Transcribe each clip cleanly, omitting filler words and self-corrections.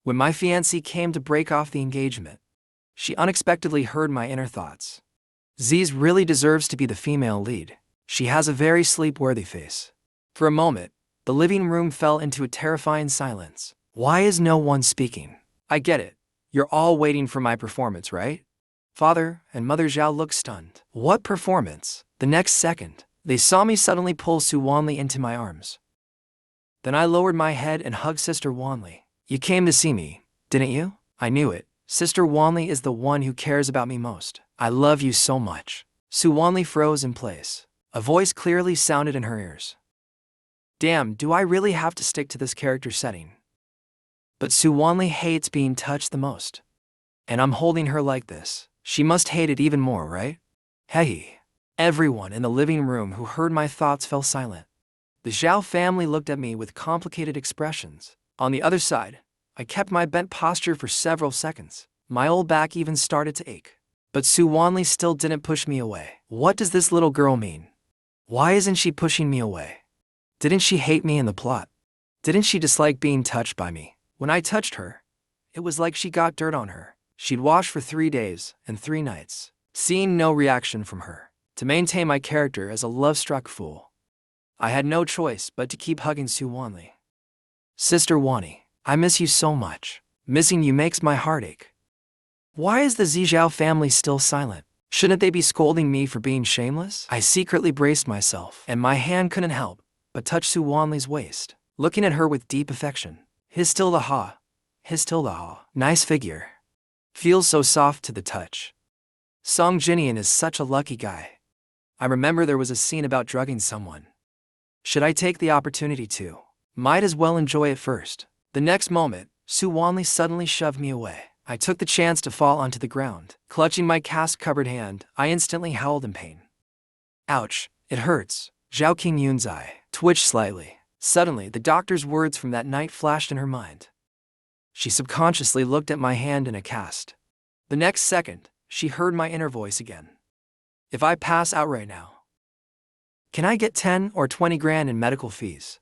When my fiancée came to break off the engagement, she unexpectedly heard my inner thoughts. Z's really deserves to be the female lead. She has a very sleep-worthy face. For a moment, the living room fell into a terrifying silence. Why is no one speaking? I get it. You're all waiting for my performance, right? Father and Mother Zhao looked stunned. What performance? The next second, they saw me suddenly pull Su Wanli into my arms. Then I lowered my head and hugged Sister Wanli. You came to see me, didn't you? I knew it. Sister Wanli is the one who cares about me most. I love you so much. Su Wanli froze in place. A voice clearly sounded in her ears. Damn, do I really have to stick to this character setting? But Su Wanli hates being touched the most. And I'm holding her like this. She must hate it even more, right? Hey. Everyone in the living room who heard my thoughts fell silent. The Zhao family looked at me with complicated expressions. On the other side, I kept my bent posture for several seconds. My old back even started to ache. But Su Wanli still didn't push me away. What does this little girl mean? Why isn't she pushing me away? Didn't she hate me in the plot? Didn't she dislike being touched by me? When I touched her, it was like she got dirt on her. She'd washed for 3 days and 3 nights, seeing no reaction from her. To maintain my character as a love-struck fool, I had no choice but to keep hugging Su Wanli. Sister Wanli, I miss you so much. Missing you makes my heart ache. Why is the Zhao family still silent? Shouldn't they be scolding me for being shameless? I secretly braced myself, and my hand couldn't help but touch Su Wanli's waist, looking at her with deep affection. His tilde ha. Nice figure. Feels so soft to the touch. Song Jinian is such a lucky guy. I remember there was a scene about drugging someone. Should I take the opportunity to? Might as well enjoy it first. The next moment, Su Wanli suddenly shoved me away. I took the chance to fall onto the ground. Clutching my cast-covered hand, I instantly howled in pain. Ouch, it hurts. Zhao Qingyun's eye twitched slightly. Suddenly, the doctor's words from that night flashed in her mind. She subconsciously looked at my hand in a cast. The next second, she heard my inner voice again. If I pass out right now, can I get 10 or 20 grand in medical fees?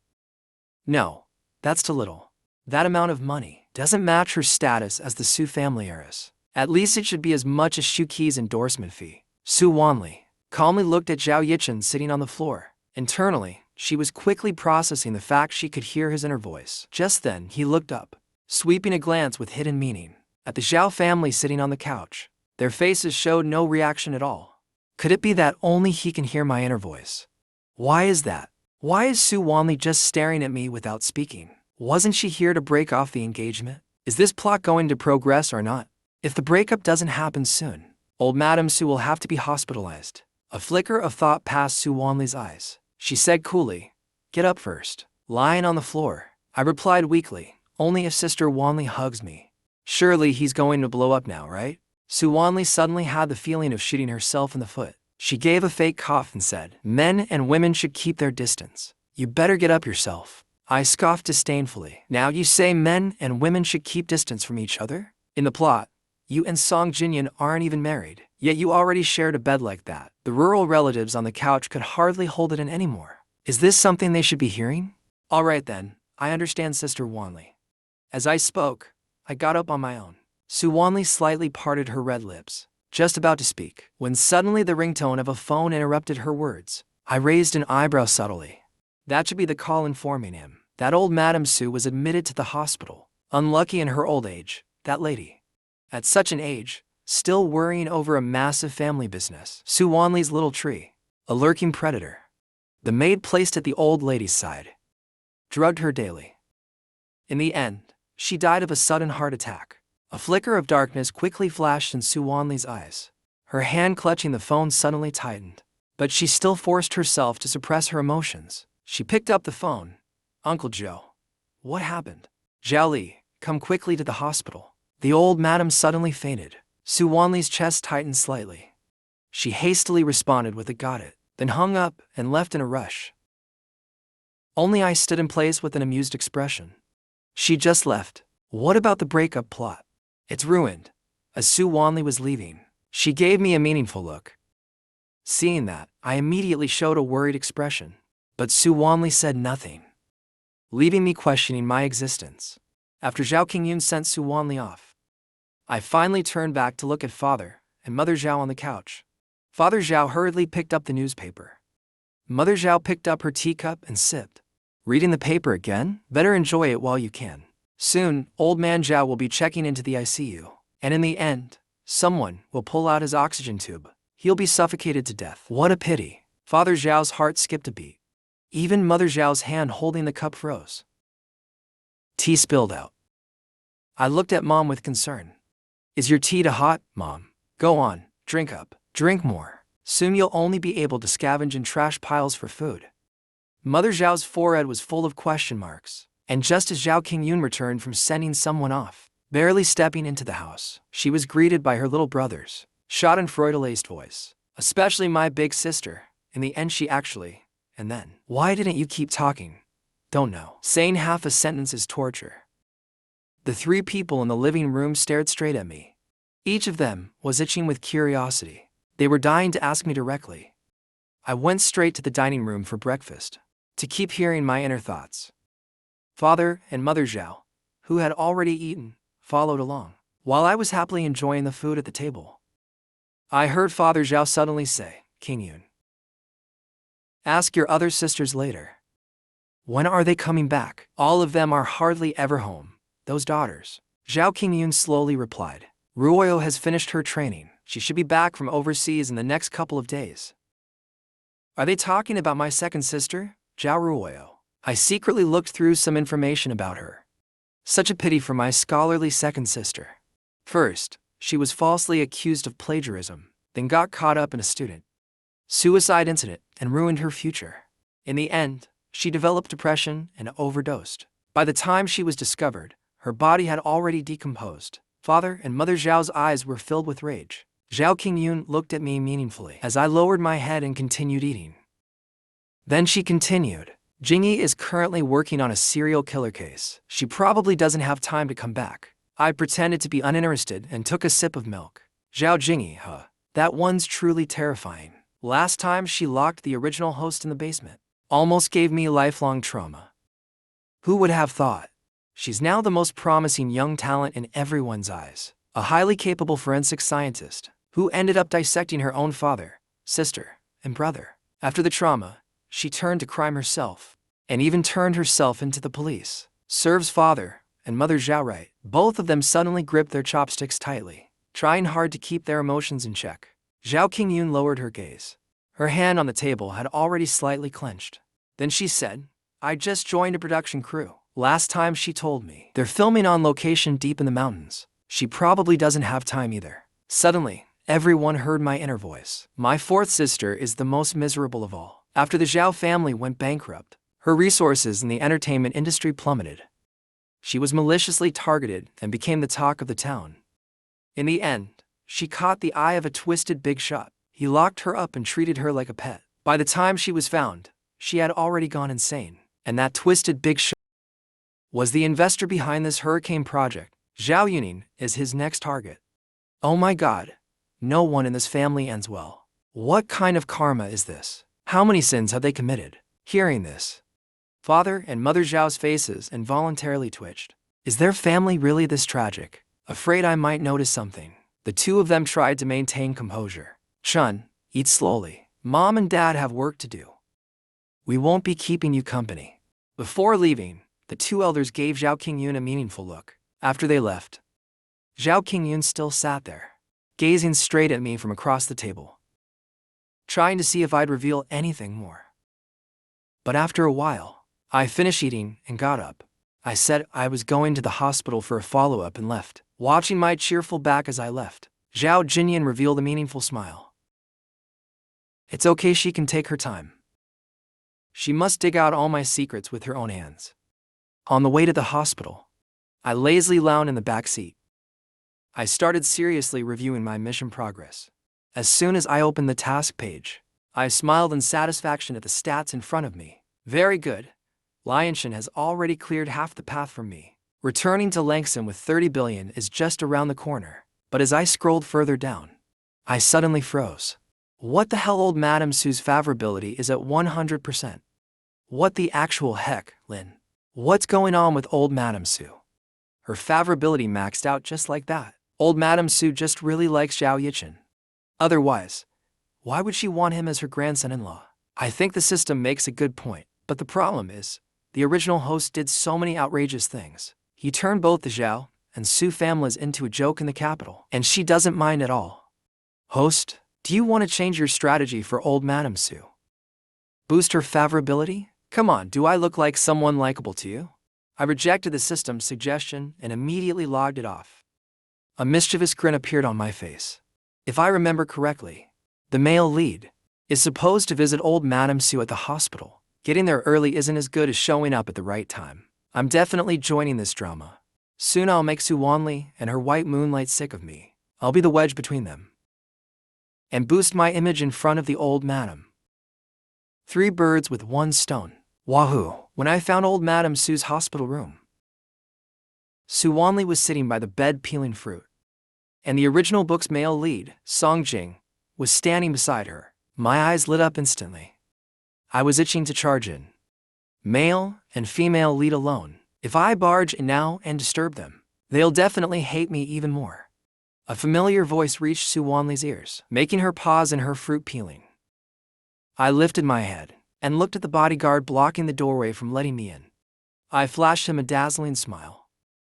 No, that's too little. That amount of money doesn't match her status as the Su family heiress. At least it should be as much as Shu Qi's endorsement fee. Su Wanli calmly looked at Zhao Yichen sitting on the floor. Internally, she was quickly processing the fact she could hear his inner voice. Just then, he looked up, sweeping a glance with hidden meaning at the Zhao family sitting on the couch. Their faces showed no reaction at all. Could it be that only he can hear my inner voice? Why is that? Why is Su Wanli just staring at me without speaking? Wasn't she here to break off the engagement? Is this plot going to progress or not? If the breakup doesn't happen soon, old Madame Su will have to be hospitalized. A flicker of thought passed Su Wanli's eyes. She said coolly, "Get up first." Lying on the floor, I replied weakly, "Only if Sister Wanli hugs me." Surely he's going to blow up now, right? Su Wanli suddenly had the feeling of shooting herself in the foot. She gave a fake cough and said, "Men and women should keep their distance. You better get up yourself." I scoffed disdainfully. Now you say men and women should keep distance from each other? In the plot, you and Song Jinyan aren't even married, yet you already shared a bed like that. The rural relatives on the couch could hardly hold it in anymore. Is this something they should be hearing? All right then, I understand, Sister Wanli. As I spoke, I got up on my own. Su Wanli slightly parted her red lips, just about to speak, when suddenly the ringtone of a phone interrupted her words. I raised an eyebrow subtly. That should be the call informing him that old Madame Su was admitted to the hospital. Unlucky in her old age, that lady. At such an age, still worrying over a massive family business. Su Wanli's little tree, a lurking predator. The maid placed at the old lady's side drugged her daily. In the end, she died of a sudden heart attack. A flicker of darkness quickly flashed in Su Wanli's eyes. Her hand clutching the phone suddenly tightened, but she still forced herself to suppress her emotions. She picked up the phone. "Uncle Joe, what happened?" "GamLii, come quickly to the hospital." The old madam suddenly fainted. Su Wanli's chest tightened slightly. She hastily responded with a "got it," then hung up and left in a rush. Only I stood in place with an amused expression. She just left. What about the breakup plot? It's ruined. As Su Wanli was leaving, she gave me a meaningful look. Seeing that, I immediately showed a worried expression. But Su Wanli said nothing, leaving me questioning my existence. After Zhao Qingyun sent Su Wanli off, I finally turned back to look at Father and Mother Zhao on the couch. Father Zhao hurriedly picked up the newspaper. Mother Zhao picked up her teacup and sipped. Reading the paper again? Better enjoy it while you can. Soon, old man Zhao will be checking into the ICU. And in the end, someone will pull out his oxygen tube. He'll be suffocated to death. What a pity. Father Zhao's heart skipped a beat. Even Mother Zhao's hand holding the cup froze. Tea spilled out. I looked at Mom with concern. Is your tea too hot, Mom? Go on, drink up, drink more. Soon you'll only be able to scavenge in trash piles for food. Mother Zhao's forehead was full of question marks, and just as Zhao Qingyun returned from sending someone off, barely stepping into the house, she was greeted by her little brothers, schadenfreude-laced voice, especially my big sister. In the end she actually, and then, why didn't you keep talking? Don't know. Saying half a sentence is torture. The three people in the living room stared straight at me. Each of them was itching with curiosity. They were dying to ask me directly. I went straight to the dining room for breakfast, to keep hearing my inner thoughts. Father and Mother Zhao, who had already eaten, followed along, while I was happily enjoying the food at the table. I heard Father Zhao suddenly say, Qingyun, ask your other sisters later. When are they coming back? All of them are hardly ever home, those daughters. Zhao Qingyun slowly replied. Ruoyo has finished her training. She should be back from overseas in the next couple of days. Are they talking about my second sister, Zhao Ruoyo? I secretly looked through some information about her. Such a pity for my scholarly second sister. First, she was falsely accused of plagiarism, then got caught up in a student suicide incident and ruined her future. In the end, she developed depression and overdosed. By the time she was discovered, her body had already decomposed. Father and Mother Zhao's eyes were filled with rage. Zhao Qingyun looked at me meaningfully as I lowered my head and continued eating. Then she continued. Jingyi is currently working on a serial killer case. She probably doesn't have time to come back. I pretended to be uninterested and took a sip of milk. Zhao Jingyi, huh? That one's truly terrifying. Last time she locked the original host in the basement. Almost gave me lifelong trauma. Who would have thought? She's now the most promising young talent in everyone's eyes. A highly capable forensic scientist who ended up dissecting her own father, sister, and brother. After the trauma, she turned to crime herself, and even turned herself into the police. Serves Father and Mother Zhao right. Both of them suddenly gripped their chopsticks tightly, trying hard to keep their emotions in check. Zhao Qingyun lowered her gaze. Her hand on the table had already slightly clenched. Then she said, I just joined a production crew. Last time she told me, they're filming on location deep in the mountains. She probably doesn't have time either. Suddenly, everyone heard my inner voice. My fourth sister is the most miserable of all. After the Zhao family went bankrupt, her resources in the entertainment industry plummeted. She was maliciously targeted and became the talk of the town. In the end, she caught the eye of a twisted big shot. He locked her up and treated her like a pet. By the time she was found, she had already gone insane. And that twisted big shot was the investor behind this hurricane project. Zhao Yuning is his next target. Oh my God, no one in this family ends well. What kind of karma is this? How many sins have they committed? Hearing this, Father and Mother Zhao's faces involuntarily twitched. Is their family really this tragic? Afraid I might notice something, the two of them tried to maintain composure. Chun, eat slowly. Mom and Dad have work to do. We won't be keeping you company. Before leaving, the two elders gave Zhao Qingyun a meaningful look. After they left, Zhao Qingyun still sat there, gazing straight at me from across the table, trying to see if I'd reveal anything more. But after a while, I finished eating and got up. I said I was going to the hospital for a follow-up and left. Watching my cheerful back as I left, Zhao Jinyan revealed a meaningful smile. It's okay, she can take her time. She must dig out all my secrets with her own hands. On the way to the hospital, I lazily lounged in the back seat. I started seriously reviewing my mission progress. As soon as I opened the task page, I smiled in satisfaction at the stats in front of me. Very good. Lianshan has already cleared half the path from me. Returning to Langshan with 30 billion is just around the corner. But as I scrolled further down, I suddenly froze. What the hell, old Madame Sue's favorability is at 100%. What the actual heck, Lin? What's going on with old Madame Sue? Her favorability maxed out just like that. Old Madame Su just really likes Zhao Yichen. Otherwise, why would she want him as her grandson-in-law? I think the system makes a good point, but the problem is, the original host did so many outrageous things. He turned both the Zhao and Su families into a joke in the capital, and she doesn't mind at all. Host, do you want to change your strategy for old Madame Su? Boost her favorability? Come on, do I look like someone likable to you? I rejected the system's suggestion and immediately logged it off. A mischievous grin appeared on my face. If I remember correctly, the male lead is supposed to visit old Madame Su at the hospital. Getting there early isn't as good as showing up at the right time. I'm definitely joining this drama. Soon I'll make Su Wanli and her white moonlight sick of me. I'll be the wedge between them. And boost my image in front of the old madam. 3 birds with 1 stone. Wahoo! When I found old Madame Su's hospital room, Su Wanli was sitting by the bed peeling fruit. And the original book's male lead, Song Jing, was standing beside her. My eyes lit up instantly. I was itching to charge in. Male and female lead alone. If I barge in now and disturb them, they'll definitely hate me even more. A familiar voice reached Su Wanli's ears, making her pause in her fruit peeling. I lifted my head and looked at the bodyguard blocking the doorway from letting me in. I flashed him a dazzling smile.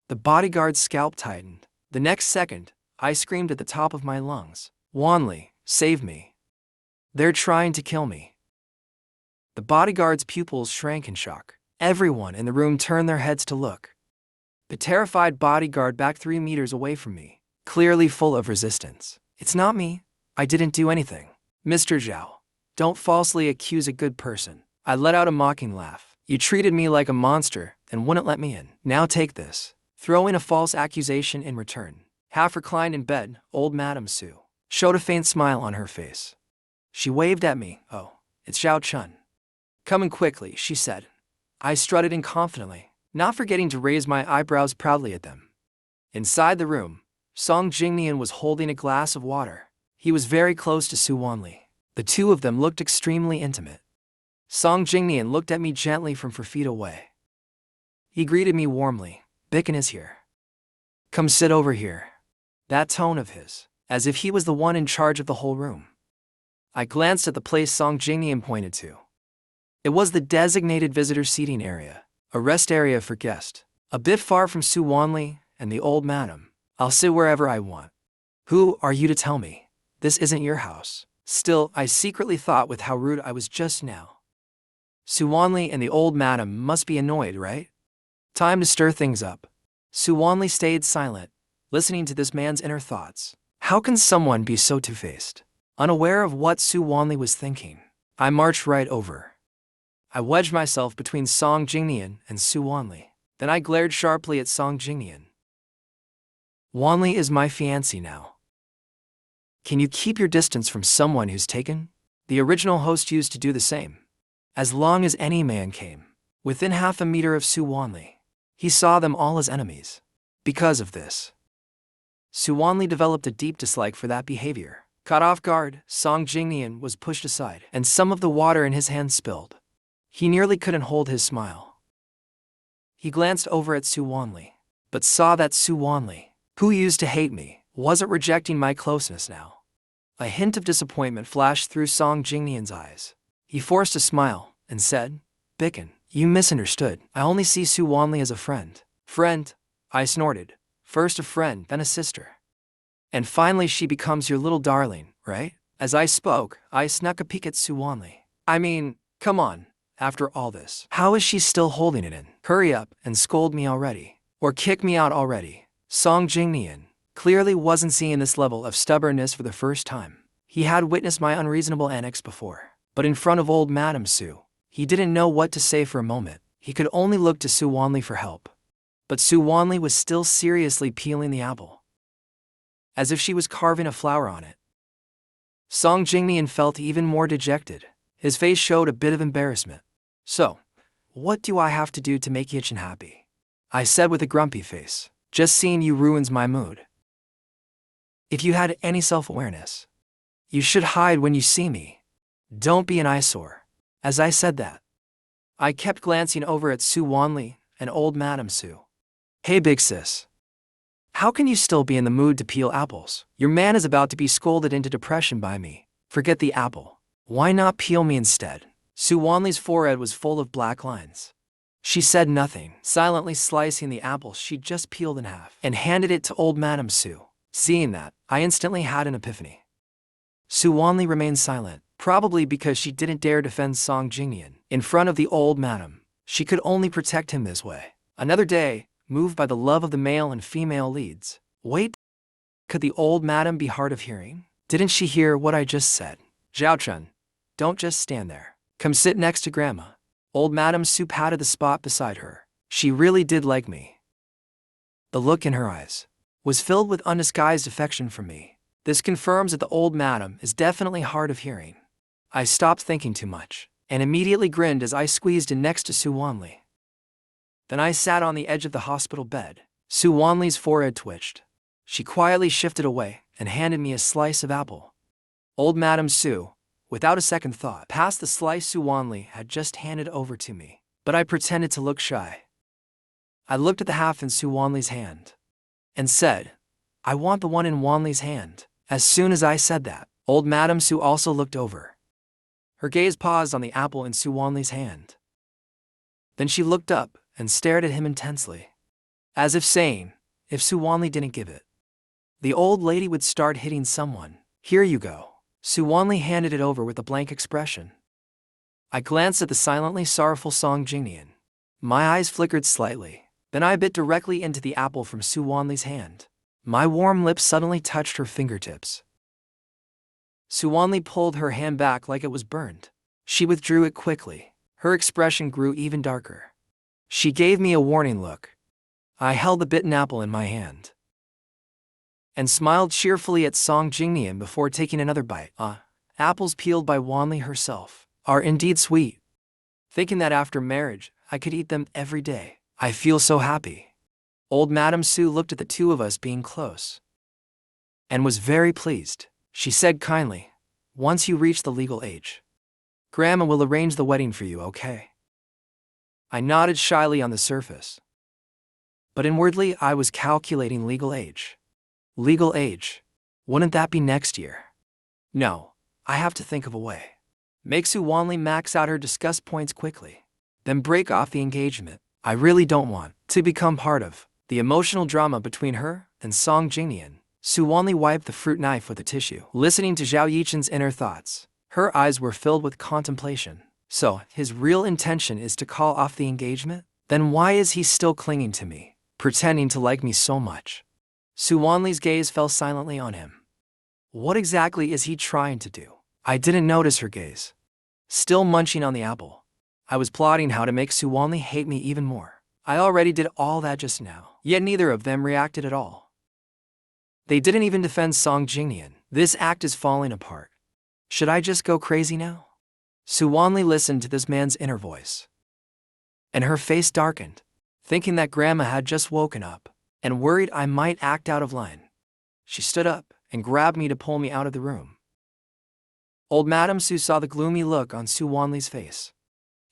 The bodyguard's scalp tightened. The next second, I screamed at the top of my lungs, "Wanli, save me. They're trying to kill me." The bodyguard's pupils shrank in shock. Everyone in the room turned their heads to look. The terrified bodyguard backed 3 meters away from me, clearly full of resistance. "It's not me. I didn't do anything. Mr. Zhao, don't falsely accuse a good person." I let out a mocking laugh. "You treated me like a monster and wouldn't let me in. Now take this." Throwing a false accusation in return. Half reclined in bed, old Madame Su showed a faint smile on her face. She waved at me. "Oh, it's Zhao Chun." "Coming quickly," she said. I strutted in confidently, not forgetting to raise my eyebrows proudly at them. Inside the room, Song Jingnian was holding a glass of water. He was very close to Su Wanli. The two of them looked extremely intimate. Song Jingnian looked at me gently from 4 feet away. He greeted me warmly. "Bicken is here. Come sit over here." That tone of his, as if he was the one in charge of the whole room. I glanced at the place Song Jingnian pointed to. It was the designated visitor seating area, a rest area for guests, a bit far from Su Wanli and the old madam. "I'll sit wherever I want. Who are you to tell me? This isn't your house." Still, I secretly thought with how rude I was just now. Su Wanli and the old madam must be annoyed, right? Time to stir things up. Su Wanli stayed silent, listening to this man's inner thoughts. How can someone be so two-faced? Unaware of what Su Wanli was thinking, I marched right over. I wedged myself between Song Jingnian and Su Wanli. Then I glared sharply at Song Jingnian. "Wanli is my fiancé now. Can you keep your distance from someone who's taken?" The original host used to do the same. As long as any man came within half a meter of Su Wanli, he saw them all as enemies. Because of this, Su Wanli developed a deep dislike for that behavior. Caught off guard, Song Jingnian was pushed aside, and some of the water in his hand spilled. He nearly couldn't hold his smile. He glanced over at Su Wanli, but saw that Su Wanli, who used to hate me, wasn't rejecting my closeness now. A hint of disappointment flashed through Song Jingnian's eyes. He forced a smile and said, "Bicken, you misunderstood. I only see Su Wanli as a friend." "Friend?" I snorted. "First a friend, then a sister. And finally she becomes your little darling, right?" As I spoke, I snuck a peek at Su Wanli. I mean, come on. After all this, how is she still holding it in? Hurry up and scold me already. Or kick me out already. Song Jingnian clearly wasn't seeing this level of stubbornness for the first time. He had witnessed my unreasonable antics before. But in front of old Madame Su, he didn't know what to say for a moment. He could only look to Su Wanli for help. But Su Wanli was still seriously peeling the apple, as if she was carving a flower on it. Song Jingnian felt even more dejected. His face showed a bit of embarrassment. "So, what do I have to do to make Yichen happy?" I said with a grumpy face. "Just seeing you ruins my mood. If you had any self-awareness, you should hide when you see me. Don't be an eyesore." As I said that, I kept glancing over at Su Wanli and old Madame Su. Hey big sis. How can you still be in the mood to peel apples? Your man is about to be scolded into depression by me. Forget the apple. Why not peel me instead? Su Wanli's forehead was full of black lines. She said nothing, silently slicing the apple she'd just peeled in half and handed it to old Madame Su. Seeing that, I instantly had an epiphany. Su Wanli remained silent, probably because she didn't dare defend Song Jingnian in front of the old madam. She could only protect him this way. Another day, moved by the love of the male and female leads. Wait, could the old madam be hard of hearing? Didn't she hear what I just said? Zhao Chun, don't just stand there. Come sit next to Grandma. Old Madame Su patted the spot beside her. She really did like me. The look in her eyes was filled with undisguised affection for me. This confirms that the old madam is definitely hard of hearing. I stopped thinking too much and immediately grinned as I squeezed in next to Su Wanli. Then I sat on the edge of the hospital bed. Su Wanli's forehead twitched. She quietly shifted away and handed me a slice of apple. Old Madame Su, without a second thought, passed the slice Su Wanli had just handed over to me, but I pretended to look shy. I looked at the half in Su Wanli's hand and said, I want the one in Wanli's hand. As soon as I said that, old Madame Su also looked over. Her gaze paused on the apple in Su Wanli's hand. Then she looked up and stared at him intensely, as if saying, if Su Wanli didn't give it, the old lady would start hitting someone. Here you go. Su Wanli handed it over with a blank expression. I glanced at the silently sorrowful Song Jingnian. My eyes flickered slightly. Then I bit directly into the apple from Su Wanli's hand. My warm lips suddenly touched her fingertips. Su Wanli pulled her hand back like it was burned. She withdrew it quickly. Her expression grew even darker. She gave me a warning look. I held the bitten apple in my hand and smiled cheerfully at Song Jingnian before taking another bite. Apples peeled by Wanli herself are indeed sweet. Thinking that after marriage, I could eat them every day. I feel so happy. Old Madame Su looked at the two of us being close and was very pleased. She said kindly, once you reach the legal age, Grandma will arrange the wedding for you, okay? I nodded shyly on the surface, but inwardly I was calculating legal age. Legal age? Wouldn't that be next year? No, I have to think of a way. Make Su Wanli max out her disgust points quickly, then break off the engagement. I really don't want to become part of the emotional drama between her and Song Jingnian. Su Wanli wiped the fruit knife with a tissue, listening to Zhao Yichen's inner thoughts. Her eyes were filled with contemplation. So, his real intention is to call off the engagement? Then why is he still clinging to me, pretending to like me so much? Su Wanli's gaze fell silently on him. What exactly is he trying to do? I didn't notice her gaze. Still munching on the apple, I was plotting how to make Su Wanli hate me even more. I already did all that just now, yet neither of them reacted at all. They didn't even defend Song Jingnian. This act is falling apart. Should I just go crazy now? Su Wanli listened to this man's inner voice, and her face darkened, thinking that Grandma had just woken up and worried I might act out of line. She stood up and grabbed me to pull me out of the room. Old Madame Su saw the gloomy look on Su Wanli's face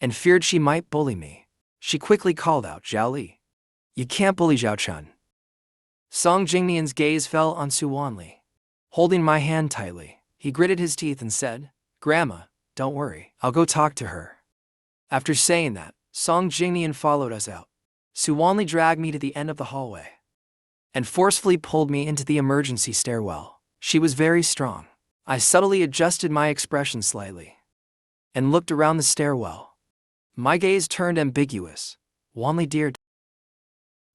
and feared she might bully me. She quickly called out, Zhao Li, you can't bully Zhao Chun. Song Jingnian's gaze fell on Su Wanli. Holding my hand tightly, he gritted his teeth and said, Grandma, don't worry, I'll go talk to her. After saying that, Song Jingnian followed us out. Su Wanli dragged me to the end of the hallway and forcefully pulled me into the emergency stairwell. She was very strong. I subtly adjusted my expression slightly and looked around the stairwell. My gaze turned ambiguous. Wanli dear.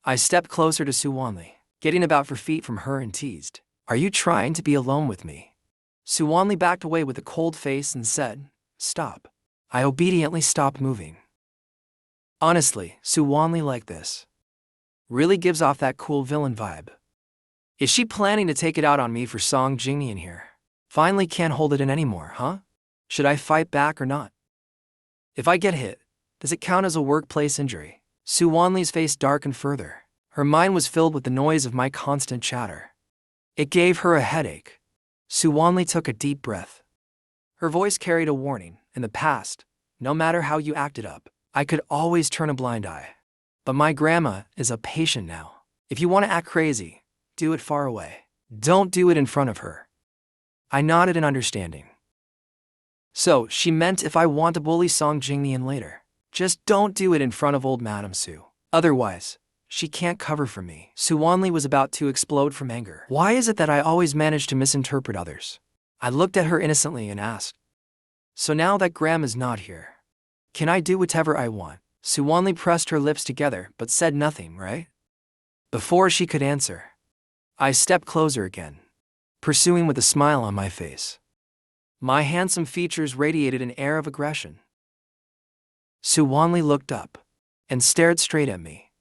I stepped closer to Su Wanli, getting about 4 feet from her and teased, are you trying to be alone with me? Su Wanli backed away with a cold face and said, stop. I obediently stopped moving. Honestly, Su Wanli like this really gives off that cool villain vibe. Is she planning to take it out on me for Song Jingnian here? Finally can't hold it in anymore, huh? Should I fight back or not? If I get hit, does it count as a workplace injury? Su Wanli's face darkened further. Her mind was filled with the noise of my constant chatter. It gave her a headache. Su Wanli took a deep breath. Her voice carried a warning. In the past, no matter how you acted up, I could always turn a blind eye. But my grandma is a patient now. If you want to act crazy, do it far away. Don't do it in front of her. I nodded in understanding. So, she meant if I want to bully Song Jingnian later, just don't do it in front of old Madame Su. Otherwise, she can't cover for me. Su Wanli was about to explode from anger. Why is it that I always manage to misinterpret others? I looked at her innocently and asked, so now that Graham is not here, can I do whatever I want? Su Wanli pressed her lips together but said nothing, right? Before she could answer, I stepped closer again, pursuing with a smile on my face. My handsome features radiated an air of aggression. Su Wanli looked up and stared straight at me.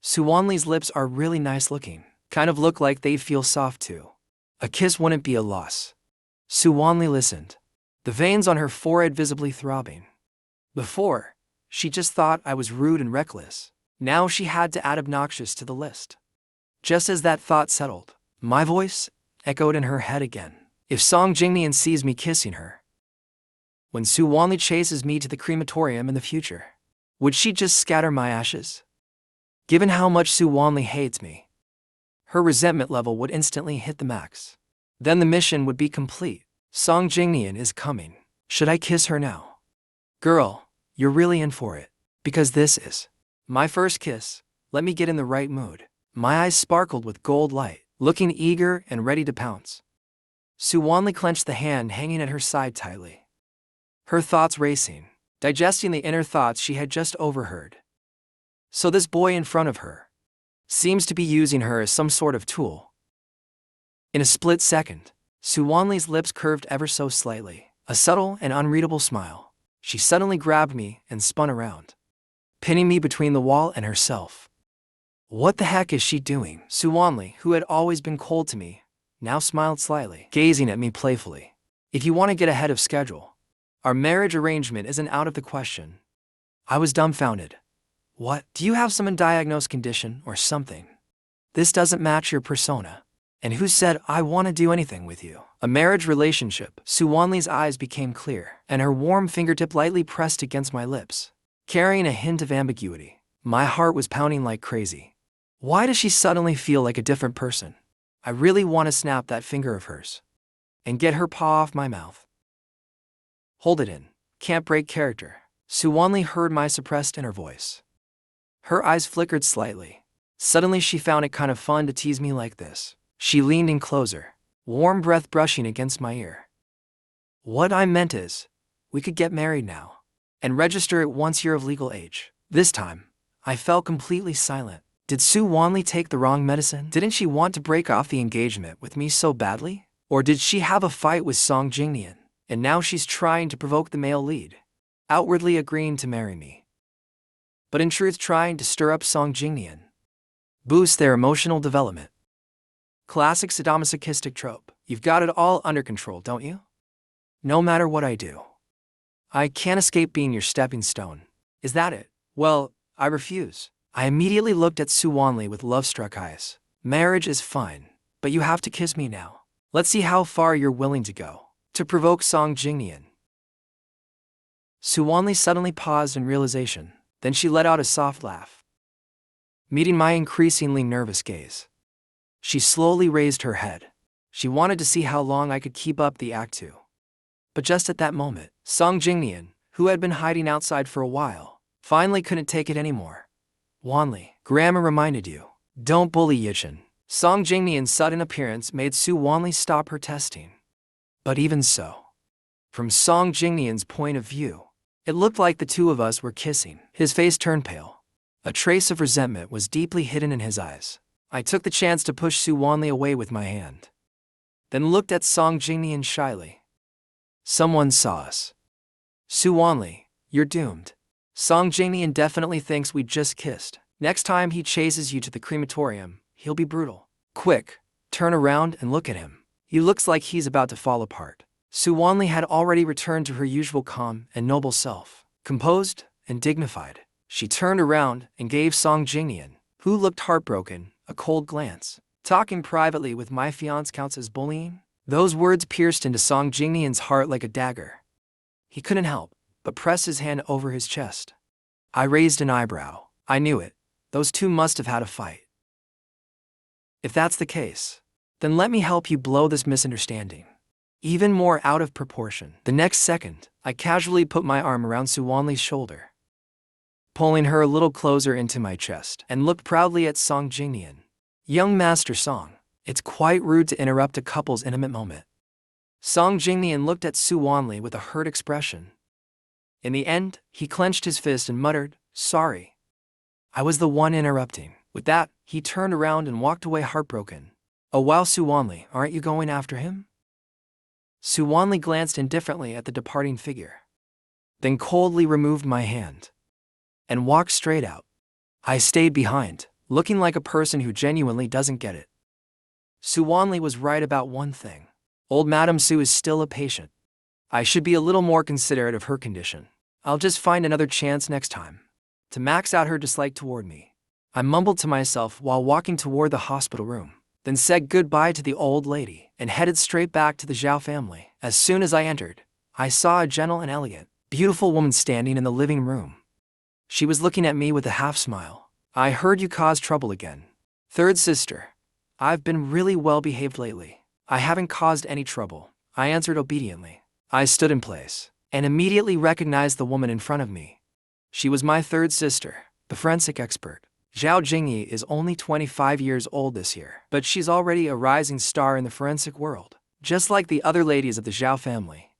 Su Wanli's lips are really nice looking, kind of look like they'd feel soft too. A kiss wouldn't be a loss. Su Wanli listened, the veins on her forehead visibly throbbing. Before, she just thought I was rude and reckless. Now she had to add obnoxious to the list. Just as that thought settled, my voice echoed in her head again. If Song Jingnian sees me kissing her, when Su Wanli chases me to the crematorium in the future, would she just scatter my ashes? Given how much Su Wanli hates me, her resentment level would instantly hit the max. Then the mission would be complete. Song Jingnian is coming. Should I kiss her now? Girl, you're really in for it. Because this is my first kiss. Let me get in the right mood. My eyes sparkled with gold light, looking eager and ready to pounce. Su Wanli clenched the hand hanging at her side tightly, her thoughts racing, digesting the inner thoughts she had just overheard. So this boy in front of her seems to be using her as some sort of tool. In a split second, Su Wanli's lips curved ever so slightly, a subtle and unreadable smile. She suddenly grabbed me and spun around, pinning me between the wall and herself. What the heck is she doing? Su Wanli, who had always been cold to me, now smiled slightly, gazing at me playfully. If you want to get ahead of schedule, our marriage arrangement isn't out of the question. I was dumbfounded. What? Do you have some undiagnosed condition or something? This doesn't match your persona. And who said I want to do anything with you? A marriage relationship. Su Wanli's eyes became clear, and her warm fingertip lightly pressed against my lips, carrying a hint of ambiguity. My heart was pounding like crazy. Why does she suddenly feel like a different person? I really want to snap that finger of hers and get her paw off my mouth. Hold it in. Can't break character. Su Wanli heard my suppressed inner voice. Her eyes flickered slightly. Suddenly she found it kind of fun to tease me like this. She leaned in closer, warm breath brushing against my ear. What I meant is, we could get married now and register it once you're of legal age. This time, I fell completely silent. Did Su Wanli take the wrong medicine? Didn't she want to break off the engagement with me so badly? Or did she have a fight with Song Jingnian, and now she's trying to provoke the male lead, outwardly agreeing to marry me, but in truth trying to stir up Song Jingnian, boost their emotional development? Classic sadomasochistic trope. You've got it all under control, don't you? No matter what I do, I can't escape being your stepping stone. Is that it? Well, I refuse. I immediately looked at Su Wanli with love-struck eyes. Marriage is fine, but you have to kiss me now. Let's see how far you're willing to go to provoke Song Jingnian. Su Wanli suddenly paused in realization, then she let out a soft laugh, meeting my increasingly nervous gaze. She slowly raised her head. She wanted to see how long I could keep up the act too. But just at that moment, Song Jingnian, who had been hiding outside for a while, finally couldn't take it anymore. Wanli, Grandma reminded you, don't bully Yichin. Song Jingnian's sudden appearance made Su Wanli stop her testing. But even so, from Song Jingnian's point of view, it looked like the two of us were kissing. His face turned pale. A trace of resentment was deeply hidden in his eyes. I took the chance to push Su Wanli away with my hand, then looked at Song Jingnian shyly. Someone saw us. Su Wanli, you're doomed. Song Jingnian definitely thinks we just kissed. Next time he chases you to the crematorium, he'll be brutal. Quick, turn around and look at him. He looks like he's about to fall apart. Su Wanli had already returned to her usual calm and noble self, composed and dignified. She turned around and gave Song Jingnian, who looked heartbroken, a cold glance. Talking privately with my fiancé counts as bullying? Those words pierced into Song Jingnian's heart like a dagger. He couldn't help but press his hand over his chest. I raised an eyebrow. I knew it. Those two must have had a fight. If that's the case, then let me help you blow this misunderstanding even more out of proportion. The next second, I casually put my arm around Suwonlee's shoulder, pulling her a little closer into my chest, and looked proudly at Song Jingnian. Young Master Song, it's quite rude to interrupt a couple's intimate moment. Song Jingnian looked at Suwonlee with a hurt expression. In the end, he clenched his fist and muttered, "Sorry. I was the one interrupting." With that, he turned around and walked away heartbroken. "Oh wow, Suwonlee, aren't you going after him?" Suwonlee glanced indifferently at the departing figure, then coldly removed my hand and walked straight out. I stayed behind, looking like a person who genuinely doesn't get it. Suwonlee was right about one thing. Old Madame Su is still a patient. I should be a little more considerate of her condition. I'll just find another chance next time to max out her dislike toward me. I mumbled to myself while walking toward the hospital room, then said goodbye to the old lady and headed straight back to the Zhao family. As soon as I entered, I saw a gentle and elegant, beautiful woman standing in the living room. She was looking at me with a half smile. "I heard you caused trouble again." "Third sister, I've been really well behaved lately. I haven't caused any trouble," I answered obediently. I stood in place and immediately recognized the woman in front of me. She was my third sister, the forensic expert. Zhao Jingyi is only 25 years old this year, but she's already a rising star in the forensic world, just like the other ladies of the Zhao family.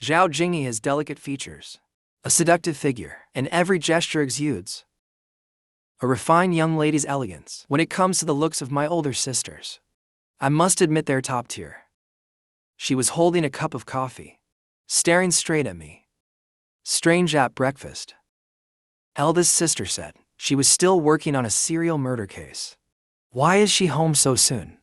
Zhao Jingyi has delicate features, a seductive figure, and every gesture exudes a refined young lady's elegance. When it comes to the looks of my older sisters, I must admit they're top tier. She was holding a cup of coffee, staring straight at me. "Strange at breakfast," eldest sister said. She was still working on a serial murder case. "Why is she home so soon?"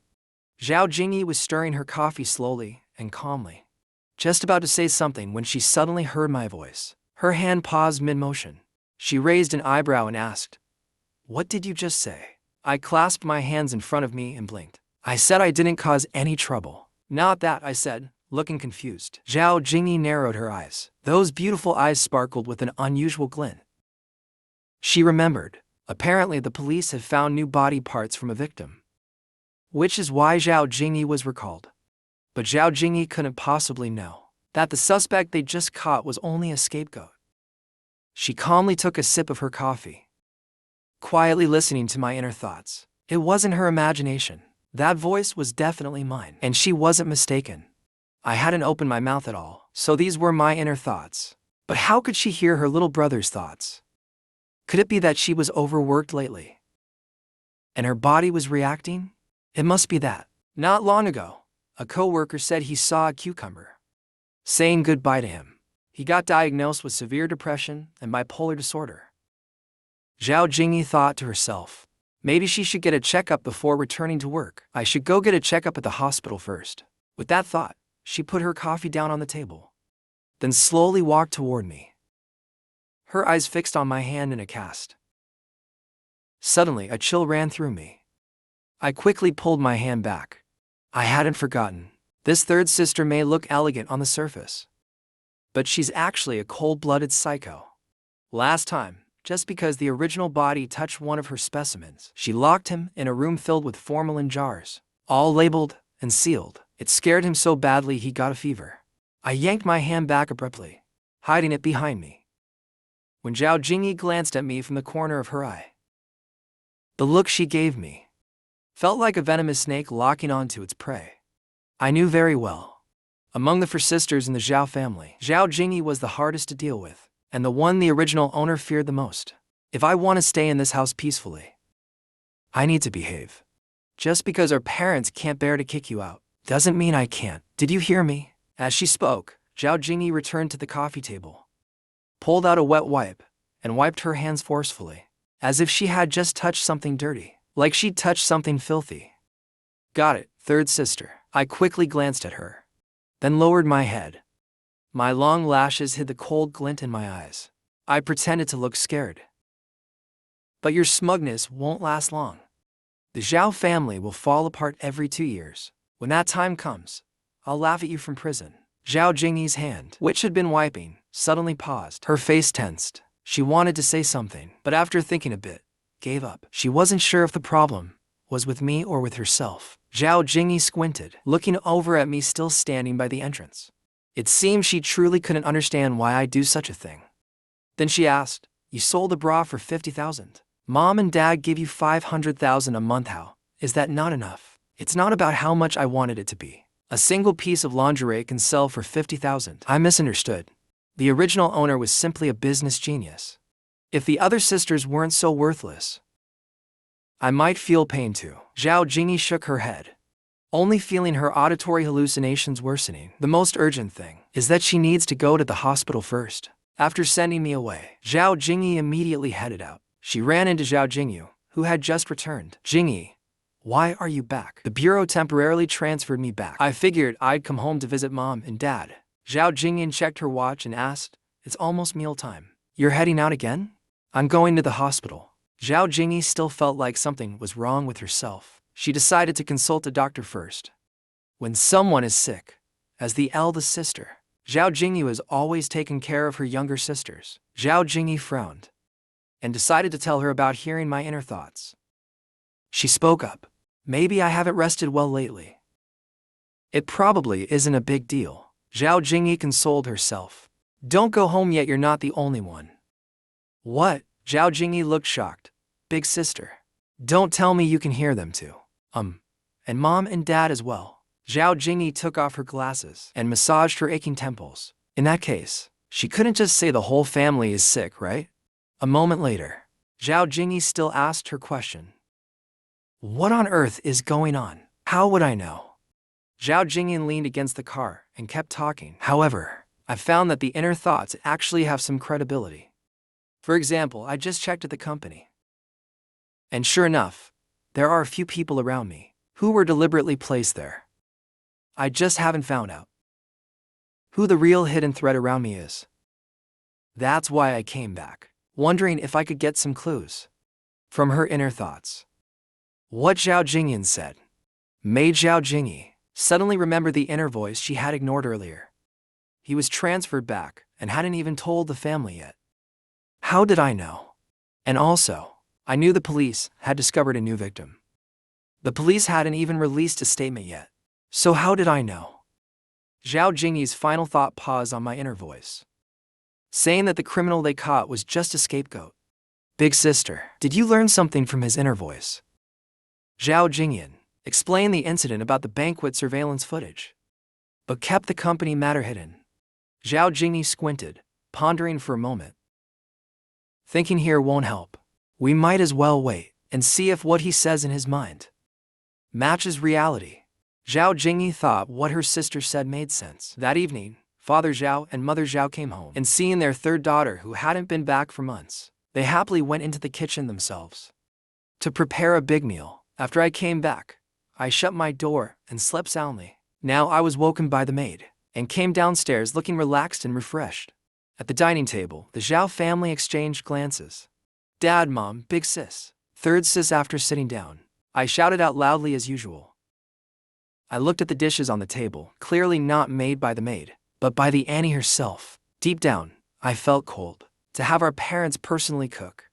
Zhao Jingyi was stirring her coffee slowly and calmly, just about to say something when she suddenly heard my voice. Her hand paused mid-motion. She raised an eyebrow and asked, "What did you just say?" I clasped my hands in front of me and blinked. "I said I didn't cause any trouble." "Not that," I said, looking confused. Zhao Jingyi narrowed her eyes. Those beautiful eyes sparkled with an unusual glint. She remembered. Apparently the police had found new body parts from a victim, which is why Zhao Jingyi was recalled. But Zhao Jingyi couldn't possibly know that the suspect they just caught was only a scapegoat. She calmly took a sip of her coffee, quietly listening to my inner thoughts. It wasn't her imagination. That voice was definitely mine, and she wasn't mistaken. I hadn't opened my mouth at all, so these were my inner thoughts. But how could she hear her little brother's thoughts? Could it be that she was overworked lately, and her body was reacting? It must be that. Not long ago, a co-worker said he saw a cucumber saying goodbye to him. He got diagnosed with severe depression and bipolar disorder. Zhao Jingyi thought to herself, maybe she should get a checkup before returning to work. I should go get a checkup at the hospital first. With that thought, she put her coffee down on the table, then slowly walked toward me, her eyes fixed on my hand in a cast. Suddenly, a chill ran through me. I quickly pulled my hand back. I hadn't forgotten. This third sister may look elegant on the surface, but she's actually a cold-blooded psycho. Last time, just because the original body touched one of her specimens, she locked him in a room filled with formalin jars, all labeled and sealed. It scared him so badly he got a fever. I yanked my hand back abruptly, hiding it behind me. When Zhao Jingyi glanced at me from the corner of her eye, the look she gave me felt like a venomous snake locking onto its prey. I knew very well, among the four sisters in the Zhao family, Zhao Jingyi was the hardest to deal with, and the one the original owner feared the most. If I want to stay in this house peacefully, I need to behave. Just because our parents can't bear to kick you out doesn't mean I can't. Did you hear me? As she spoke, Zhao Jingyi returned to the coffee table, pulled out a wet wipe, and wiped her hands forcefully, as if she had just touched something dirty, like she'd touched something filthy. Got it, third sister. I quickly glanced at her, then lowered my head. My long lashes hid the cold glint in my eyes. I pretended to look scared. But your smugness won't last long. The Zhao family will fall apart every 2 years. When that time comes, I'll laugh at you from prison. Zhao Jingyi's hand, which had been wiping, suddenly paused. Her face tensed. She wanted to say something, but after thinking a bit, gave up. She wasn't sure if the problem was with me or with herself. Zhao Jingyi squinted, looking over at me still standing by the entrance. It seemed she truly couldn't understand why I'd do such a thing. Then she asked, "You sold a bra for 50,000. Mom and Dad give you 500,000 a month. How is that not enough?" "It's not about how much I wanted it to be. A single piece of lingerie can sell for 50,000. I misunderstood. The original owner was simply a business genius. If the other sisters weren't so worthless, I might feel pain too." Zhao Jingyi shook her head, only feeling her auditory hallucinations worsening. "The most urgent thing is that she needs to go to the hospital first." After sending me away, Zhao Jingyi immediately headed out. She ran into Zhao Jingyu, who had just returned. "Jingyi, why are you back?" "The bureau temporarily transferred me back. I figured I'd come home to visit Mom and Dad." Zhao Jingyan checked her watch and asked, "It's almost mealtime. You're heading out again?" "I'm going to the hospital." Zhao Jingyi still felt like something was wrong with herself. She decided to consult a doctor first. When someone is sick, as the eldest sister, Zhao Jingyi has always taken care of her younger sisters. Zhao Jingyi frowned and decided to tell her about hearing my inner thoughts. She spoke up. "Maybe I haven't rested well lately. It probably isn't a big deal." Zhao Jingyi consoled herself. "Don't go home yet, you're not the only one." "What?" Zhao Jingyi looked shocked. "Big sister. Don't tell me you can hear them too." And Mom and Dad as well." Zhao Jingyi took off her glasses and massaged her aching temples. "In that case, she couldn't just say the whole family is sick, right?" A moment later, Zhao Jingyi still asked her question. "What on earth is going on? How would I know?" Zhao Jingyi leaned against the car and kept talking. "However, I found that the inner thoughts actually have some credibility. For example, I just checked at the company. And sure enough, there are a few people around me who were deliberately placed there. I just haven't found out who the real hidden threat around me is. That's why I came back, wondering if I could get some clues from her inner thoughts." What Zhao Jingyan said made Zhao Jingyi suddenly remember the inner voice she had ignored earlier. He was transferred back and hadn't even told the family yet. How did I know? And also, I knew the police had discovered a new victim. The police hadn't even released a statement yet. So how did I know? Zhao Jingyi's final thought paused on my inner voice, saying that the criminal they caught was just a scapegoat. "Big sister, did you learn something from his inner voice?" Zhao Jingyan explained the incident about the banquet surveillance footage, but kept the company matter hidden. Zhao Jingyi squinted, pondering for a moment. "Thinking here won't help. We might as well wait and see if what he says in his mind matches reality." Zhao Jingyi thought what her sister said made sense. That evening, Father Zhao and Mother Zhao came home, and seeing their third daughter who hadn't been back for months, they happily went into the kitchen themselves to prepare a big meal. After I came back, I shut my door and slept soundly. Now I was woken by the maid and came downstairs looking relaxed and refreshed. At the dining table, the Zhao family exchanged glances. "Dad, Mom, big sis, third sis." After sitting down, I shouted out loudly as usual. I looked at the dishes on the table, clearly not made by the maid, but by the Annie herself. Deep down, I felt cold to have our parents personally cook.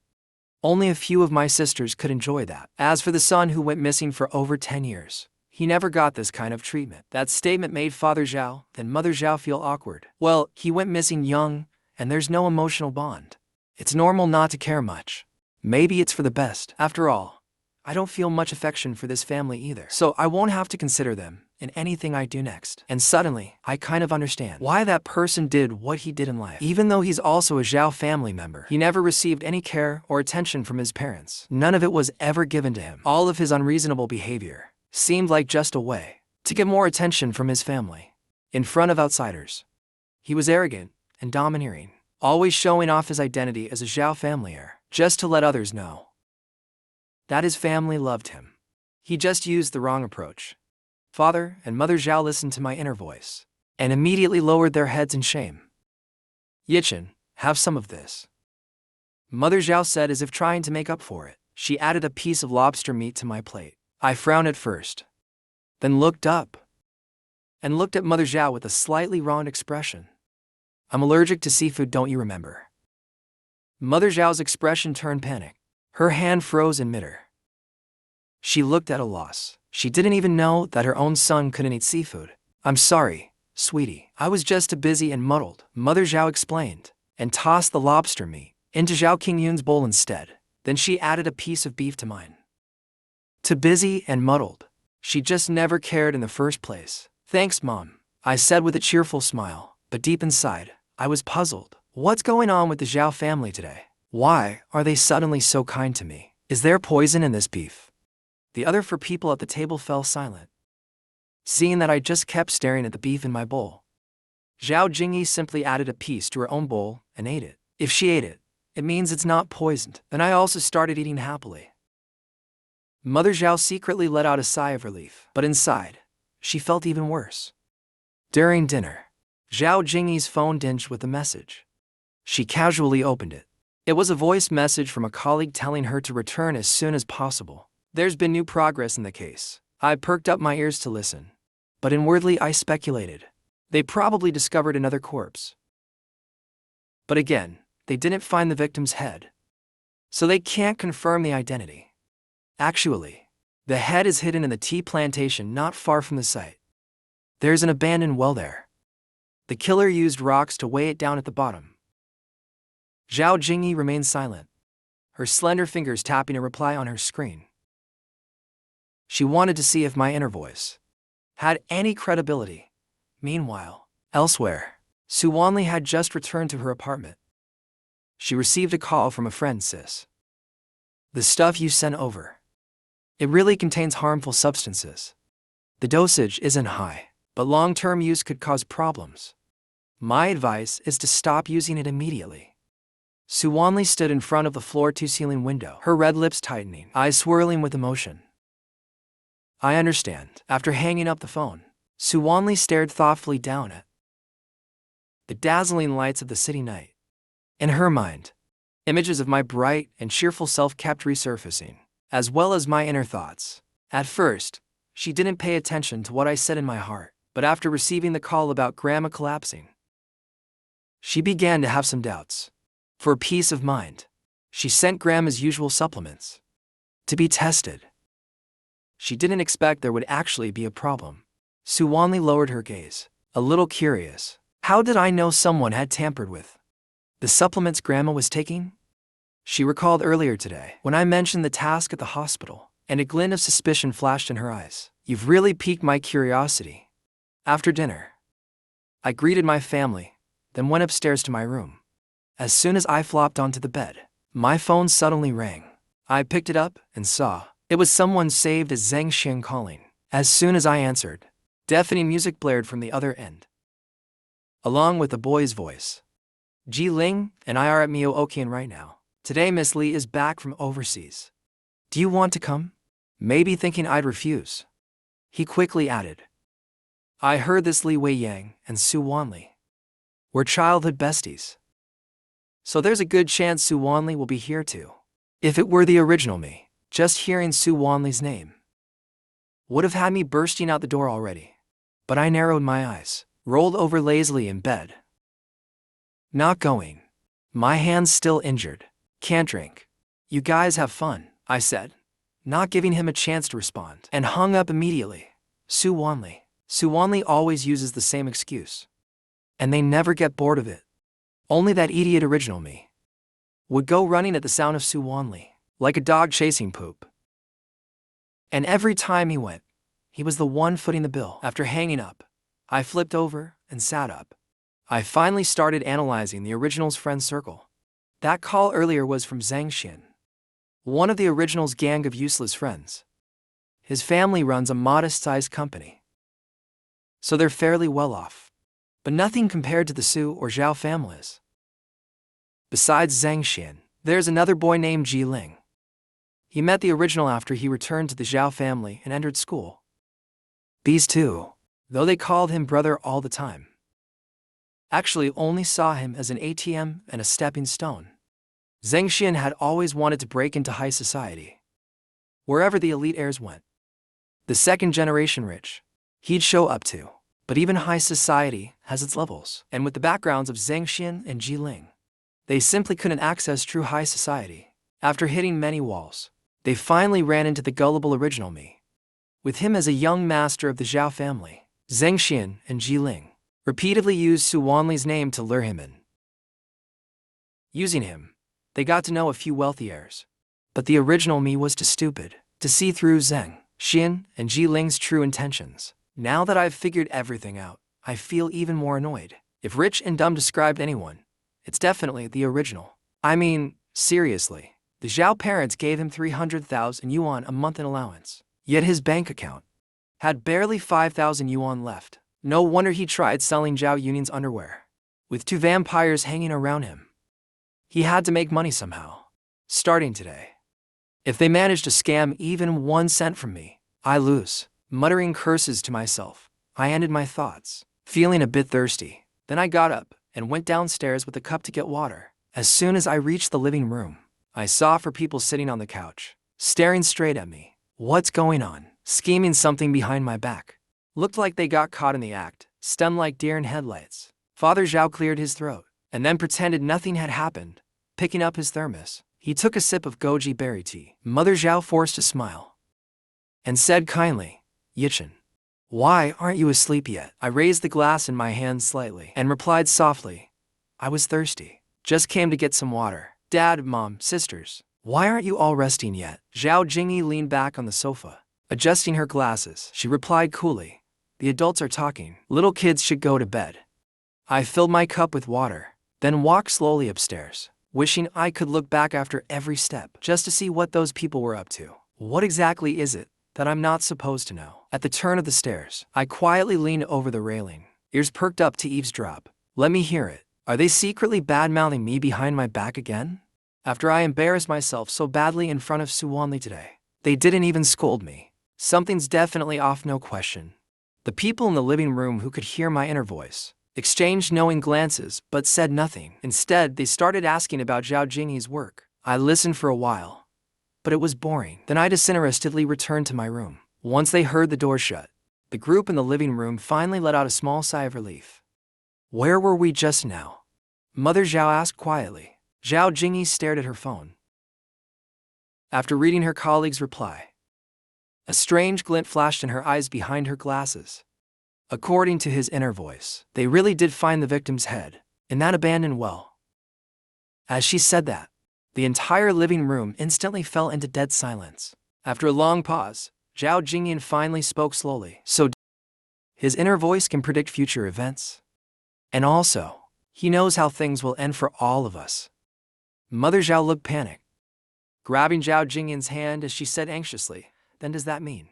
Only a few of my sisters could enjoy that. As for the son who went missing for over 10 years, he never got this kind of treatment. That statement made Father Zhao and Mother Zhao feel awkward. Well, he went missing young, and there's no emotional bond. It's normal not to care much. Maybe it's for the best. After all, I don't feel much affection for this family either, so I won't have to consider them in anything I do next. And suddenly, I kind of understand why that person did what he did in life. Even though he's also a Zhao family member, he never received any care or attention from his parents. None of it was ever given to him. All of his unreasonable behavior seemed like just a way to get more attention from his family in front of outsiders. He was arrogant and domineering, always showing off his identity as a Zhao family heir, just to let others know that his family loved him. He just used the wrong approach. Father and Mother Zhao listened to my inner voice and immediately lowered their heads in shame. "Yichin, have some of this," Mother Zhao said as if trying to make up for it. She added a piece of lobster meat to my plate. I frowned at first, then looked up and looked at Mother Zhao with a slightly wronged expression. "I'm allergic to seafood, don't you remember?" Mother Zhao's expression turned panic. Her hand froze in midair. She looked at a loss. She didn't even know that her own son couldn't eat seafood. I'm sorry, sweetie. I was just too busy and muddled, Mother Zhao explained, and tossed the lobster meat into Zhao Qingyun's bowl instead. Then she added a piece of beef to mine. Too busy and muddled. She just never cared in the first place. Thanks, Mom, I said with a cheerful smile, but deep inside, I was puzzled. What's going on with the Zhao family today? Why are they suddenly so kind to me? Is there poison in this beef? The other four people at the table fell silent, seeing that I just kept staring at the beef in my bowl. Zhao Jingyi simply added a piece to her own bowl and ate it. If she ate it, it means it's not poisoned. Then I also started eating happily. Mother Zhao secretly let out a sigh of relief, but inside, she felt even worse. During dinner, Zhao Jingyi's phone dinged with a message. She casually opened it. It was a voice message from a colleague telling her to return as soon as possible. There's been new progress in the case. I perked up my ears to listen, but inwardly I speculated. They probably discovered another corpse. But again, they didn't find the victim's head, so they can't confirm the identity. Actually, the head is hidden in the tea plantation not far from the site. There's an abandoned well there. The killer used rocks to weigh it down at the bottom. Zhao Jingyi remained silent, her slender fingers tapping a reply on her screen. She wanted to see if my inner voice had any credibility. Meanwhile, elsewhere, Su Wanli had just returned to her apartment. She received a call from a friend, sis. The stuff you sent over. It really contains harmful substances. The dosage isn't high, but long-term use could cause problems. My advice is to stop using it immediately. Su Wanli stood in front of the floor-to-ceiling window, her red lips tightening, eyes swirling with emotion. I understand. After hanging up the phone, Su Wanli stared thoughtfully down at the dazzling lights of the city night. In her mind, images of my bright and cheerful self kept resurfacing, as well as my inner thoughts. At first, she didn't pay attention to what I said in my heart, but after receiving the call about Grandma collapsing, she began to have some doubts. For peace of mind, she sent Grandma's usual supplements to be tested. She didn't expect there would actually be a problem. Su Wanli lowered her gaze, a little curious. How did I know someone had tampered with the supplements Grandma was taking? She recalled earlier today, when I mentioned the task at the hospital, and a glint of suspicion flashed in her eyes. You've really piqued my curiosity. After dinner, I greeted my family, then went upstairs to my room. As soon as I flopped onto the bed, my phone suddenly rang. I picked it up and saw it was someone saved as Zhang Xian calling. As soon as I answered, deafening music blared from the other end, along with a boy's voice. Ji Ling and I are at Mio Okian right now. Today Miss Li is back from overseas. Do you want to come? Maybe thinking I'd refuse. He quickly added. I heard this Li Wei Yang and Su Wanli were childhood besties. So there's a good chance Su Wanli will be here too. If it were the original me, just hearing Su Wanli's name would have had me bursting out the door already. But I narrowed my eyes, rolled over lazily in bed. Not going. My hand's still injured. Can't drink. You guys have fun, I said, not giving him a chance to respond, and hung up immediately. Su Wanli. Su Wanli always uses the same excuse, and they never get bored of it. Only that idiot original me would go running at the sound of Su Wanli, like a dog chasing poop. And every time he went, he was the one footing the bill. After hanging up, I flipped over and sat up. I finally started analyzing the original's friend circle. That call earlier was from Zhang Xian, one of the original's gang of useless friends. His family runs a modest-sized company, so they're fairly well off, but nothing compared to the Su or Zhao families. Besides Zhang Xian, there's another boy named Ji Ling. He met the original after he returned to the Zhao family and entered school. These two, though they called him brother all the time, actually only saw him as an ATM and a stepping stone. Zhang Xian had always wanted to break into high society, wherever the elite heirs went. The second generation rich, he'd show up to, but even high society has its levels, and with the backgrounds of Zhang Xian and Ji Ling, they simply couldn't access true high society. After hitting many walls, They finally ran into the gullible original me. With him as a young master of the Zhao family, Zheng Xian and Ji Ling repeatedly used Su Wanli's name to lure him in. Using him, they got to know a few wealthy heirs. But the original me was too stupid to see through Zheng Xian and Ji Ling's true intentions. Now that I've figured everything out, I feel even more annoyed. If rich and dumb described anyone, it's definitely the original. I mean, seriously, the Zhao parents gave him 300,000 yuan a month in allowance, yet his bank account had barely 5,000 yuan left. No wonder he tried selling Zhao Yunion's underwear. With 2 vampires hanging around him, he had to make money somehow. Starting today, if they manage to scam even 1 cent from me, I lose. Muttering curses to myself, I ended my thoughts, feeling a bit thirsty. Then I got up and went downstairs with a cup to get water. As soon as I reached the living room, I saw 4 people sitting on the couch, staring straight at me. What's going on? Scheming something behind my back. Looked like they got caught in the act, stem like deer in headlights. Father Zhao cleared his throat, and then pretended nothing had happened. Picking up his thermos, he took a sip of goji berry tea. Mother Zhao forced a smile and said kindly, "Yichin, why aren't you asleep yet?" I raised the glass in my hand slightly and replied softly, "I was thirsty. Just came to get some water." "Dad, Mom, sisters, why aren't you all resting yet?" Zhao Jingyi leaned back on the sofa, adjusting her glasses. She replied coolly, "The adults are talking. Little kids should go to bed." I filled my cup with water, then walked slowly upstairs, wishing I could look back after every step just to see what those people were up to. What exactly is it that I'm not supposed to know? At the turn of the stairs, I quietly leaned over the railing, ears perked up to eavesdrop. Let me hear it. Are they secretly bad-mouthing me behind my back again? After I embarrassed myself so badly in front of Su Wanli today, they didn't even scold me. Something's definitely off, no question. The people in the living room who could hear my inner voice exchanged knowing glances but said nothing. Instead, they started asking about Zhao Jingyi's work. I listened for a while, but it was boring. Then I disinterestedly returned to my room. Once they heard the door shut, the group in the living room finally let out a small sigh of relief. "Where were we just now?" Mother Zhao asked quietly. Zhao Jingyi stared at her phone. After reading her colleague's reply, a strange glint flashed in her eyes behind her glasses. According to his inner voice, they really did find the victim's head in that abandoned well. As she said that, the entire living room instantly fell into dead silence. After a long pause, Zhao Jingyan finally spoke slowly. "So his inner voice can predict future events. And also, he knows how things will end for all of us." Mother Zhao looked panicked, grabbing Zhao Jingyan's hand as she said anxiously, "Then does that mean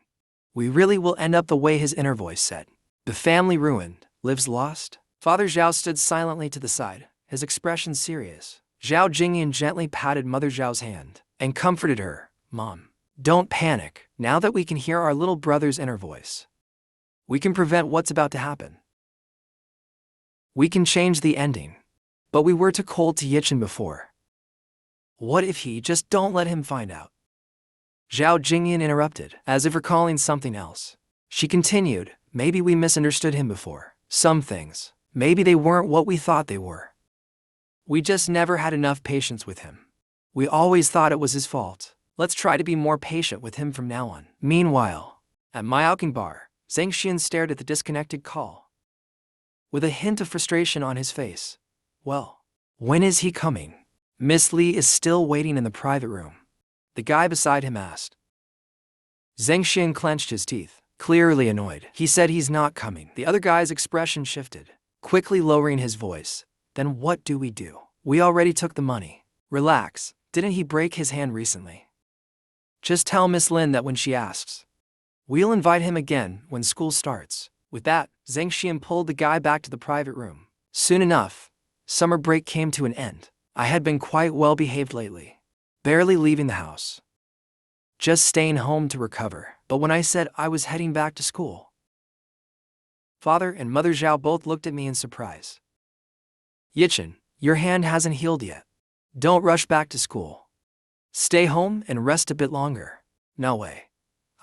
we really will end up the way his inner voice said? The family ruined, lives lost?" Father Zhao stood silently to the side, his expression serious. Zhao Jingyan gently patted Mother Zhao's hand and comforted her. "Mom, don't panic. Now that we can hear our little brother's inner voice, we can prevent what's about to happen. We can change the ending. But we were too cold to Yichin before. What if he just don't let him find out?" Zhao Jingyan interrupted, as if recalling something else. She continued, "Maybe we misunderstood him before. Some things, maybe they weren't what we thought they were. We just never had enough patience with him. We always thought it was his fault. Let's try to be more patient with him from now on." Meanwhile, at Miaoking Bar, Zheng Xian stared at the disconnected call with a hint of frustration on his face. "Well, when is he coming?" "Miss Li is still waiting in the private room," the guy beside him asked. Zheng Xian clenched his teeth, clearly annoyed. "He said he's not coming." The other guy's expression shifted, quickly lowering his voice. "Then what do? We already took the money." "Relax, didn't he break his hand recently? Just tell Miss Lin that when she asks, we'll invite him again when school starts." With that, Zheng Xian pulled the guy back to the private room. Soon enough, summer break came to an end. I had been quite well behaved lately, barely leaving the house, just staying home to recover. But when I said I was heading back to school, Father and Mother Zhao both looked at me in surprise. "Yichin, your hand hasn't healed yet. Don't rush back to school. Stay home and rest a bit longer." "No way.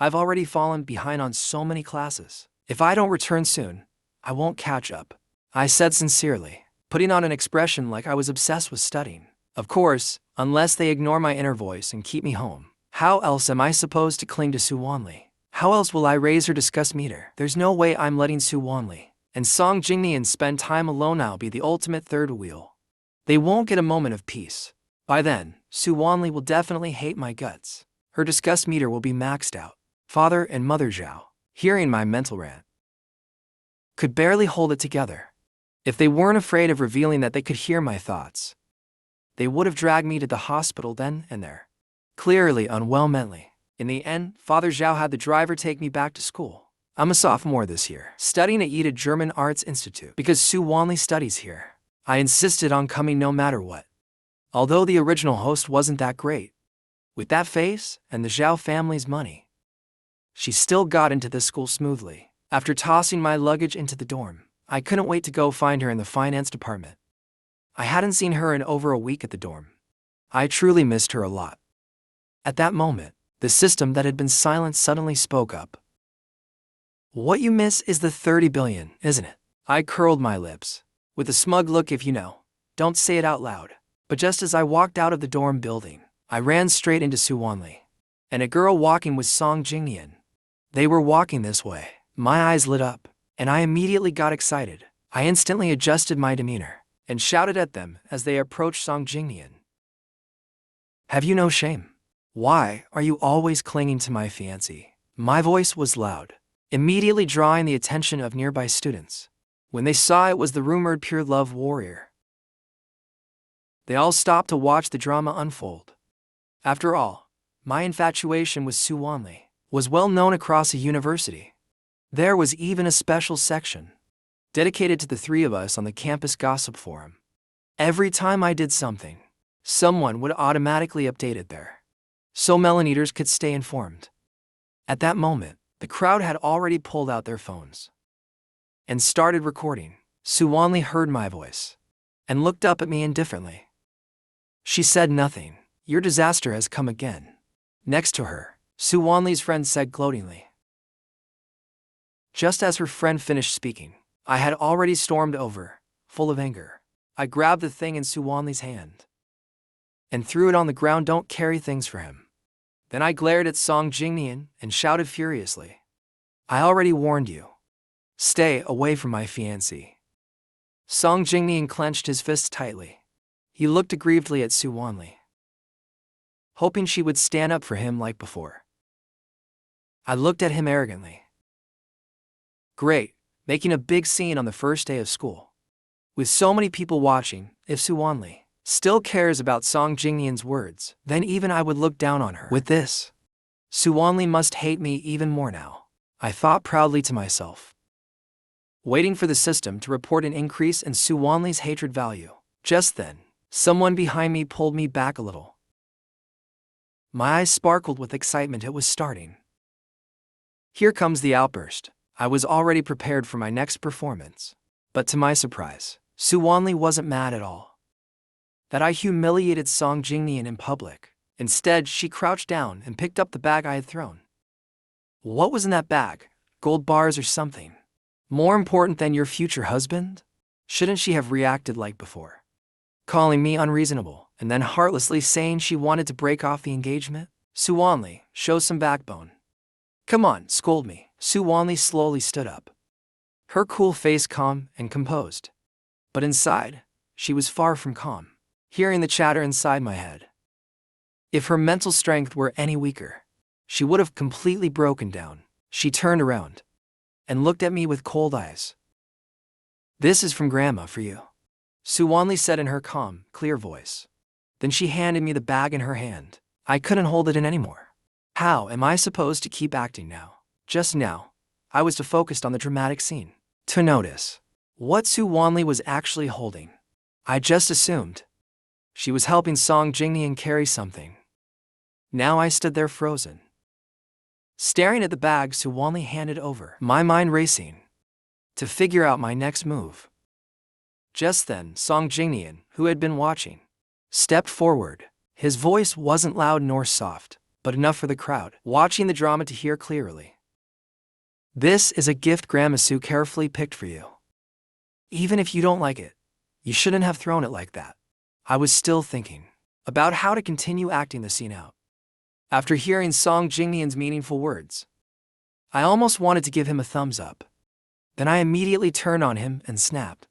I've already fallen behind on so many classes. If I don't return soon, I won't catch up," I said sincerely, putting on an expression like I was obsessed with studying. Of course, unless they ignore my inner voice and keep me home. How else am I supposed to cling to Su Wanli? How else will I raise her disgust meter? There's no way I'm letting Su Wanli and Song Jingnian spend time alone. I'll be the ultimate third wheel. They won't get a moment of peace. By then, Su Wanli will definitely hate my guts. Her disgust meter will be maxed out. Father and Mother Zhao, hearing my mental rant, could barely hold it together. If they weren't afraid of revealing that they could hear my thoughts, they would have dragged me to the hospital then and there. Clearly unwell mentally. In the end, Father Zhao had the driver take me back to school. I'm a sophomore this year, studying at Ida German Arts Institute because Su Wanli studies here. I insisted on coming no matter what. Although the original host wasn't that great, with that face and the Zhao family's money, she still got into the school smoothly. After tossing my luggage into the dorm, I couldn't wait to go find her in the finance department. I hadn't seen her in over a week at the dorm. I truly missed her a lot. At that moment, the system that had been silent suddenly spoke up. What you miss is the 30 billion, isn't it? I curled my lips, with a smug look if you know. Don't say it out loud. But just as I walked out of the dorm building, I ran straight into Su Wanli and a girl walking with Song Jingnian. They were walking this way. My eyes lit up, and I immediately got excited. I instantly adjusted my demeanor and shouted at them as they approached Song Jingnian. Have you no shame? Why are you always clinging to my fiancé? My voice was loud, immediately drawing the attention of nearby students. When they saw it was the rumored pure love warrior, they all stopped to watch the drama unfold. After all, my infatuation with Su Wanli was well known across a university. There was even a special section dedicated to the three of us on the campus gossip forum. Every time I did something, someone would automatically update it there, so Melaneaters could stay informed. At that moment, the crowd had already pulled out their phones and started recording. Su Wanli heard my voice and looked up at me indifferently. She said nothing. Your disaster has come again. Next to her, Su Wanli's friend said gloatingly. Just as her friend finished speaking, I had already stormed over, full of anger. I grabbed the thing in Su Wanli's hand and threw it on the ground. Don't carry things for him. Then I glared at Song Jingnian and shouted furiously. I already warned you. Stay away from my fiancé. Song Jingnian clenched his fists tightly. He looked aggrievedly at Su Wanli, hoping she would stand up for him like before. I looked at him arrogantly. Great, making a big scene on the first day of school. With so many people watching, if Su Wanli still cares about Song Jingnian's words, then even I would look down on her. With this, Su Wanli must hate me even more now, I thought proudly to myself. Waiting for the system to report an increase in Su Wanli's hatred value. Just then, someone behind me pulled me back a little. My eyes sparkled with excitement. It was starting. Here comes the outburst. I was already prepared for my next performance. But to my surprise, Su Wanli wasn't mad at all that I humiliated Song Jingnian in public. Instead, she crouched down and picked up the bag I had thrown. What was in that bag? Gold bars or something? More important than your future husband? Shouldn't she have reacted like before? Calling me unreasonable, and then heartlessly saying she wanted to break off the engagement? Su Wanli, show some backbone. Come on, scold me. Su Wanli slowly stood up, her cool face calm and composed. But inside, she was far from calm, hearing the chatter inside my head. If her mental strength were any weaker, she would have completely broken down. She turned around and looked at me with cold eyes. This is from Grandma for you, Su Wanli said in her calm, clear voice. Then she handed me the bag in her hand. I couldn't hold it in anymore. How am I supposed to keep acting now? Just now, I was to focus on the dramatic scene, to notice what Su Wanli was actually holding. I just assumed she was helping Song Jingnian carry something. Now I stood there frozen, staring at the bag Su Wanli handed over, my mind racing to figure out my next move. Just then, Song Jingnian, who had been watching, stepped forward. His voice wasn't loud nor soft, but enough for the crowd watching the drama to hear clearly. This is a gift Grandma Su carefully picked for you. Even if you don't like it, you shouldn't have thrown it like that. I was still thinking about how to continue acting the scene out. After hearing Song Jingnian's meaningful words, I almost wanted to give him a thumbs up. Then I immediately turned on him and snapped.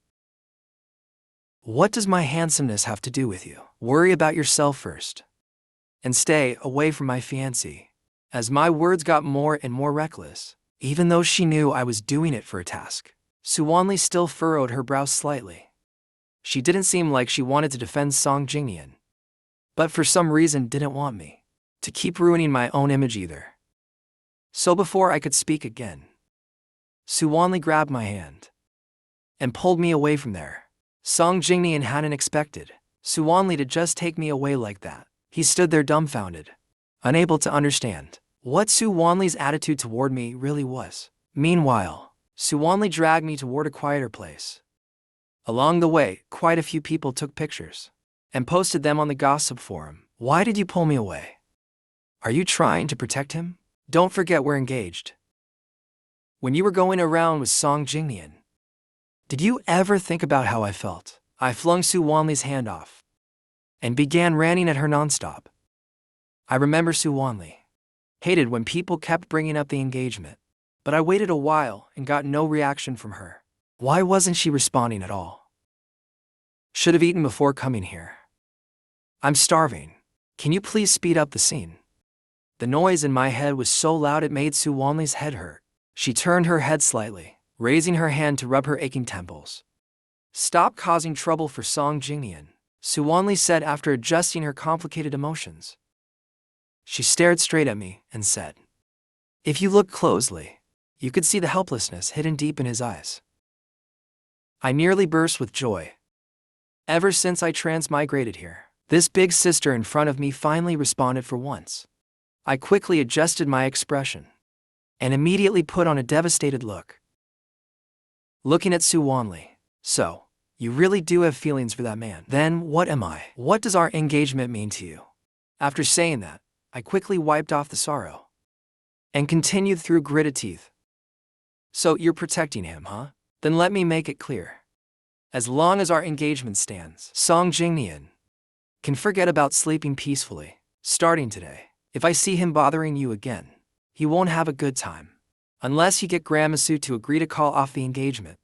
What does my handsomeness have to do with you? Worry about yourself first. And stay away from my fiancée. As my words got more and more reckless, even though she knew I was doing it for a task, Suwanli still furrowed her brows slightly. She didn't seem like she wanted to defend Song Jingnian, but for some reason didn't want me to keep ruining my own image either. So before I could speak again, Suwanli grabbed my hand and pulled me away from there. Song Jingnian hadn't expected Suwanli to just take me away like that. He stood there dumbfounded, unable to understand what Suwanli's attitude toward me really was. Meanwhile, Suwanli dragged me toward a quieter place. Along the way, quite a few people took pictures and posted them on the gossip forum. Why did you pull me away? Are you trying to protect him? Don't forget we're engaged. When you were going around with Song Jingnian, did you ever think about how I felt? I flung Suwanli's hand off and began ranting at her nonstop. I remember Suwanli hated when people kept bringing up the engagement, but I waited a while and got no reaction from her. Why wasn't she responding at all? Should have eaten before coming here. I'm starving. Can you please speed up the scene? The noise in my head was so loud it made Suwanli's head hurt. She turned her head slightly, raising her hand to rub her aching temples. Stop causing trouble for Song Jingnian, Suwanli said after adjusting her complicated emotions. She stared straight at me and said, if you look closely, you could see the helplessness hidden deep in his eyes. I nearly burst with joy. Ever since I transmigrated here, this big sister in front of me finally responded for once. I quickly adjusted my expression and immediately put on a devastated look. Looking at Suwanli, so, you really do have feelings for that man. Then what am I? What does our engagement mean to you? After saying that, I quickly wiped off the sorrow and continued through gritted teeth. So you're protecting him, huh? Then let me make it clear. As long as our engagement stands, Song Jingnian can forget about sleeping peacefully. Starting today, if I see him bothering you again, he won't have a good time. Unless you get Grandmasu to agree to call off the engagement.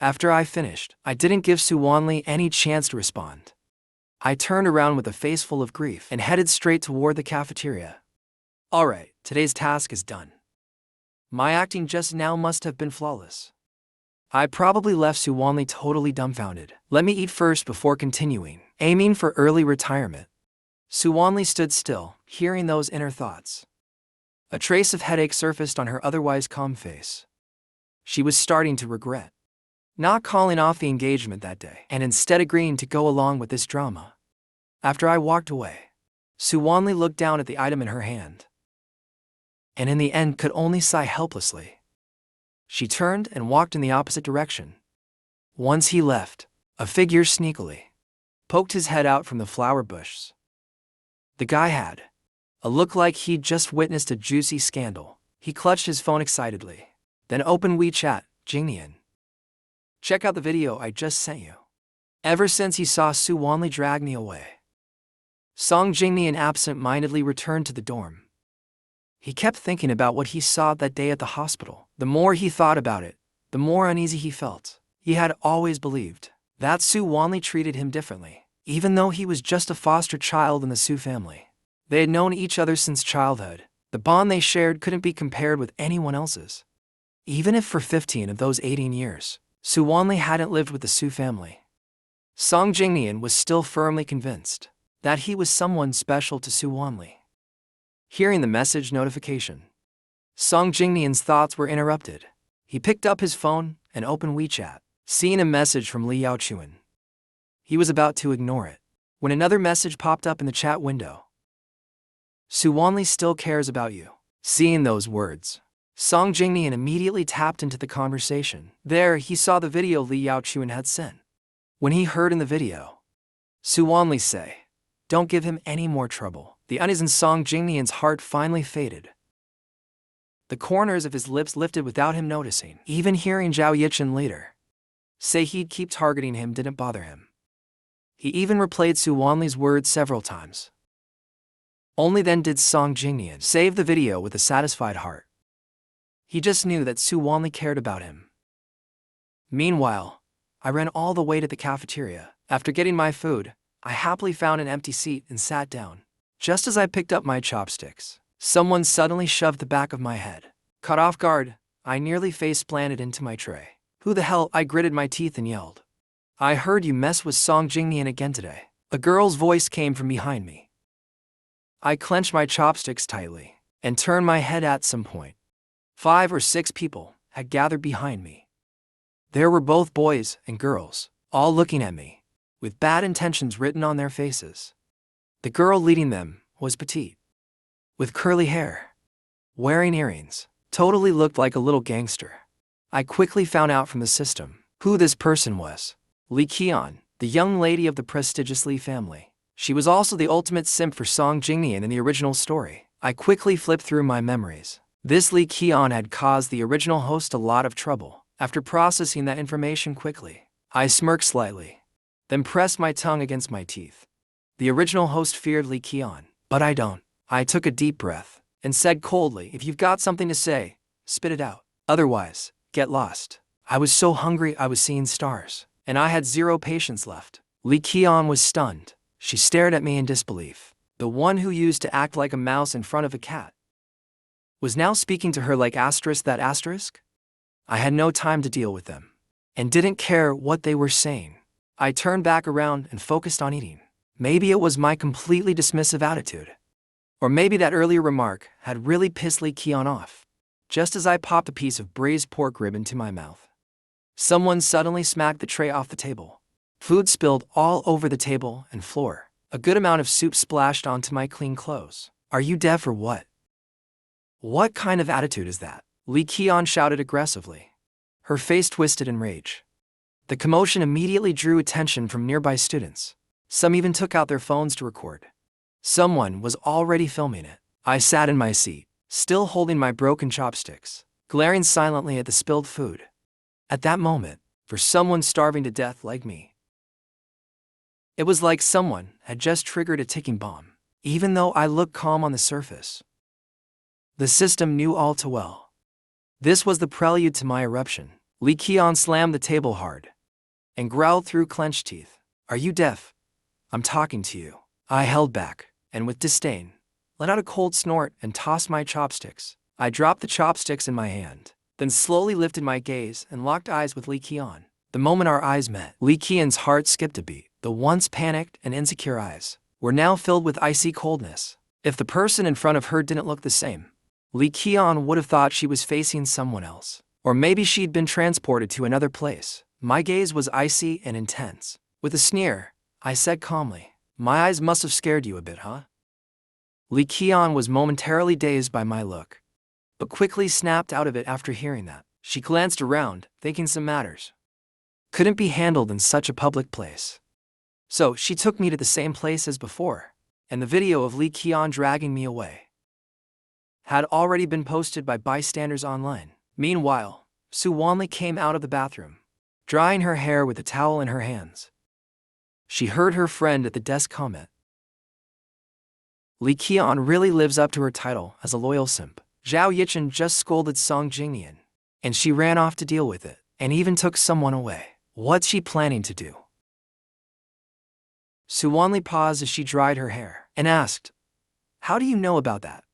After I finished, I didn't give Suwanli any chance to respond. I turned around with a face full of grief and headed straight toward the cafeteria. Alright, today's task is done. My acting just now must have been flawless. I probably left Suwanli totally dumbfounded. Let me eat first before continuing. Aiming for early retirement. Suwanli stood still, hearing those inner thoughts. A trace of headache surfaced on her otherwise calm face. She was starting to regret not calling off the engagement that day and instead agreeing to go along with this drama. After I walked away, Suwanli looked down at the item in her hand and in the end could only sigh helplessly. She turned and walked in the opposite direction. Once he left, a figure sneakily poked his head out from the flower bushes. The guy had a look like he'd just witnessed a juicy scandal. He clutched his phone excitedly, then opened WeChat. Jingnian, check out the video I just sent you. Ever since he saw Suwanli drag me away, Song Jingnian absent-mindedly returned to the dorm. He kept thinking about what he saw that day at the hospital. The more he thought about it, the more uneasy he felt. He had always believed that Suwanli treated him differently, even though he was just a foster child in the Su family. They had known each other since childhood. The bond they shared couldn't be compared with anyone else's. Even if for 15 of those 18 years, Suwanli hadn't lived with the Su family, Song Jingnian was still firmly convinced that he was someone special to Suwanli. Hearing the message notification, Song Jingnian's thoughts were interrupted. He picked up his phone and opened WeChat, seeing a message from Li Yaochuan. He was about to ignore it when another message popped up in the chat window. Suwanli still cares about you. Seeing those words, Song Jingnian immediately tapped into the conversation. There, he saw the video Li Yaochuan had sent. When he heard in the video Suwanli say, "Don't give him any more trouble," the unease in Song Jingnian's heart finally faded. The corners of his lips lifted without him noticing. Even hearing Zhao Yichen later say he'd keep targeting him didn't bother him. He even replayed Suwanli's words several times. Only then did Song Jingnian save the video with a satisfied heart. He just knew that Su Wanli cared about him. Meanwhile, I ran all the way to the cafeteria. After getting my food, I happily found an empty seat and sat down. Just as I picked up my chopsticks, someone suddenly shoved the back of my head. Caught off guard, I nearly face-planted into my tray. "Who the hell?" I gritted my teeth and yelled. "I heard you mess with Song Jingnian again today." A girl's voice came from behind me. I clenched my chopsticks tightly and turned my head at some point. 5 or 6 people had gathered behind me. There were both boys and girls, all looking at me, with bad intentions written on their faces. The girl leading them was petite, with curly hair, wearing earrings, totally looked like a little gangster. I quickly found out from the system who this person was. Lee Qian, the young lady of the prestigious Lee family. She was also the ultimate simp for Song Jingnian in the original story. I quickly flipped through my memories. This Lee Qian had caused the original host a lot of trouble. After processing that information quickly, I smirked slightly, then pressed my tongue against my teeth. The original host feared Lee Qian, but I don't. I took a deep breath and said coldly, "If you've got something to say, spit it out. Otherwise, get lost." I was so hungry I was seeing stars, and I had 0 patience left. Lee Qian was stunned. She stared at me in disbelief. The one who used to act like a mouse in front of a cat was now speaking to her like that asterisk? I had no time to deal with them, and didn't care what they were saying. I turned back around and focused on eating. Maybe it was my completely dismissive attitude. Or maybe that earlier remark had really pissed Lee Qian off. Just as I popped a piece of braised pork rib into my mouth, someone suddenly smacked the tray off the table. Food spilled all over the table and floor. A good amount of soup splashed onto my clean clothes. "Are you deaf or what? What kind of attitude is that?" Lee Qian shouted aggressively, her face twisted in rage. The commotion immediately drew attention from nearby students. Some even took out their phones to record. Someone was already filming it. I sat in my seat, still holding my broken chopsticks, glaring silently at the spilled food. At that moment, for someone starving to death like me, it was like someone had just triggered a ticking bomb. Even though I looked calm on the surface, the system knew all too well. This was the prelude to my eruption. Lee Qian slammed the table hard and growled through clenched teeth. "Are you deaf? I'm talking to you." I held back, and with disdain, let out a cold snort and tossed my chopsticks. I dropped the chopsticks in my hand, then slowly lifted my gaze and locked eyes with Lee Qian. The moment our eyes met, Lee Qian's heart skipped a beat. The once panicked and insecure eyes were now filled with icy coldness. If the person in front of her didn't look the same, Lee Qian would have thought she was facing someone else. Or maybe she'd been transported to another place. My gaze was icy and intense. With a sneer, I said calmly, "My eyes must have scared you a bit, huh?" Lee Qian was momentarily dazed by my look, but quickly snapped out of it after hearing that. She glanced around, thinking some matters couldn't be handled in such a public place. So she took me to the same place as before, and the video of Lee Qian dragging me away had already been posted by bystanders online. Meanwhile, Su Wanli came out of the bathroom, drying her hair with a towel in her hands. She heard her friend at the desk comment, "Lee Qian really lives up to her title as a loyal simp." Zhao Yichen just scolded Song Jingnian, and she ran off to deal with it, and even took someone away. What's she planning to do? Su Wanli paused as she dried her hair and asked, "How do you know about that?"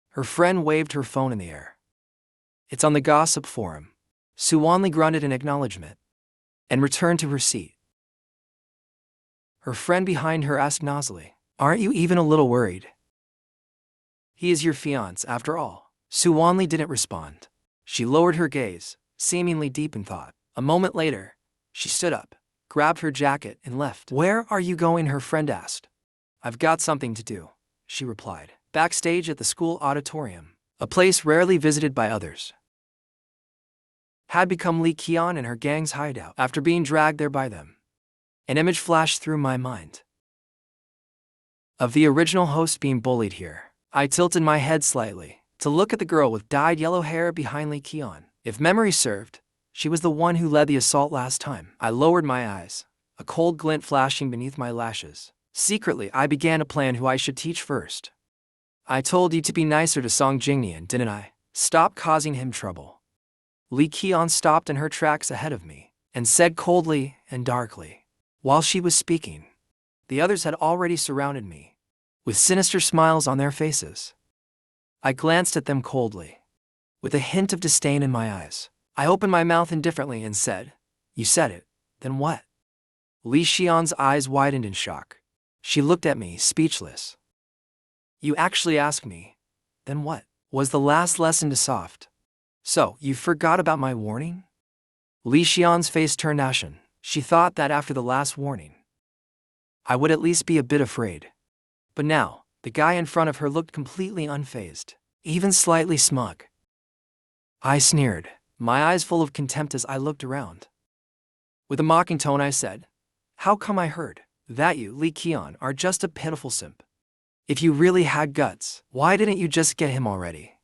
Her friend waved her phone in the air. "It's on the gossip forum." Su Wanli grunted in acknowledgement and returned to her seat. Her friend behind her asked nasally, "Aren't you even a little worried? He is your fiancé after all." Su Wanli didn't respond. She lowered her gaze, seemingly deep in thought. A moment later, she stood up, grabbed her jacket and left. "Where are you going?" her friend asked. "I've got something to do," she replied. Backstage at the school auditorium, a place rarely visited by others, had become Lee Qian and her gang's hideout after being dragged there by them. An image flashed through my mind of the original host being bullied here. I tilted my head slightly to look at the girl with dyed yellow hair behind Lee Qian. If memory served, she was the one who led the assault last time. I lowered my eyes, a cold glint flashing beneath my lashes. Secretly, I began to plan who I should teach first. I told you to be nicer to Song Jingnian, didn't I? Stop causing him trouble. Lee Keon stopped in her tracks ahead of me and said coldly and darkly. While she was speaking, the others had already surrounded me, with sinister smiles on their faces. I glanced at them coldly, with a hint of disdain in my eyes. I opened my mouth indifferently and said, "You said it, then what?" Li Xian's eyes widened in shock. She looked at me, speechless. "You actually asked me, then what?" Was the last lesson to soft. "So, you forgot about my warning?" Li Xian's face turned ashen. She thought that after the last warning, I would at least be a bit afraid. But now, the guy in front of her looked completely unfazed, even slightly smug. I sneered, my eyes full of contempt as I looked around. With a mocking tone I said, "How come I heard that you, Li Qian, are just a pitiful simp? If you really had guts, why didn't you just get him already?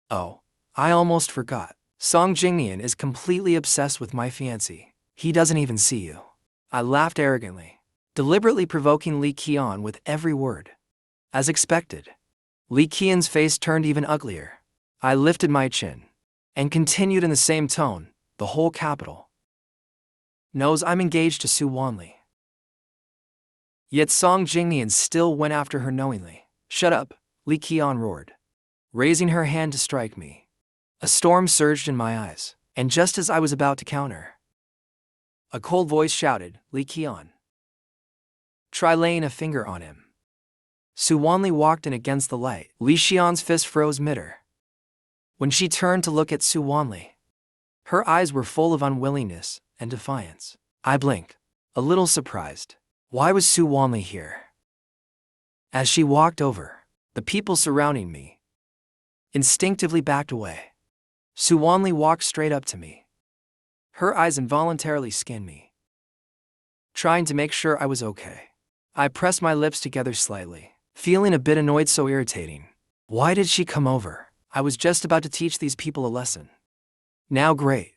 Oh, I almost forgot. Song Jingnian is completely obsessed with my fiancé. He doesn't even see you." I laughed arrogantly, deliberately provoking Li Qian with every word. As expected, Li Qian's face turned even uglier. I lifted my chin and continued in the same tone, "The whole capital knows I'm engaged to Su Wanli." Yet Song Jingnian still went after her knowingly. "Shut up," Li Qian roared, raising her hand to strike me. A storm surged in my eyes, and just as I was about to counter, a cold voice shouted, "Li Qian, try laying a finger on him." Su Wanli walked in against the light. Li Xian's fist froze mid-air. When she turned to look at Su Wanli, her eyes were full of unwillingness and defiance. I blinked, a little surprised. Why was Su Wanli here? As she walked over, the people surrounding me instinctively backed away. Su Wanli walked straight up to me. Her eyes involuntarily scanned me, trying to make sure I was okay. I pressed my lips together slightly, feeling a bit annoyed, so irritating. Why did she come over? I was just about to teach these people a lesson. Now great.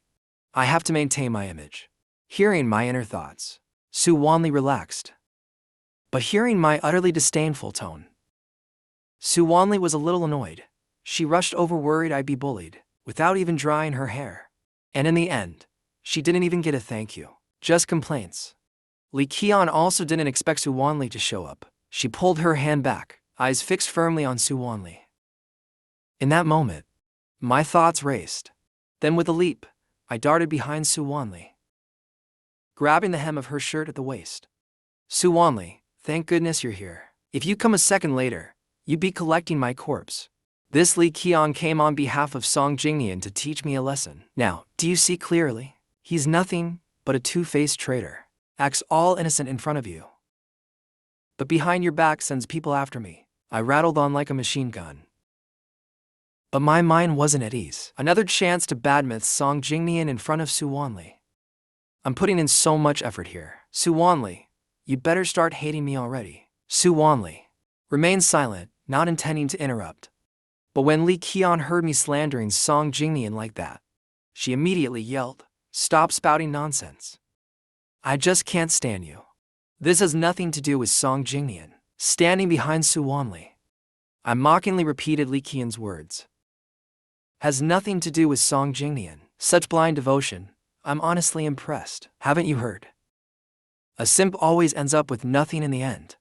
I have to maintain my image. Hearing my inner thoughts, Su Wanli relaxed. But hearing my utterly disdainful tone, Su Wanli was a little annoyed. She rushed over, worried I'd be bullied, without even drying her hair. And in the end, she didn't even get a thank you, just complaints. Li Qian also didn't expect Su Wanli to show up. She pulled her hand back, eyes fixed firmly on Su Wanli. In that moment, my thoughts raced. Then with a leap, I darted behind Su Wanli, grabbing the hem of her shirt at the waist. "Su Wanli, thank goodness you're here. If you come a second later, you'd be collecting my corpse." This Li Qian came on behalf of Song Jingnian to teach me a lesson. Now, do you see clearly? He's nothing but a two-faced traitor. Acts all innocent in front of you, but behind your back sends people after me. I rattled on like a machine gun. But my mind wasn't at ease. Another chance to badmouth Song Jingnian in front of Su Wanli. I'm putting in so much effort here. Su Wanli, you'd better start hating me already. Su Wanli remained silent, not intending to interrupt. But when Li Qian heard me slandering Song Jingnian like that, she immediately yelled, "Stop spouting nonsense. I just can't stand you." This has nothing to do with Song Jingnian. Standing behind Su Wanli, I mockingly repeated Li Qian's words. Has nothing to do with Song Jingnian. Such blind devotion, I'm honestly impressed. Haven't you heard? A simp always ends up with nothing in the end.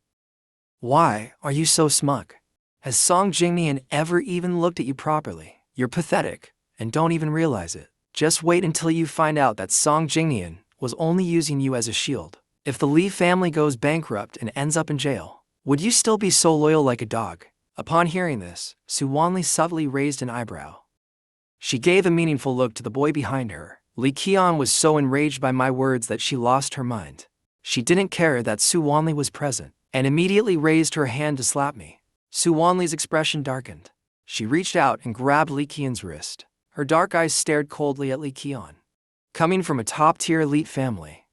Why are you so smug? Has Song Jingnian ever even looked at you properly? You're pathetic, and don't even realize it. Just wait until you find out that Song Jingnian was only using you as a shield. If the Li family goes bankrupt and ends up in jail, would you still be so loyal like a dog? Upon hearing this, Su Wanli subtly raised an eyebrow. She gave a meaningful look to the boy behind her. Li Qian was so enraged by my words that she lost her mind. She didn't care that Su Wanli was present, and immediately raised her hand to slap me. Su Wanli's expression darkened. She reached out and grabbed Li Qian's wrist. Her dark eyes stared coldly at Li Qian. Coming from a top-tier elite family,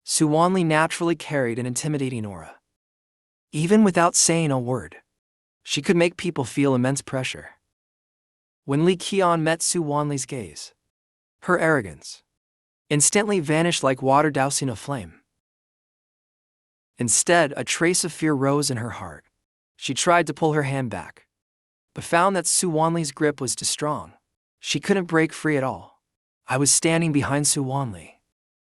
Su Wanli naturally carried an intimidating aura. Even without saying a word, she could make people feel immense pressure. When Li Qian met Su Wanli's gaze, her arrogance instantly vanished like water dousing a flame. Instead, a trace of fear rose in her heart. She tried to pull her hand back, but found that Su Wanli's grip was too strong. She couldn't break free at all. I was standing behind Su Wanli,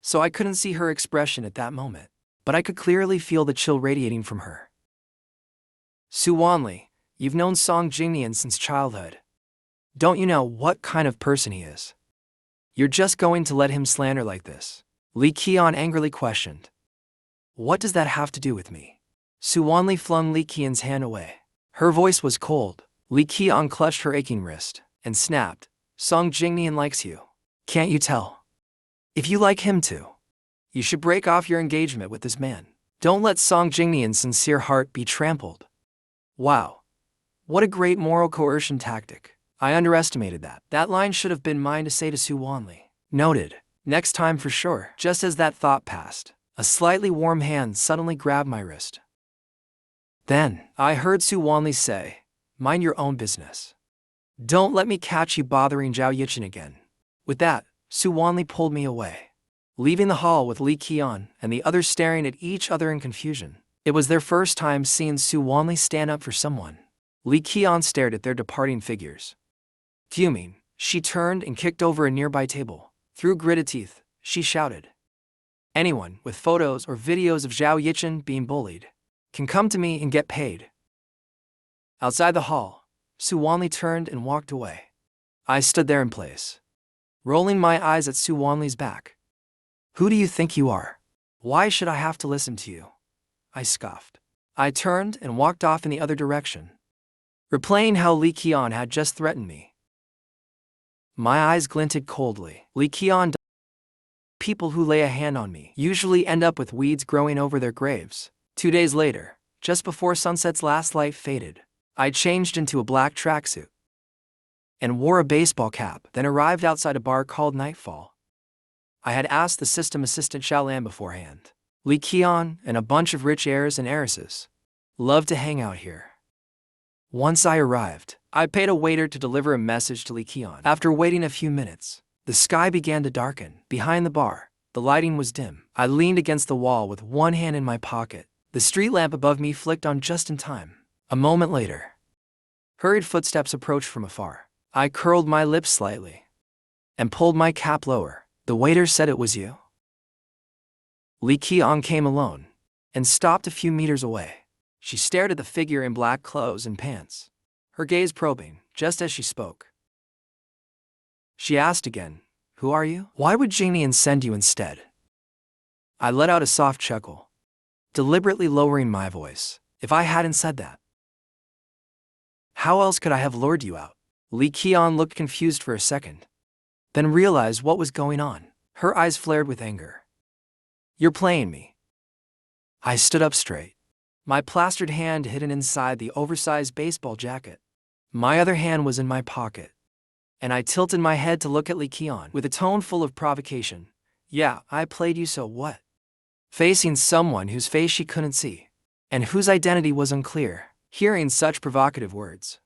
so I couldn't see her expression at that moment, but I could clearly feel the chill radiating from her. Su Wanli, you've known Song Jingnian since childhood. Don't you know what kind of person he is? You're just going to let him slander like this? Li Qian angrily questioned. What does that have to do with me? Su Wanli flung Li Qian's hand away. Her voice was cold. Li Qian clutched her aching wrist and snapped. Song Jingnian likes you. Can't you tell? If you like him too, you should break off your engagement with this man. Don't let Song Jingnian's sincere heart be trampled. Wow. What a great moral coercion tactic. I underestimated that. That line should have been mine to say to Su Wanli. Noted. Next time for sure. Just as that thought passed, a slightly warm hand suddenly grabbed my wrist. Then, I heard Su Wanli say, mind your own business. Don't let me catch you bothering Zhao Yichen again. With that, Su Wanli pulled me away, leaving the hall with Li Qian and the others staring at each other in confusion. It was their first time seeing Su Wanli stand up for someone. Li Qian stared at their departing figures. Fuming, she turned and kicked over a nearby table. Through gritted teeth, she shouted, anyone with photos or videos of Zhao Yichen being bullied can come to me and get paid. Outside the hall, Su Wanli turned and walked away. I stood there in place, rolling my eyes at Su Wanli's back. Who do you think you are? Why should I have to listen to you? I scoffed. I turned and walked off in the other direction, replaying how Li Qian had just threatened me. My eyes glinted coldly. Li Qian, people who lay a hand on me usually end up with weeds growing over their graves. 2 days later, just before sunset's last light faded, I changed into a black tracksuit and wore a baseball cap, then arrived outside a bar called Nightfall. I had asked the system assistant Xiaolan beforehand. Li Qian and a bunch of rich heirs and heiresses loved to hang out here. Once I arrived, I paid a waiter to deliver a message to Li Qian. After waiting a few minutes, the sky began to darken. Behind the bar, the lighting was dim. I leaned against the wall with one hand in my pocket. The street lamp above me flicked on just in time. A moment later, hurried footsteps approached from afar. I curled my lips slightly and pulled my cap lower. The waiter said it was you. Li Qian came alone and stopped a few meters away. She stared at the figure in black clothes and pants, her gaze probing, just as she spoke. She asked again, who are you? Why would Jingnian send you instead? I let out a soft chuckle, deliberately lowering my voice. If I hadn't said that, how else could I have lured you out? Li Qian looked confused for a second, then realized what was going on. Her eyes flared with anger. You're playing me. I stood up straight, my plastered hand hidden inside the oversized baseball jacket. My other hand was in my pocket, and I tilted my head to look at Li Qian with a tone full of provocation. Yeah, I played you, so what? Facing someone whose face she couldn't see, and whose identity was unclear. Hearing such provocative words,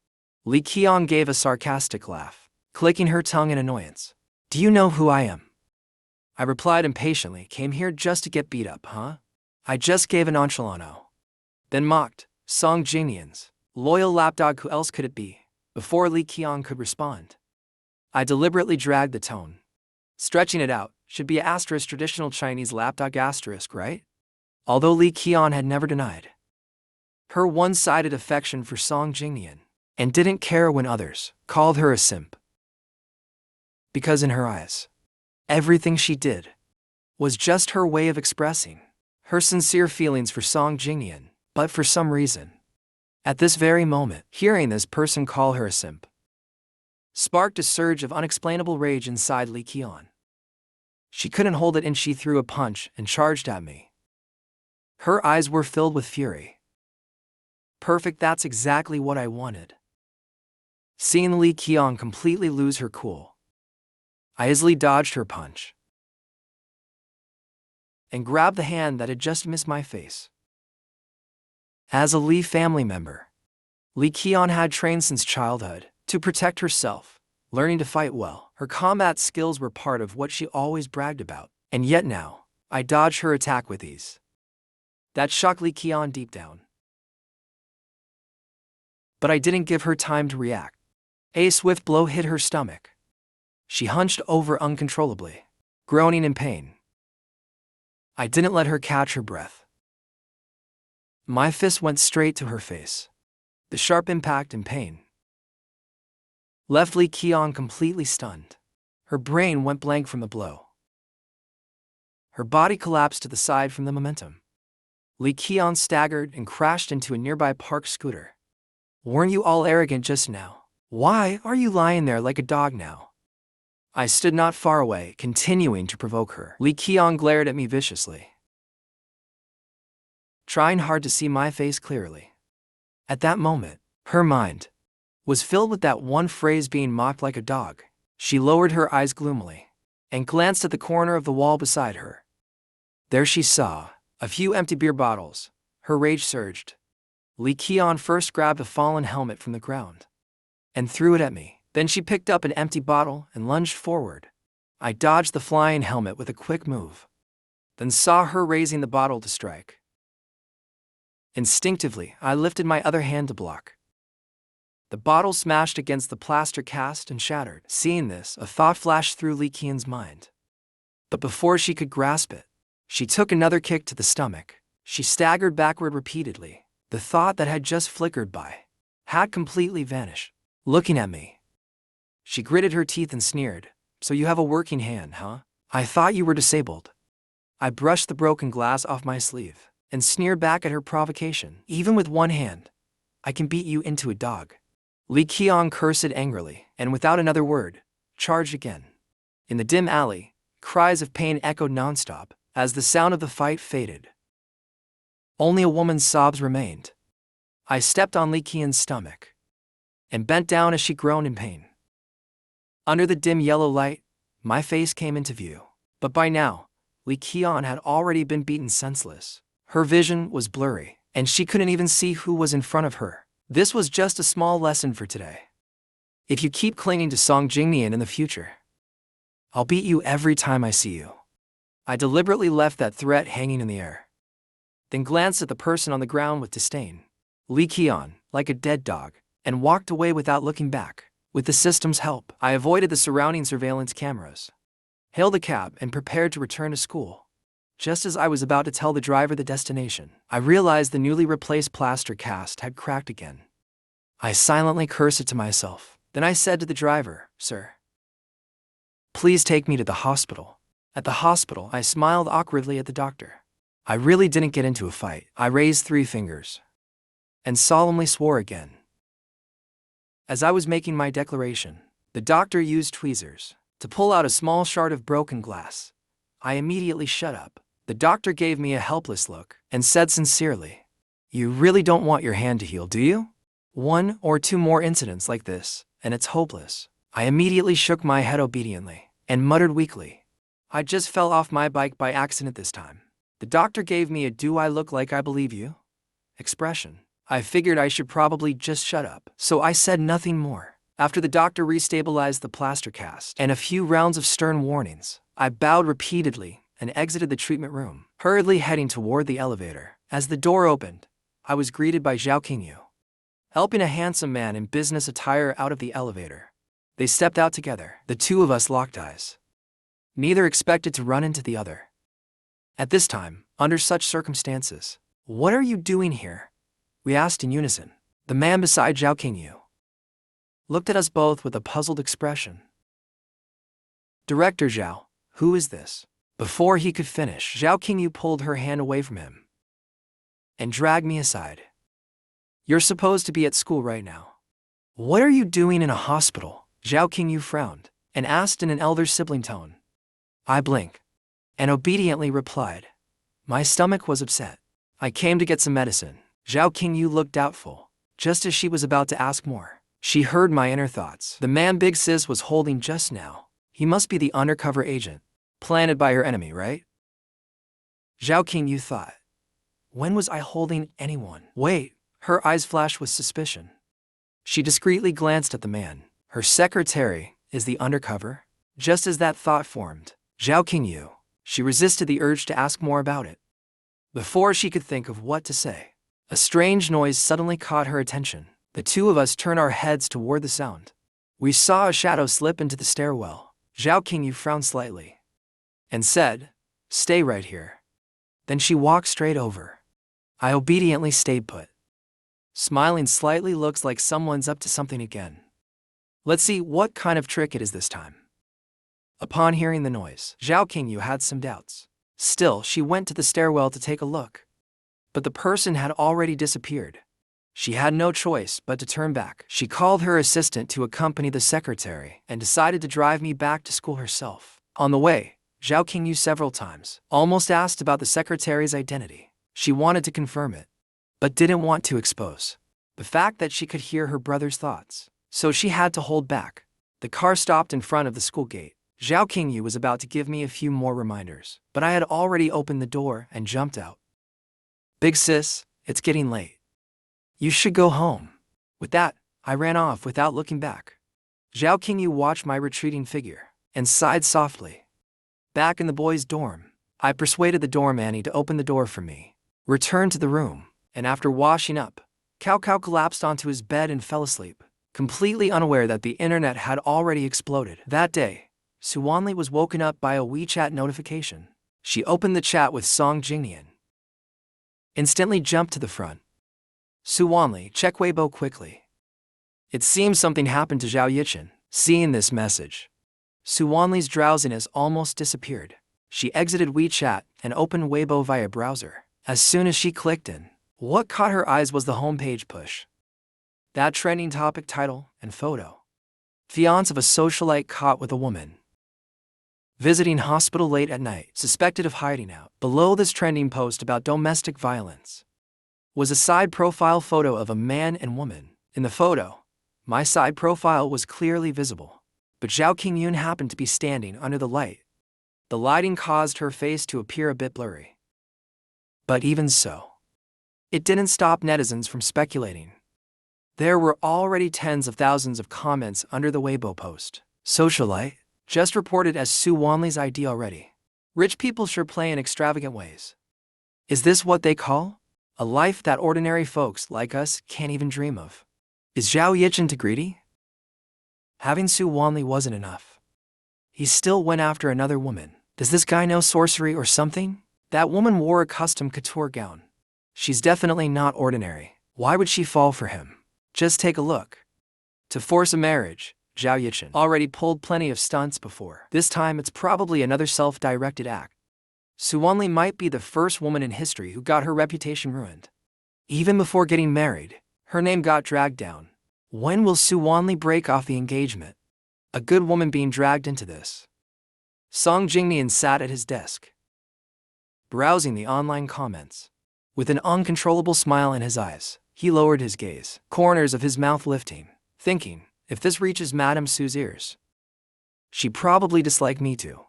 Li Qian gave a sarcastic laugh, clicking her tongue in annoyance. Do you know who I am? I replied impatiently. Came here just to get beat up, huh? I just gave a nonchalant "oh." Then mocked, Song Jingnian's loyal lapdog, who else could it be? Before Li Qian could respond, I deliberately dragged the tone, stretching it out. Should be ** traditional Chinese lapdog *, right? Although Li Qian had never denied her one-sided affection for Song Jingnian, and didn't care when others called her a simp, because in her eyes, everything she did was just her way of expressing her sincere feelings for Song Jingnian. But for some reason, at this very moment, hearing this person call her a simp sparked a surge of unexplainable rage inside Li Qian. She couldn't hold it, and she threw a punch and charged at me. Her eyes were filled with fury. Perfect, that's exactly what I wanted. Seeing Li Qian completely lose her cool, I easily dodged her punch and grabbed the hand that had just missed my face. As a Li family member, Li Qian had trained since childhood to protect herself, learning to fight well. Her combat skills were part of what she always bragged about, and yet now, I dodged her attack with ease. That shocked Li Qian deep down. But I didn't give her time to react. A swift blow hit her stomach. She hunched over uncontrollably, groaning in pain. I didn't let her catch her breath. My fist went straight to her face. The sharp impact and pain left Lee Ki-on completely stunned. Her brain went blank from the blow. Her body collapsed to the side from the momentum. Lee Ki-on staggered and crashed into a nearby parked scooter. Weren't you all arrogant just now? Why are you lying there like a dog now? I stood not far away, continuing to provoke her. Lee Ki-on glared at me viciously, trying hard to see my face clearly. At that moment, her mind was filled with that one phrase, being mocked like a dog. She lowered her eyes gloomily and glanced at the corner of the wall beside her. There she saw a few empty beer bottles. Her rage surged. Lee Ki-on first grabbed a fallen helmet from the ground and threw it at me. Then she picked up an empty bottle and lunged forward. I dodged the flying helmet with a quick move, then saw her raising the bottle to strike. Instinctively, I lifted my other hand to block. The bottle smashed against the plaster cast and shattered. Seeing this, a thought flashed through Lee Ki-on's mind. But before she could grasp it, she took another kick to the stomach. She staggered backward repeatedly. The thought that had just flickered by had completely vanished. Looking at me, she gritted her teeth and sneered. So you have a working hand, huh? I thought you were disabled. I brushed the broken glass off my sleeve and sneered back at her provocation. Even with one hand, I can beat you into a dog. Lee Ki-on cursed angrily, and without another word, charged again. In the dim alley, cries of pain echoed nonstop as the sound of the fight faded. Only a woman's sobs remained. I stepped on Lee Ki-on's stomach and bent down as she groaned in pain. Under the dim yellow light, my face came into view. But by now, Lee Ki-on had already been beaten senseless. Her vision was blurry, and she couldn't even see who was in front of her. This was just a small lesson for today. If you keep clinging to Song Jingnian in the future, I'll beat you every time I see you. I deliberately left that threat hanging in the air, then glanced at the person on the ground with disdain. Lee Ki-on, like a dead dog, and walked away without looking back. With the system's help, I avoided the surrounding surveillance cameras, hailed a cab, and prepared to return to school. Just as I was about to tell the driver the destination, I realized the newly replaced plaster cast had cracked again. I silently cursed it to myself. Then I said to the driver, "Sir, please take me to the hospital." At the hospital, I smiled awkwardly at the doctor. I really didn't get into a fight. I raised 3 fingers and solemnly swore again. As I was making my declaration, the doctor used tweezers to pull out a small shard of broken glass. I immediately shut up. The doctor gave me a helpless look and said sincerely, "You really don't want your hand to heal, do you? 1 or 2 more incidents like this, and it's hopeless." I immediately shook my head obediently and muttered weakly, "I just fell off my bike by accident this time." The doctor gave me a "do I look like I believe you?" expression. I figured I should probably just shut up, so I said nothing more. After the doctor restabilized the plaster cast and a few rounds of stern warnings, I bowed repeatedly and exited the treatment room, hurriedly heading toward the elevator. As the door opened, I was greeted by Zhao Qingyu, helping a handsome man in business attire out of the elevator. They stepped out together. The two of us locked eyes. Neither expected to run into the other. At this time, under such circumstances, "What are you doing here?" we asked in unison. The man beside Zhao Qingyu looked at us both with a puzzled expression. "Director Zhao, who is this?" Before he could finish, Zhao Qingyu pulled her hand away from him and dragged me aside. "You're supposed to be at school right now. What are you doing in a hospital?" Zhao Qingyu frowned and asked in an elder sibling tone. I blinked and obediently replied, "My stomach was upset. I came to get some medicine." Zhao Qingyu looked doubtful. Just as she was about to ask more, she heard my inner thoughts. The man Big Sis was holding just now, he must be the undercover agent planted by her enemy, right? Zhao Qingyu thought. When was I holding anyone? Wait, her eyes flashed with suspicion. She discreetly glanced at the man. Her secretary is the undercover? Just as that thought formed, Zhao Qingyu, she resisted the urge to ask more about it. Before she could think of what to say, a strange noise suddenly caught her attention. The two of us turned our heads toward the sound. We saw a shadow slip into the stairwell. Zhao Qingyu frowned slightly and said, "Stay right here." Then she walked straight over. I obediently stayed put. Smiling slightly, looks like someone's up to something again. Let's see what kind of trick it is this time. Upon hearing the noise, Zhao Qingyu had some doubts. Still, she went to the stairwell to take a look. But the person had already disappeared. She had no choice but to turn back. She called her assistant to accompany the secretary and decided to drive me back to school herself. On the way, Zhao Qingyu several times almost asked about the secretary's identity. She wanted to confirm it, but didn't want to expose the fact that she could hear her brother's thoughts. So she had to hold back. The car stopped in front of the school gate. Zhao Qingyu was about to give me a few more reminders, but I had already opened the door and jumped out. "Big sis, it's getting late. You should go home." With that, I ran off without looking back. Zhao Qingyu watched my retreating figure and sighed softly. Back in the boys' dorm, I persuaded the dorm Annie to open the door for me, returned to the room, and after washing up, Cao Cao collapsed onto his bed and fell asleep, completely unaware that the internet had already exploded. That day, Suwanli was woken up by a WeChat notification. She opened the chat with Song Jingnian. Instantly jumped to the front. "Suwanli, check Weibo quickly. It seems something happened to Zhao Yichen." Seeing this message, Suwanli's drowsiness almost disappeared. She exited WeChat and opened Weibo via browser. As soon as she clicked in, what caught her eyes was the homepage push. That trending topic title and photo. Fiancé of a socialite caught with a woman visiting hospital late at night, suspected of hiding out. Below this trending post about domestic violence was a side profile photo of a man and woman. In the photo, my side profile was clearly visible, but Zhao Qingyun happened to be standing under the light. The lighting caused her face to appear a bit blurry. But even so, it didn't stop netizens from speculating. There were already tens of thousands of comments under the Weibo post. "Socialite? Just reported as Suwanli's ID already. Rich people sure play in extravagant ways. Is this what they call a life that ordinary folks like us can't even dream of? Is Zhao Yichen too greedy? Having Suwanli wasn't enough. He still went after another woman. Does this guy know sorcery or something? That woman wore a custom couture gown. She's definitely not ordinary. Why would she fall for him? Just take a look. To force a marriage, Zhao Yichen already pulled plenty of stunts before. This time it's probably another self-directed act. Suwanli might be the first woman in history who got her reputation ruined. Even before getting married, her name got dragged down. When will Suwanli break off the engagement? A good woman being dragged into this. Song Jingnian sat at his desk, browsing the online comments. With an uncontrollable smile in his eyes, he lowered his gaze, corners of his mouth lifting, thinking, if this reaches Madame Sue's ears, she probably disliked me too.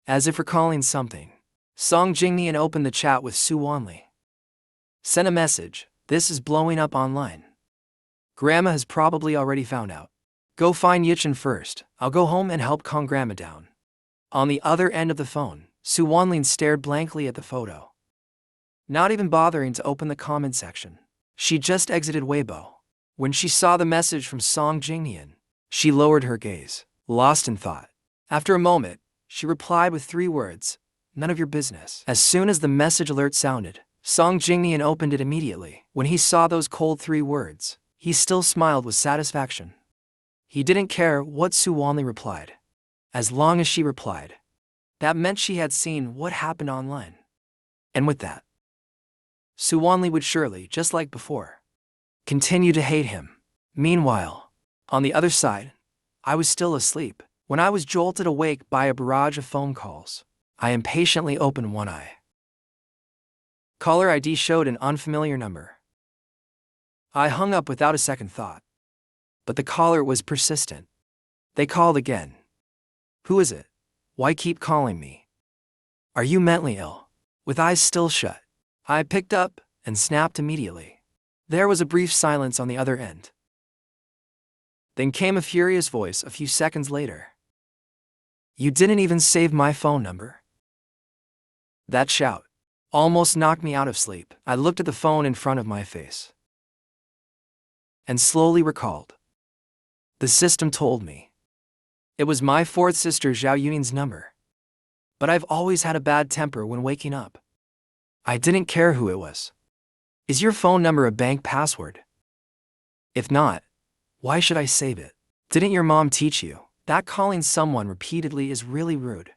As if recalling something, Song Jingnian opened the chat with Suwanli. Sent a message, "This is blowing up online. Grandma has probably already found out. Go find Yichen first, I'll go home and help calm Grandma down." On the other end of the phone, Suwanli stared blankly at the photo, not even bothering to open the comment section. She just exited Weibo. When she saw the message from Song Jingnian, she lowered her gaze, lost in thought. After a moment, she replied with 3 words, "None of your business." As soon as the message alert sounded, Song Jingnian opened it immediately. When he saw those cold 3 words, he still smiled with satisfaction. He didn't care what Suwanli replied. As long as she replied, that meant she had seen what happened online. And with that, Suwanli would surely, just like before, continue to hate him. Meanwhile, on the other side, I was still asleep. When I was jolted awake by a barrage of phone calls, I impatiently opened one eye. Caller ID showed an unfamiliar number. I hung up without a second thought. But the caller was persistent. They called again. "Who is it? Why keep calling me? Are you mentally ill?" With eyes still shut, I picked up and snapped immediately. There was a brief silence on the other end. Then came a furious voice a few seconds later. "You didn't even save my phone number?" That shout almost knocked me out of sleep. I looked at the phone in front of my face. and slowly recalled. The system told me. It was my fourth sister Zhao Yunin's number. But I've always had a bad temper when waking up. I didn't care who it was. Is your phone number a bank password? If not, why should I save it? Didn't your mom teach you that calling someone repeatedly is really rude?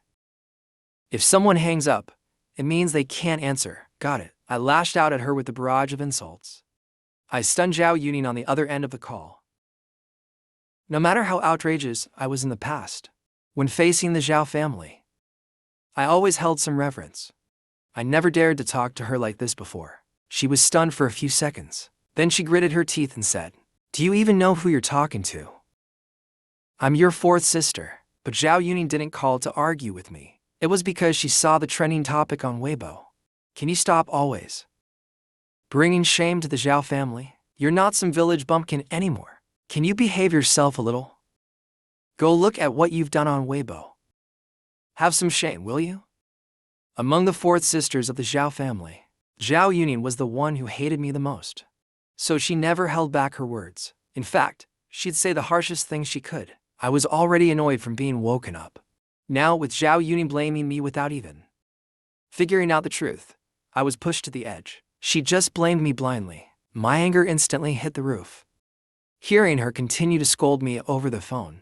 If someone hangs up, it means they can't answer. Got it. I lashed out at her with a barrage of insults. I stunned Zhao Yunin on the other end of the call. No matter how outrageous I was in the past, when facing the Zhao family, I always held some reverence. I never dared to talk to her like this before. She was stunned for a few seconds. Then she gritted her teeth and said, "Do you even know who you're talking to? I'm your fourth sister." But Zhao Yunin didn't call to argue with me. It was because she saw the trending topic on Weibo. Can you stop always bringing shame to the Zhao family? You're not some village bumpkin anymore. Can you behave yourself a little? Go look at what you've done on Weibo. Have some shame, will you? Among the fourth sisters of the Zhao family, Zhao Yunin was the one who hated me the most. So she never held back her words. In fact, she'd say the harshest things she could. I was already annoyed from being woken up. Now, with Zhao Yunin blaming me without even figuring out the truth, I was pushed to the edge. She just blamed me blindly. My anger instantly hit the roof. Hearing her continue to scold me over the phone,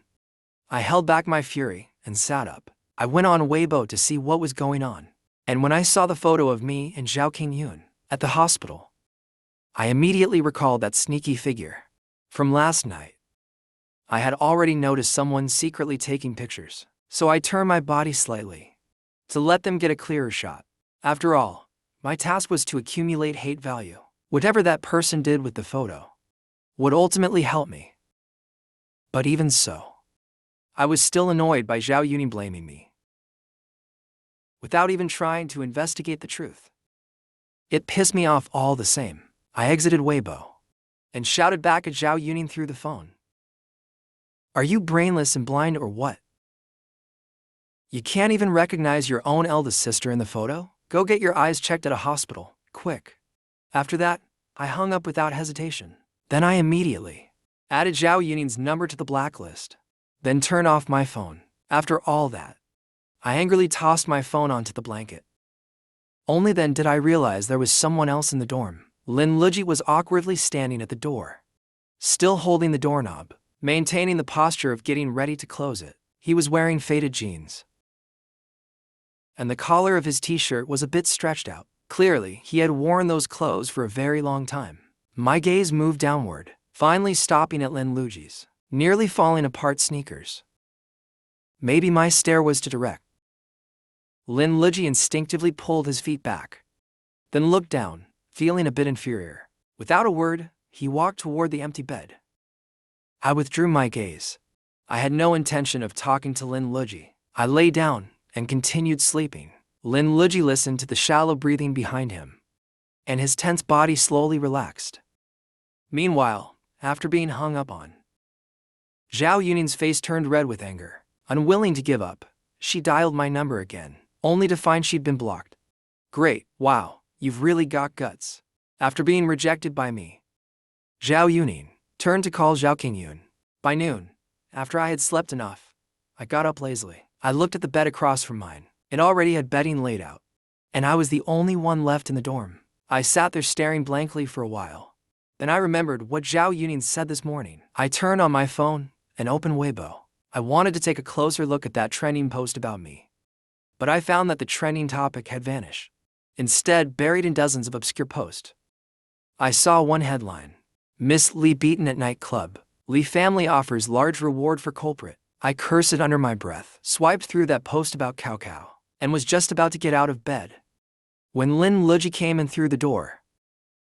I held back my fury and sat up. I went on Weibo to see what was going on. And when I saw the photo of me and Zhao Qingyun at the hospital, I immediately recalled that sneaky figure from last night. I had already noticed someone secretly taking pictures, so I turned my body slightly to let them get a clearer shot. After all, my task was to accumulate hate value. Whatever that person did with the photo would ultimately help me. But even so, I was still annoyed by Zhao Yunin blaming me, without even trying to investigate the truth. It pissed me off all the same. I exited Weibo and shouted back at Zhao Yunin through the phone. Are you brainless and blind or what? You can't even recognize your own eldest sister in the photo? Go get your eyes checked at a hospital, quick. After that, I hung up without hesitation. Then I immediately added Zhao Yunin's number to the blacklist, then turned off my phone. After all that, I angrily tossed my phone onto the blanket. Only then did I realize there was someone else in the dorm. Lin Luji was awkwardly standing at the door, still holding the doorknob, maintaining the posture of getting ready to close it. He was wearing faded jeans, and the collar of his t-shirt was a bit stretched out. Clearly, he had worn those clothes for a very long time. My gaze moved downward, finally stopping at Lin Luji's nearly falling apart sneakers. Maybe my stare was too direct. Lin Luji instinctively pulled his feet back, then looked down, feeling a bit inferior. Without a word, he walked toward the empty bed. I withdrew my gaze. I had no intention of talking to Lin Luji. I lay down and continued sleeping. Lin Luji listened to the shallow breathing behind him, and his tense body slowly relaxed. Meanwhile, after being hung up on, Zhao Yunin's face turned red with anger. Unwilling to give up, she dialed my number again, only to find she'd been blocked. Great, wow, you've really got guts. After being rejected by me, Zhao Yunin turned to call Zhao Qingyun. By noon, after I had slept enough, I got up lazily. I looked at the bed across from mine. It already had bedding laid out, and I was the only one left in the dorm. I sat there staring blankly for a while. Then I remembered what Zhao Yunin said this morning. I turned on my phone and opened Weibo. I wanted to take a closer look at that trending post about me, but I found that the trending topic had vanished. Instead, buried in dozens of obscure posts, I saw one headline: Miss Lee beaten at nightclub. Lee family offers large reward for culprit. I cursed under my breath, swiped through that post about Cao Cao, and was just about to get out of bed when Lin Luji came in through the door.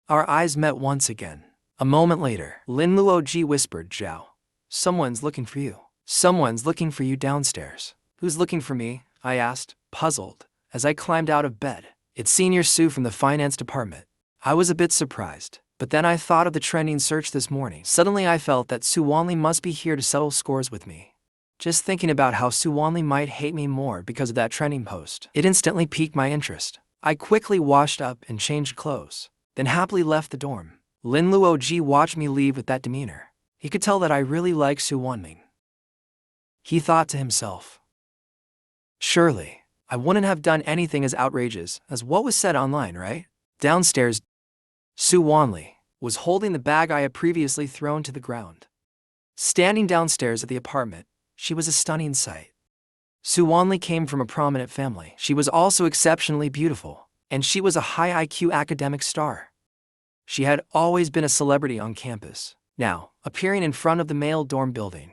Our eyes met once again. A moment later, Lin Luoji whispered, "Zhao, someone's looking for you. Someone's looking for you downstairs." Who's looking for me? I asked, puzzled, as I climbed out of bed. It's Senior Sue from the finance department. I was a bit surprised, but then I thought of the trending search this morning. Suddenly I felt that Su Wanli must be here to settle scores with me. Just thinking about how Su Wanli might hate me more because of that trending post, it instantly piqued my interest. I quickly washed up and changed clothes, then happily left the dorm. Lin Luoji watched me leave with that demeanor. He could tell that I really liked Su Wanming. He thought to himself, surely, I wouldn't have done anything as outrageous as what was said online, right? Downstairs, Su Wanli was holding the bag I had previously thrown to the ground. Standing downstairs at the apartment, she was a stunning sight. Su Wanli came from a prominent family. She was also exceptionally beautiful, and she was a high IQ academic star. She had always been a celebrity on campus, now appearing in front of the male dorm building.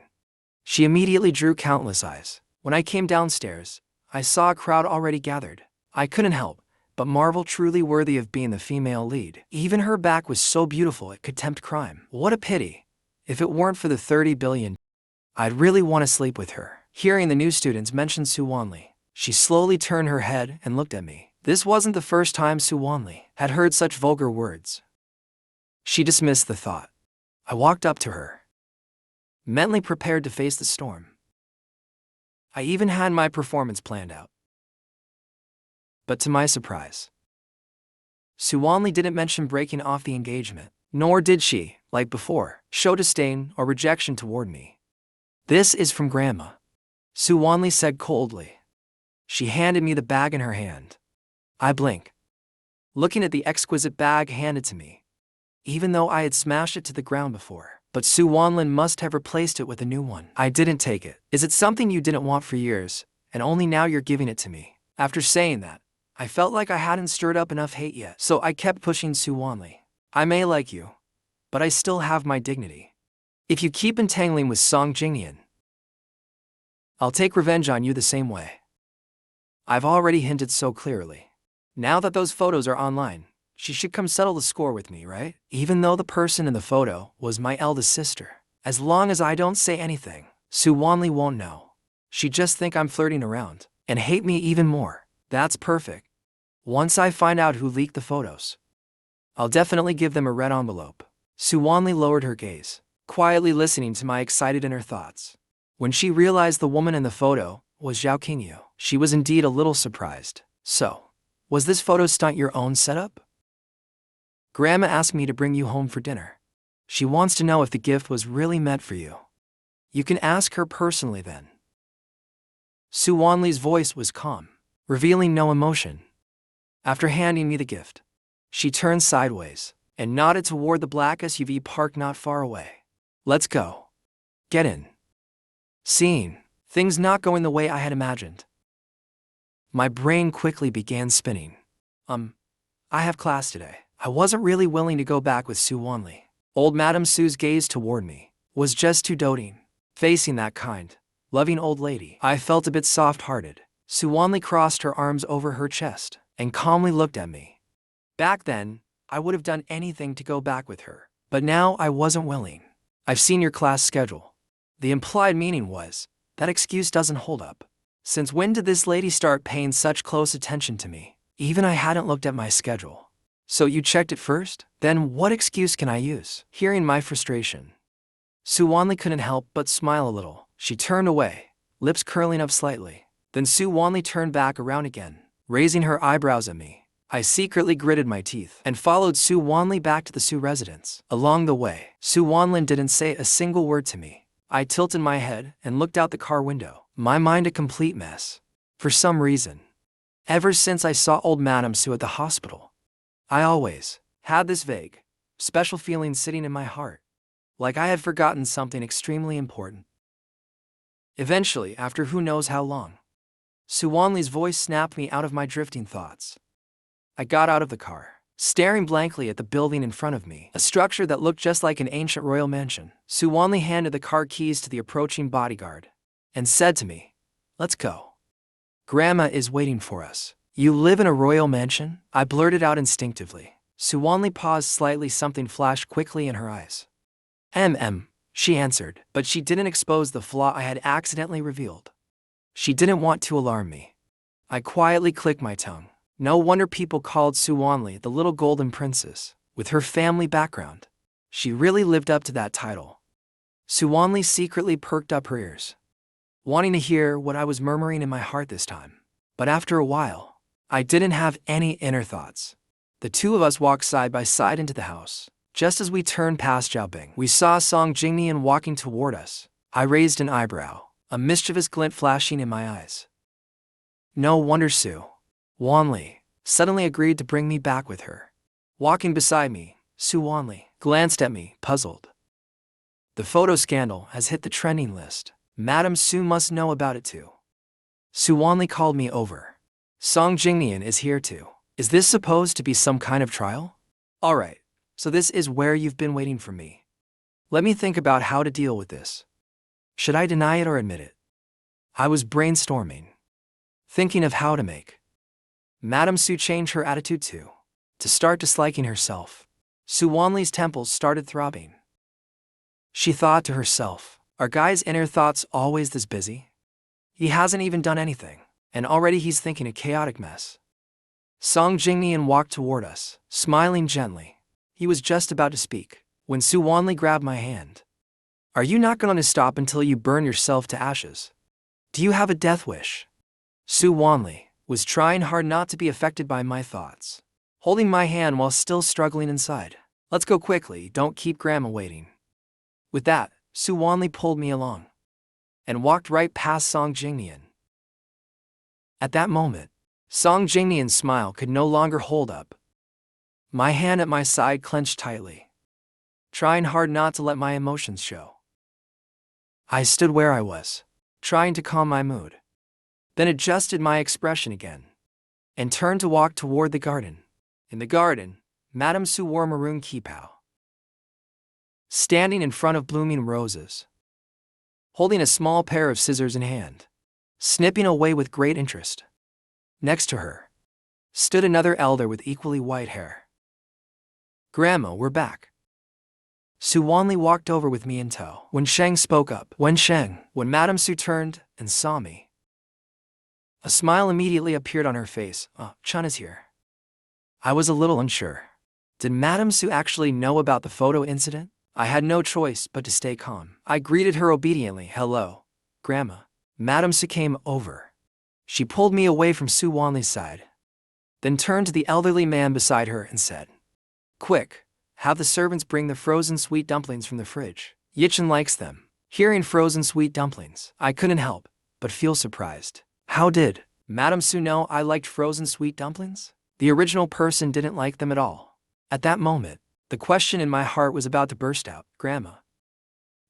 She immediately drew countless eyes. When I came downstairs, I saw a crowd already gathered. I couldn't help but marvel, truly worthy of being the female lead. Even her back was so beautiful it could tempt crime. What a pity. If it weren't for the 30 billion, I'd really want to sleep with her. Hearing the new students mention Su Wanli, she slowly turned her head and looked at me. This wasn't the first time Su Wanli had heard such vulgar words. She dismissed the thought. I walked up to her, mentally prepared to face the storm. I even had my performance planned out. But to my surprise, Su Wanli didn't mention breaking off the engagement, nor did she, like before, show disdain or rejection toward me. This is from Grandma, Su Wanli said coldly. She handed me the bag in her hand. I blinked, looking at the exquisite bag handed to me, even though I had smashed it to the ground before. But Su Wanlin must have replaced it with a new one. I didn't take it. Is it something you didn't want for years, and only now you're giving it to me? After saying that, I felt like I hadn't stirred up enough hate yet, so I kept pushing Su Wanli. I may like you, but I still have my dignity. If you keep entangling with Song Jingyan, I'll take revenge on you the same way. I've already hinted so clearly. Now that those photos are online, she should come settle the score with me, right? Even though the person in the photo was my eldest sister. As long as I don't say anything, Su Wanli won't know. She'd just think I'm flirting around and hate me even more. That's perfect. Once I find out who leaked the photos, I'll definitely give them a red envelope. Su Wanli lowered her gaze, quietly listening to my excited inner thoughts. When she realized the woman in the photo was Zhao Qingyu, she was indeed a little surprised. So, was this photo stunt your own setup? Grandma asked me to bring you home for dinner. She wants to know if the gift was really meant for you. You can ask her personally then. Su Wanli's voice was calm, revealing no emotion. After handing me the gift, she turned sideways and nodded toward the black SUV parked not far away. Let's go. Get in. Seeing things not going the way I had imagined, my brain quickly began spinning. I have class today. I wasn't really willing to go back with Su Wanli. Old Madame Su's gaze toward me was just too doting. Facing that kind, loving old lady, I felt a bit soft-hearted. Su Wanli crossed her arms over her chest and calmly looked at me. Back then, I would have done anything to go back with her, but now I wasn't willing. I've seen your class schedule. The implied meaning was, that excuse doesn't hold up. Since when did this lady start paying such close attention to me? Even I hadn't looked at my schedule. So you checked it first? Then what excuse can I use? Hearing my frustration, Su Wanli couldn't help but smile a little. She turned away, lips curling up slightly. Then Su Wanli turned back around again, raising her eyebrows at me. I secretly gritted my teeth and followed Su Wanli back to the Su residence. Along the way, Su Wanlin didn't say a single word to me. I tilted my head and looked out the car window, my mind a complete mess. For some reason, ever since I saw old Madame Su at the hospital, I always had this vague, special feeling sitting in my heart, like I had forgotten something extremely important. Eventually, after who knows how long, Su Wanli's voice snapped me out of my drifting thoughts. I got out of the car, staring blankly at the building in front of me, a structure that looked just like an ancient royal mansion. Su Wanli handed the car keys to the approaching bodyguard and said to me, "Let's go. Grandma is waiting for us." "You live in a royal mansion?" I blurted out instinctively. Su Wanli paused slightly, something flashed quickly in her eyes. She answered, but she didn't expose the flaw I had accidentally revealed. She didn't want to alarm me. I quietly clicked my tongue. No wonder people called Su Wanli the little golden princess. With her family background, she really lived up to that title. Su Wanli secretly perked up her ears, wanting to hear what I was murmuring in my heart this time. But after a while, I didn't have any inner thoughts. The two of us walked side by side into the house, Just as we turned past Xiaobing, we saw Song Jingnian walking toward us. I raised an eyebrow, a mischievous glint flashing in my eyes. No wonder Su Wanli suddenly agreed to bring me back with her. Walking beside me, Su Wanli glanced at me, puzzled. The photo scandal has hit the trending list. Madam Su must know about it too. Su Wanli called me over. Song Jingnian is here too. Is this supposed to be some kind of trial? Alright, so this is where you've been waiting for me. Let me think about how to deal with this. Should I deny it or admit it? I was brainstorming, thinking of how to make Madam Su change her attitude too, to start disliking herself. Su Wanli's temples started throbbing. She thought to herself, are guys' inner thoughts always this busy? He hasn't even done anything, and already he's thinking a chaotic mess. Song Jingnian walked toward us, smiling gently. He was just about to speak, when Su Wanli grabbed my hand. Are you not going to stop until you burn yourself to ashes? Do you have a death wish? Su Wanli was trying hard not to be affected by my thoughts, holding my hand while still struggling inside. Let's go quickly, don't keep Grandma waiting. With that, Su Wanli pulled me along and walked right past Song Jingnian. At that moment, Song Jingnian's smile could no longer hold up. My hand at my side clenched tightly, trying hard not to let my emotions show. I stood where I was, trying to calm my mood, then adjusted my expression again, and turned to walk toward the garden. In the garden, Madame Su wore maroon kipao, standing in front of blooming roses, holding a small pair of scissors in hand, snipping away with great interest. Next to her stood another elder with equally white hair. Grandma, we're back. Su Wanli walked over with me in tow. When Sheng spoke up, when Madame Su turned and saw me, a smile immediately appeared on her face. Chun is here. I was a little unsure. Did Madame Su actually know about the photo incident? I had no choice but to stay calm. I greeted her obediently. Hello, Grandma. Madame Su came over. She pulled me away from Su Wanli's side, then turned to the elderly man beside her and said, Quick, have the servants bring the frozen sweet dumplings from the fridge. Yichen likes them. Hearing frozen sweet dumplings, I couldn't help but feel surprised. How did Madame Su know I liked frozen sweet dumplings? The original person didn't like them at all. At that moment, the question in my heart was about to burst out. Grandma.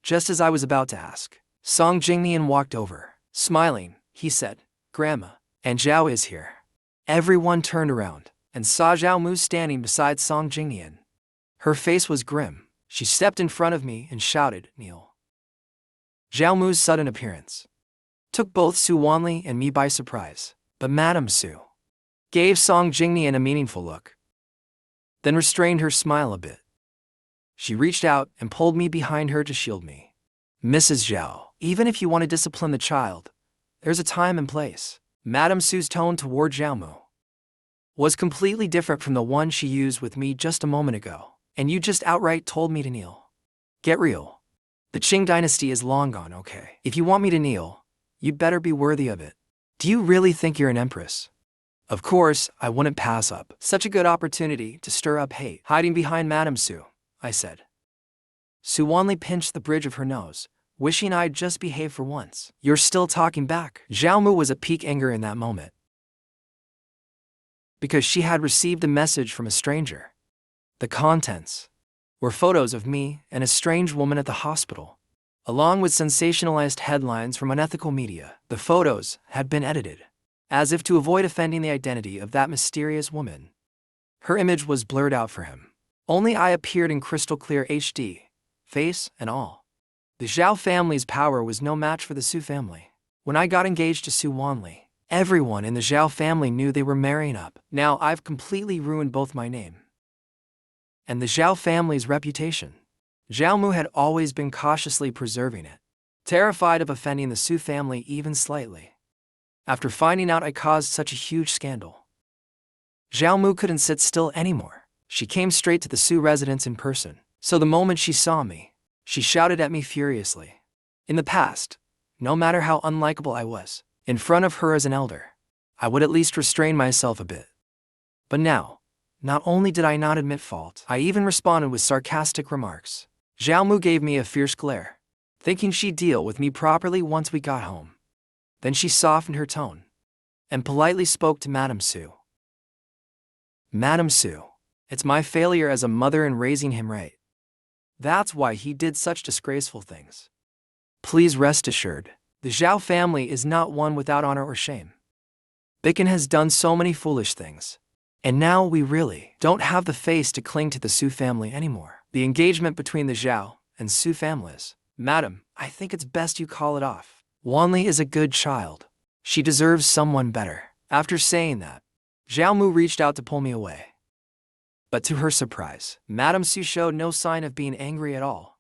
Just as I was about to ask, Song Jingnian walked over. Smiling, he said, Grandma, and Zhao is here. Everyone turned around and saw Zhao Mu standing beside Song Jingnian. Her face was grim. She stepped in front of me and shouted, Kneel. Zhao Mu's sudden appearance took both Su Wanli and me by surprise, but Madame Su gave Song Jingnian a meaningful look, then restrained her smile a bit. She reached out and pulled me behind her to shield me. Mrs. Zhao, even if you want to discipline the child, there's a time and place. Madame Su's tone toward Zhao Mu was completely different from the one she used with me just a moment ago. And you just outright told me to kneel. Get real. The Qing dynasty is long gone, okay? If you want me to kneel, you'd better be worthy of it. Do you really think you're an empress? Of course, I wouldn't pass up such a good opportunity to stir up hate. Hiding behind Madame Su, I said. Su Wanli pinched the bridge of her nose, wishing I'd just behave for once. You're still talking back. Zhao Mu was at peak anger in that moment, because she had received a message from a stranger. The contents were photos of me and a strange woman at the hospital, along with sensationalized headlines from unethical media. The photos had been edited, as if to avoid offending the identity of that mysterious woman. Her image was blurred out for him. Only I appeared in crystal clear HD, face and all. The Zhao family's power was no match for the Su family. When I got engaged to Su Wanli, everyone in the Zhao family knew they were marrying up. Now I've completely ruined both my name and the Zhao family's reputation. Zhao Mu had always been cautiously preserving it, terrified of offending the Su family even slightly. After finding out I caused such a huge scandal, Zhao Mu couldn't sit still anymore. She came straight to the Su residence in person. So the moment she saw me, she shouted at me furiously. In the past, no matter how unlikable I was, in front of her as an elder, I would at least restrain myself a bit. But now, Not only did I not admit fault, I even responded with sarcastic remarks. Zhao Mu gave me a fierce glare, thinking she'd deal with me properly once we got home. Then she softened her tone and politely spoke to Madame Su. Madame Su, it's my failure as a mother in raising him right. That's why he did such disgraceful things. Please rest assured, the Zhao family is not one without honor or shame. Bicken has done so many foolish things, and now we really don't have the face to cling to the Su family anymore. The engagement between the Zhao and Su families. Madam, I think it's best you call it off. Wanli is a good child. She deserves someone better. After saying that, Zhao Mu reached out to pull me away. But to her surprise, Madame Su showed no sign of being angry at all.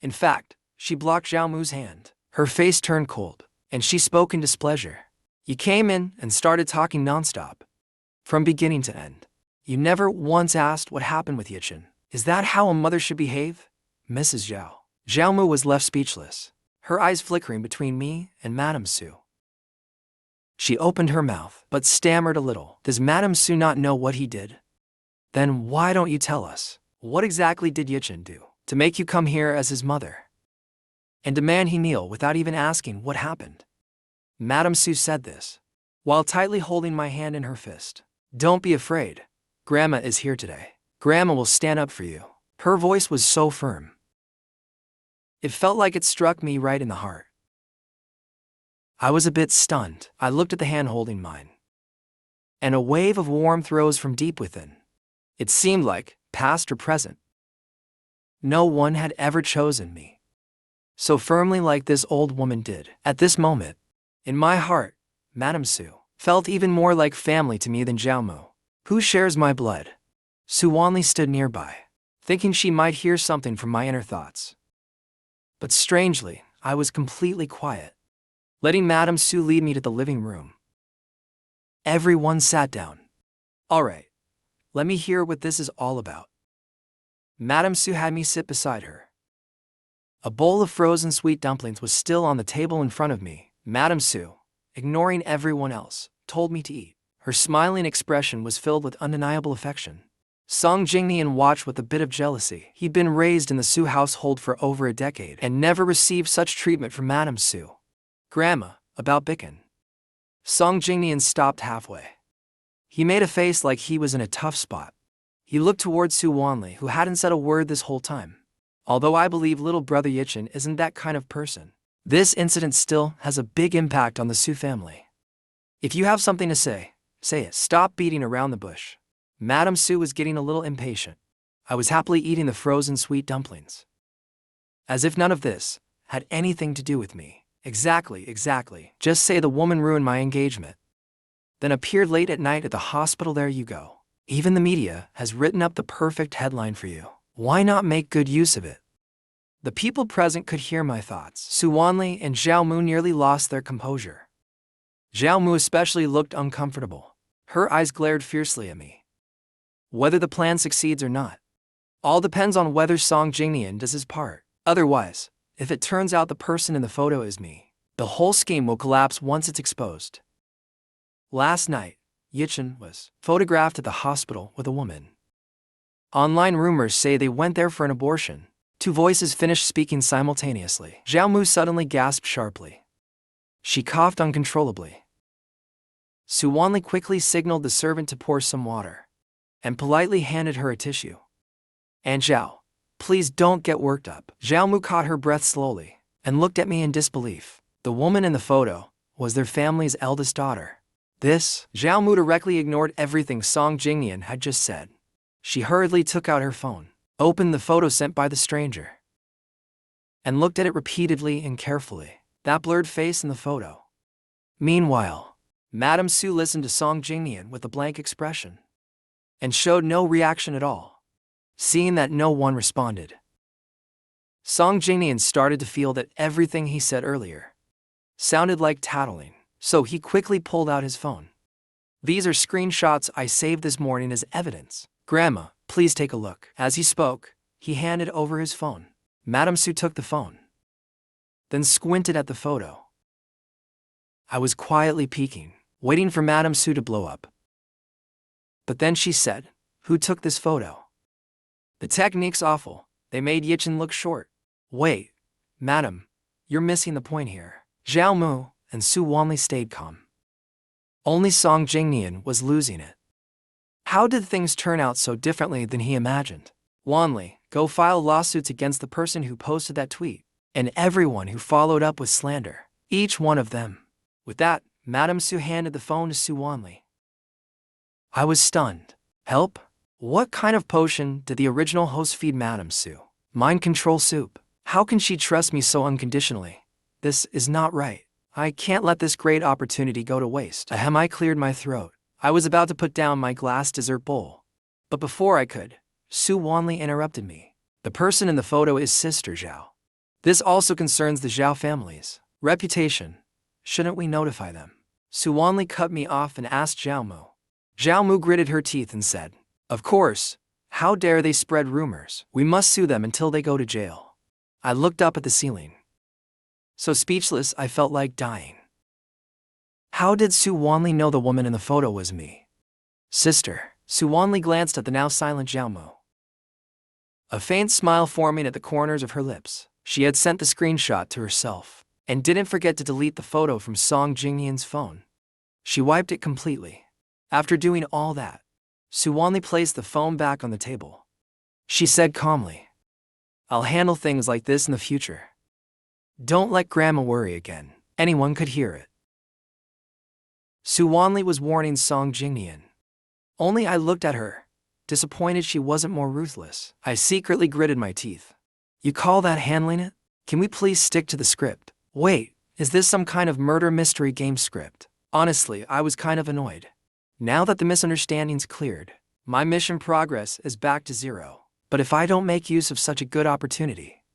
In fact, she blocked Zhao Mu's hand. Her face turned cold, and she spoke in displeasure. You came in and started talking nonstop. From beginning to end. You never once asked what happened with Yichen. Is that how a mother should behave? Mrs. Zhao. Zhao Mu was left speechless, her eyes flickering between me and Madame Su. She opened her mouth, but stammered a little. Does Madame Su not know what he did? Then why don't you tell us? What exactly did Yichen do to make you come here as his mother and demand he kneel without even asking what happened? Madame Su said this, while tightly holding my hand in her fist. Don't be afraid. Grandma is here today. Grandma will stand up for you. Her voice was so firm. It felt like it struck me right in the heart. I was a bit stunned. I looked at the hand holding mine, and a wave of warmth rose from deep within. It seemed like, past or present, no one had ever chosen me so firmly like this old woman did. At this moment, in my heart, Madame Su felt even more like family to me than Zhao Mu, who shares my blood. Su Wanli stood nearby, thinking she might hear something from my inner thoughts. But strangely, I was completely quiet, letting Madame Su lead me to the living room. Everyone sat down. All right, let me hear what this is all about. Madame Su had me sit beside her. A bowl of frozen sweet dumplings was still on the table in front of me. Madame Su, ignoring everyone else, told me to eat. Her smiling expression was filled with undeniable affection. Song Jingnian watched with a bit of jealousy. He'd been raised in the Su household for over a decade and never received such treatment from Madame Su. Grandma, about Bicken. Song Jingnian stopped halfway. He made a face like he was in a tough spot. He looked towards Su Wanli, who hadn't said a word this whole time. Although I believe little brother Yichen isn't that kind of person, this incident still has a big impact on the Su family. If you have something to say it. Stop beating around the bush. Madame Su was getting a little impatient. I was happily eating the frozen sweet dumplings, as if none of this had anything to do with me. Exactly. Just say the woman ruined my engagement, then appeared late at night at the hospital. There you go. Even the media has written up the perfect headline for you. Why not make good use of it? The people present could hear my thoughts. Su Wanli and Zhao Mu nearly lost their composure. Zhao Mu especially looked uncomfortable. Her eyes glared fiercely at me. Whether the plan succeeds or not, all depends on whether Song Jingnian does his part. Otherwise, if it turns out the person in the photo is me, the whole scheme will collapse once it's exposed. Last night, Yichen was photographed at the hospital with a woman. Online rumors say they went there for an abortion. Two voices finished speaking simultaneously. Zhao Mu suddenly gasped sharply. She coughed uncontrollably. Su Wanli quickly signaled the servant to pour some water and politely handed her a tissue. And Zhao, please don't get worked up. Zhao Mu caught her breath slowly and looked at me in disbelief. The woman in the photo was their family's eldest daughter. Zhao Mu directly ignored everything Song Jingnian had just said. She hurriedly took out her phone, opened the photo sent by the stranger, and looked at it repeatedly and carefully. That blurred face in the photo. Meanwhile, Madame Su listened to Song Jingnian with a blank expression and showed no reaction at all. Seeing that no one responded, Song Jingnian started to feel that everything he said earlier sounded like tattling, so he quickly pulled out his phone. These are screenshots I saved this morning as evidence. Grandma, please take a look. As he spoke, he handed over his phone. Madame Su took the phone, then squinted at the photo. I was quietly peeking, waiting for Madame Su to blow up. But then she said, "Who took this photo? The technique's awful. They made Yichen look short." "Wait, madam, you're missing the point here." Zhao Mu and Su Wanli stayed calm. Only Song Jingnian was losing it. How did things turn out so differently than he imagined? "Wanli, go file lawsuits against the person who posted that tweet, and everyone who followed up with slander. Each one of them." With that, Madame Su handed the phone to Su Wanli. I was stunned. Help? What kind of potion did the original host feed Madame Su? Mind control soup. How can she trust me so unconditionally? This is not right. I can't let this great opportunity go to waste. Ahem, I cleared my throat. I was about to put down my glass dessert bowl. But before I could, Su Wanli interrupted me. The person in the photo is Sister Zhao. This also concerns the Zhao family's reputation. Shouldn't we notify them? Su Wanli cut me off and asked Zhao Mu. Zhao Mu gritted her teeth and said, "Of course. How dare they spread rumors? We must sue them until they go to jail." I looked up at the ceiling. So speechless, I felt like dying. How did Su Wanli know the woman in the photo was me? Sister. Su Wanli glanced at the now silent Zhao Mu. A faint smile forming at the corners of her lips. She had sent the screenshot to herself, and didn't forget to delete the photo from Song Jingnian's phone. She wiped it completely. After doing all that, Su Wanli placed the phone back on the table. She said calmly, "I'll handle things like this in the future. Don't let Grandma worry again. Anyone could hear it." Su Wanli was warning Song Jingnian. Only I looked at her, disappointed she wasn't more ruthless. I secretly gritted my teeth. You call that handling it? Can we please stick to the script? Wait, is this some kind of murder mystery game script? Honestly, I was kind of annoyed. Now that the misunderstanding's cleared, my mission progress is back to 0. But if I don't make use of such a good opportunity,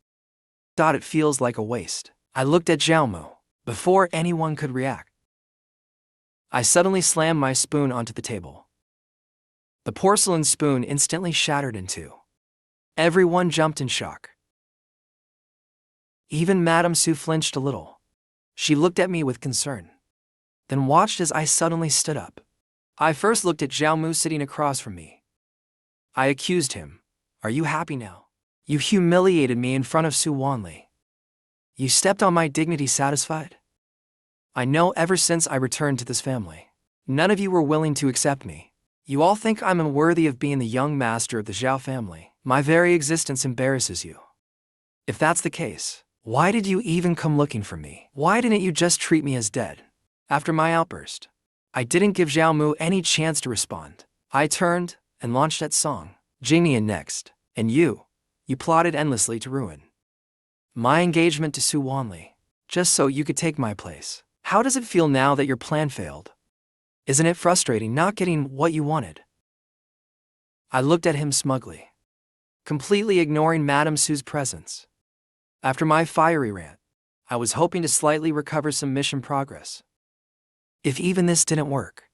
it feels like a waste. I looked at Zhao Mu. Before anyone could react, I suddenly slammed my spoon onto the table. The porcelain spoon instantly shattered in two. Everyone jumped in shock. Even Madame Su flinched a little. She looked at me with concern, then watched as I suddenly stood up. I first looked at Zhao Mu sitting across from me. I accused him. Are you happy now? You humiliated me in front of Su Wanli. You stepped on my dignity satisfied? I know ever since I returned to this family, none of you were willing to accept me. You all think I'm unworthy of being the young master of the Zhao family. My very existence embarrasses you. If that's the case, why did you even come looking for me? Why didn't you just treat me as dead? After my outburst, I didn't give Zhao Mu any chance to respond. I turned and launched at Song Jingnian next, and you plotted endlessly to ruin my engagement to Su Wanli, just so you could take my place. How does it feel now that your plan failed? Isn't it frustrating not getting what you wanted? I looked at him smugly, completely ignoring Madame Su's presence. After my fiery rant, I was hoping to slightly recover some mission progress. If even this didn't work,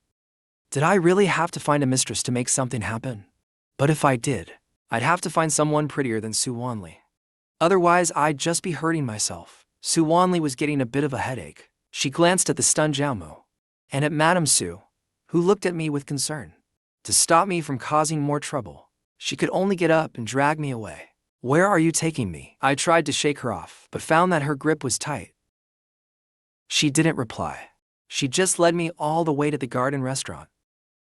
did I really have to find a mistress to make something happen? But if I did, I'd have to find someone prettier than Su Wanli. Otherwise, I'd just be hurting myself. Su Wanli was getting a bit of a headache. She glanced at the stunned Zhao Mu, and at Madame Su, who looked at me with concern. To stop me from causing more trouble, she could only get up and drag me away. Where are you taking me? I tried to shake her off, but found that her grip was tight. She didn't reply. She just led me all the way to the garden restaurant.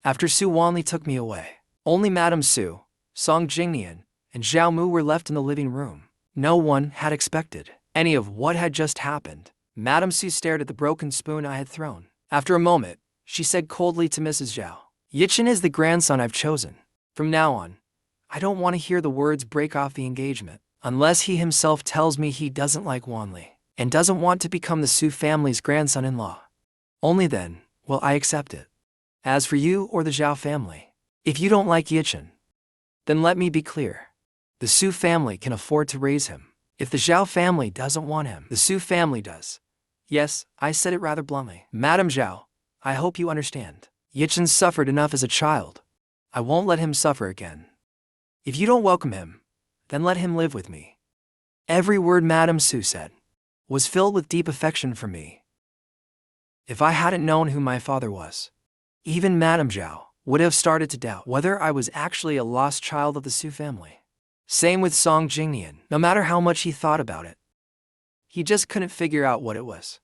After Su Wanli took me away, only Madame Su, Song Jingnian, and Zhao Mu were left in the living room. No one had expected any of what had just happened. Madame Su stared at the broken spoon I had thrown. After a moment, she said coldly to Mrs. Zhao, "Yichen is the grandson I've chosen. From now on, I don't want to hear the words break off the engagement, unless he himself tells me he doesn't like Wanli, and doesn't want to become the Su family's grandson-in-law. Only then will I accept it. As for you or the Zhao family, if you don't like Yichen, then let me be clear. The Su family can afford to raise him. If the Zhao family doesn't want him, the Su family does. Yes, I said it rather bluntly. Madame Zhao, I hope you understand. Yichen suffered enough as a child. I won't let him suffer again. If you don't welcome him, then let him live with me." Every word Madame Su said was filled with deep affection for me. If I hadn't known who my father was, even Madame Zhao would have started to doubt whether I was actually a lost child of the Su family. Same with Song Jingnian. No matter how much he thought about it, he just couldn't figure out what it was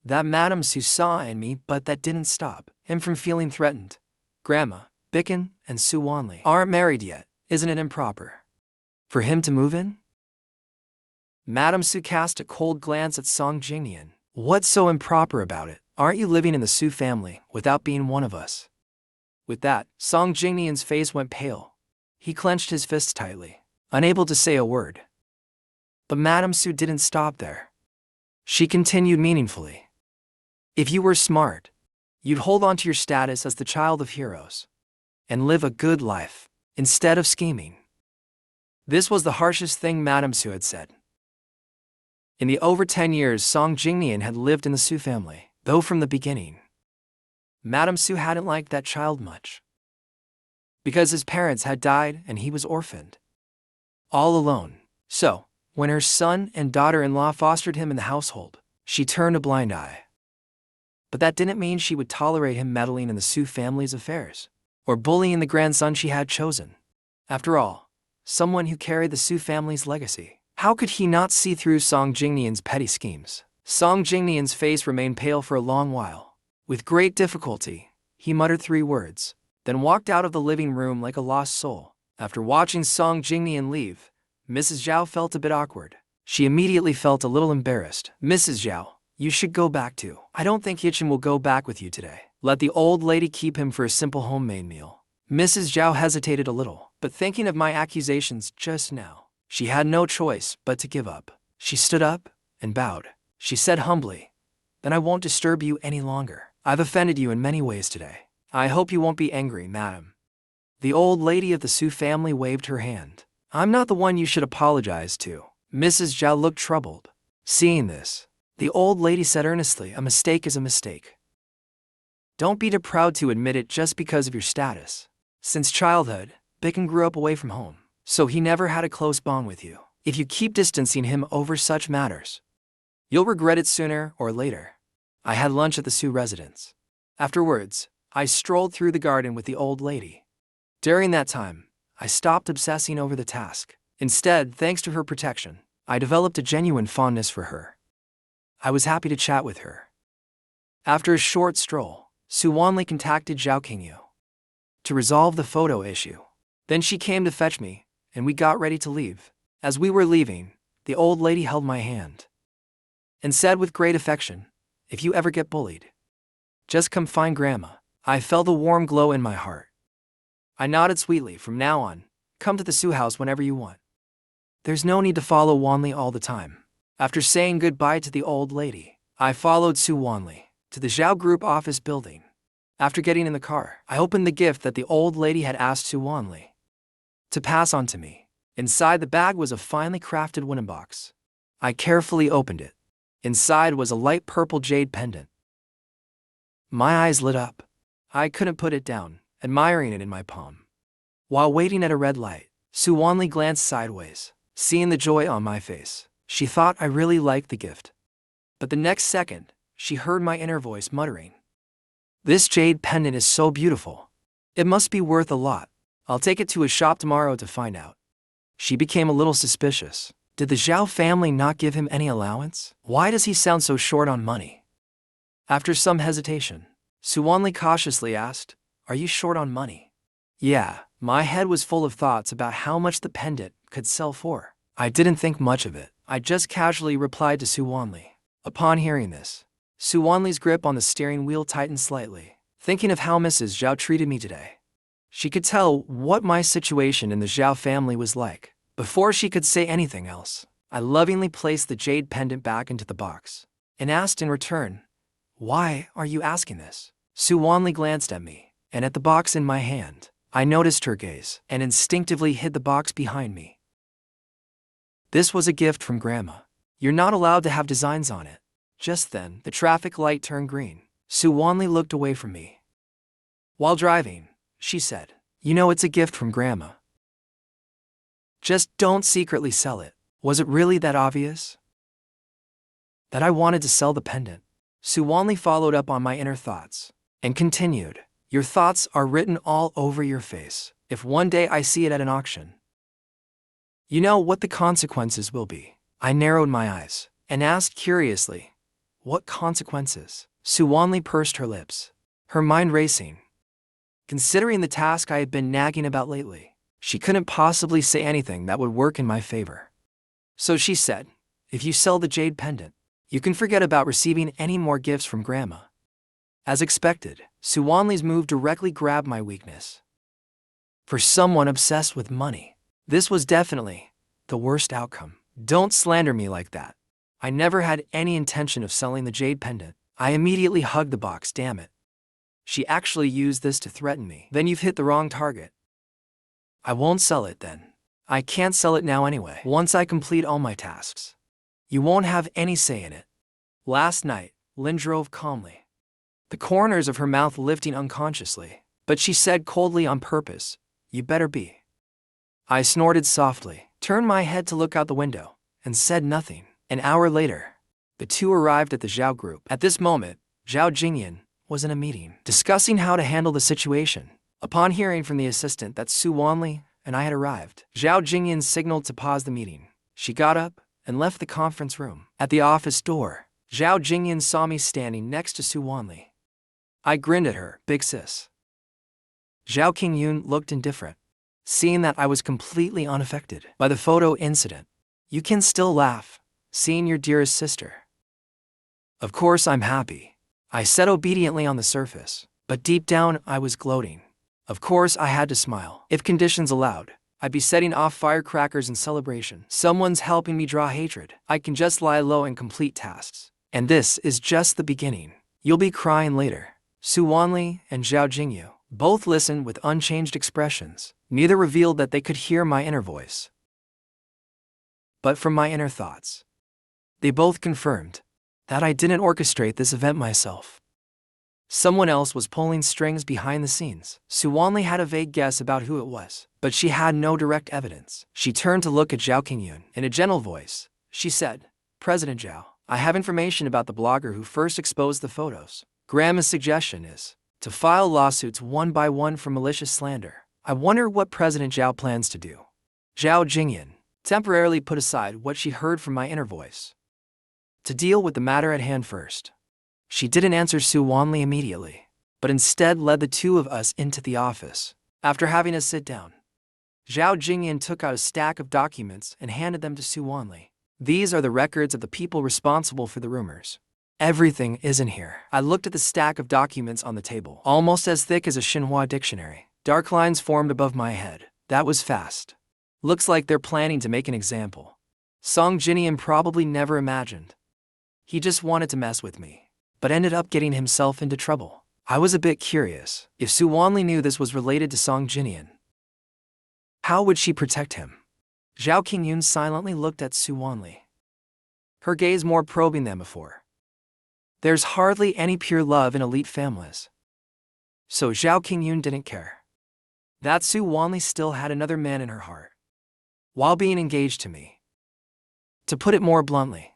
that Madame Su saw in me, but that didn't stop him from feeling threatened. Grandma, Bicken, and Su Wanli aren't married yet. Isn't it improper for him to move in? Madame Su cast a cold glance at Song Jingnian. What's so improper about it? Aren't you living in the Su family without being one of us? With that, Song Jingnian's face went pale. He clenched his fists tightly, unable to say a word. But Madame Su didn't stop there. She continued meaningfully. If you were smart, you'd hold on to your status as the child of heroes and live a good life instead of scheming. This was the harshest thing Madame Su had said. In the over 10 years Song Jingnian had lived in the Su family, though from the beginning, Madame Su hadn't liked that child much, because his parents had died and he was orphaned, all alone. So, when her son and daughter-in-law fostered him in the household, she turned a blind eye. But that didn't mean she would tolerate him meddling in the Su family's affairs, or bullying the grandson she had chosen. After all, someone who carried the Su family's legacy. How could he not see through Song Jingnian's petty schemes? Song Jingnian's face remained pale for a long while. With great difficulty, he muttered 3 words, then walked out of the living room like a lost soul. After watching Song Jingnian leave, Mrs. Zhao felt a bit awkward. She immediately felt a little embarrassed. Mrs. Zhao, you should go back too. I don't think Yichin will go back with you today. Let the old lady keep him for a simple homemade meal. Mrs. Zhao hesitated a little, but thinking of my accusations just now, she had no choice but to give up. She stood up and bowed. She said humbly, "Then I won't disturb you any longer. I've offended you in many ways today. I hope you won't be angry, madam." The old lady of the Su family waved her hand. "I'm not the one you should apologize to." Mrs. Zhao looked troubled. Seeing this, the old lady said earnestly, "A mistake is a mistake. Don't be too proud to admit it just because of your status. Since childhood, Bicken grew up away from home, so he never had a close bond with you. If you keep distancing him over such matters, you'll regret it sooner or later." I had lunch at the Su residence. Afterwards, I strolled through the garden with the old lady. During that time, I stopped obsessing over the task. Instead, thanks to her protection, I developed a genuine fondness for her. I was happy to chat with her. After a short stroll, Su Wanli contacted Zhao Qingyu to resolve the photo issue. Then she came to fetch me, and we got ready to leave. As we were leaving, the old lady held my hand and said with great affection, "If you ever get bullied, just come find Grandma." I felt a warm glow in my heart. I nodded sweetly. "From now on, come to the Su house whenever you want. There's no need to follow Wanli all the time." After saying goodbye to the old lady, I followed Su Wanli to the Zhao Group office building. After getting in the car, I opened the gift that the old lady had asked Su Wanli to pass on to me. Inside the bag was a finely crafted wooden box. I carefully opened it. Inside was a light purple jade pendant. My eyes lit up. I couldn't put it down, admiring it in my palm. While waiting at a red light, Su Wanli glanced sideways. Seeing the joy on my face, she thought I really liked the gift. But the next second, she heard my inner voice muttering, "This jade pendant is so beautiful. It must be worth a lot. I'll take it to a shop tomorrow to find out." She became a little suspicious. Did the Zhao family not give him any allowance? Why does he sound so short on money? After some hesitation, Su Wanli cautiously asked, "Are you short on money?" Yeah, my head was full of thoughts about how much the pendant could sell for. I didn't think much of it. I just casually replied to Su Wanli. Upon hearing this, Su Wanli's grip on the steering wheel tightened slightly. Thinking of how Mrs. Zhao treated me today, she could tell what my situation in the Zhao family was like. Before she could say anything else, I lovingly placed the jade pendant back into the box and asked in return, "Why are you asking this?" Su Wanli glanced at me and at the box in my hand. I noticed her gaze and instinctively hid the box behind me. This was a gift from Grandma. You're not allowed to have designs on it. Just then, the traffic light turned green. Su Wanli looked away from me. While driving, she said, "You know it's a gift from Grandma. Just don't secretly sell it." Was it really that obvious that I wanted to sell the pendant? Su Wanli followed up on my inner thoughts and continued, Your thoughts are written all over your face. If one day I see it at an auction, you know what the consequences will be. I narrowed my eyes and asked curiously, what consequences? Suwanli pursed her lips, her mind racing. Considering the task I had been nagging about lately, she couldn't possibly say anything that would work in my favor. So she said, if you sell the jade pendant, you can forget about receiving any more gifts from Grandma. As expected, Suwanli's move directly grabbed my weakness. For someone obsessed with money, this was definitely the worst outcome. Don't slander me like that. I never had any intention of selling the jade pendant. I immediately hugged the box, damn it. She actually used this to threaten me. Then you've hit the wrong target. I won't sell it then. I can't sell it now anyway. Once I complete all my tasks, you won't have any say in it. Last night, Lynn drove calmly, the corners of her mouth lifting unconsciously, but she said coldly on purpose, you better be. I snorted softly, turned my head to look out the window, and said nothing. An hour later, the two arrived at the Zhao group. At this moment, Zhao Jingyan was in a meeting, discussing how to handle the situation. Upon hearing from the assistant that Suwanli and I had arrived, Zhao Jingyan signaled to pause the meeting. She got up and left the conference room. At the office door, Zhao Jingyan saw me standing next to Suwanli. I grinned at her, big sis. Zhao Qingyun looked indifferent, seeing that I was completely unaffected by the photo incident. You can still laugh, seeing your dearest sister. Of course I'm happy, I said obediently on the surface, but deep down I was gloating. Of course I had to smile. If conditions allowed, I'd be setting off firecrackers in celebration. Someone's helping me draw hatred. I can just lie low and complete tasks. And this is just the beginning. You'll be crying later. Suwanli and Zhao Jingyu both listened with unchanged expressions. Neither revealed that they could hear my inner voice, but from my inner thoughts, they both confirmed that I didn't orchestrate this event myself. Someone else was pulling strings behind the scenes. Suwanli had a vague guess about who it was, but she had no direct evidence. She turned to look at Zhao Qingyun. In a gentle voice, she said, President Zhao, I have information about the blogger who first exposed the photos. Grandma's suggestion is to file lawsuits one by one for malicious slander. I wonder what President Zhao plans to do. Zhao Jingyan temporarily put aside what she heard from my inner voice to deal with the matter at hand first. She didn't answer Suwanli immediately, but instead led the two of us into the office. After having us sit down, Zhao Jingyan took out a stack of documents and handed them to Suwanli. These are the records of the people responsible for the rumors. Everything is in here. I looked at the stack of documents on the table, almost as thick as a Xinhua dictionary. Dark lines formed above my head. That was fast. Looks like they're planning to make an example. Song Jinian probably never imagined. He just wanted to mess with me, but ended up getting himself into trouble. I was a bit curious. If Suwanli knew this was related to Song Jinian, how would she protect him? Zhao Qingyun silently looked at Suwanli, her gaze more probing than before. There's hardly any pure love in elite families, so Zhao Qingyun didn't care that Suwanli still had another man in her heart while being engaged to me. To put it more bluntly,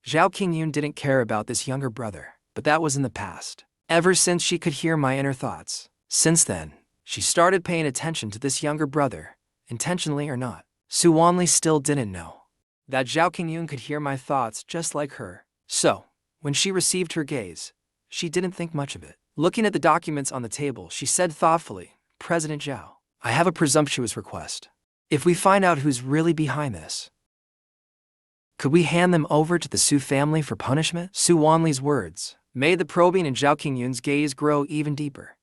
Zhao Qingyun didn't care about this younger brother, but that was in the past. Ever since she could hear my inner thoughts, since then, she started paying attention to this younger brother, intentionally or not. Suwanli still didn't know that Zhao Qingyun could hear my thoughts just like her. So, when she received her gaze, she didn't think much of it. Looking at the documents on the table, she said thoughtfully, President Zhao, I have a presumptuous request. If we find out who's really behind this, could we hand them over to the Su family for punishment? Suwanli's words made the probing in Zhao Qingyun's gaze grow even deeper.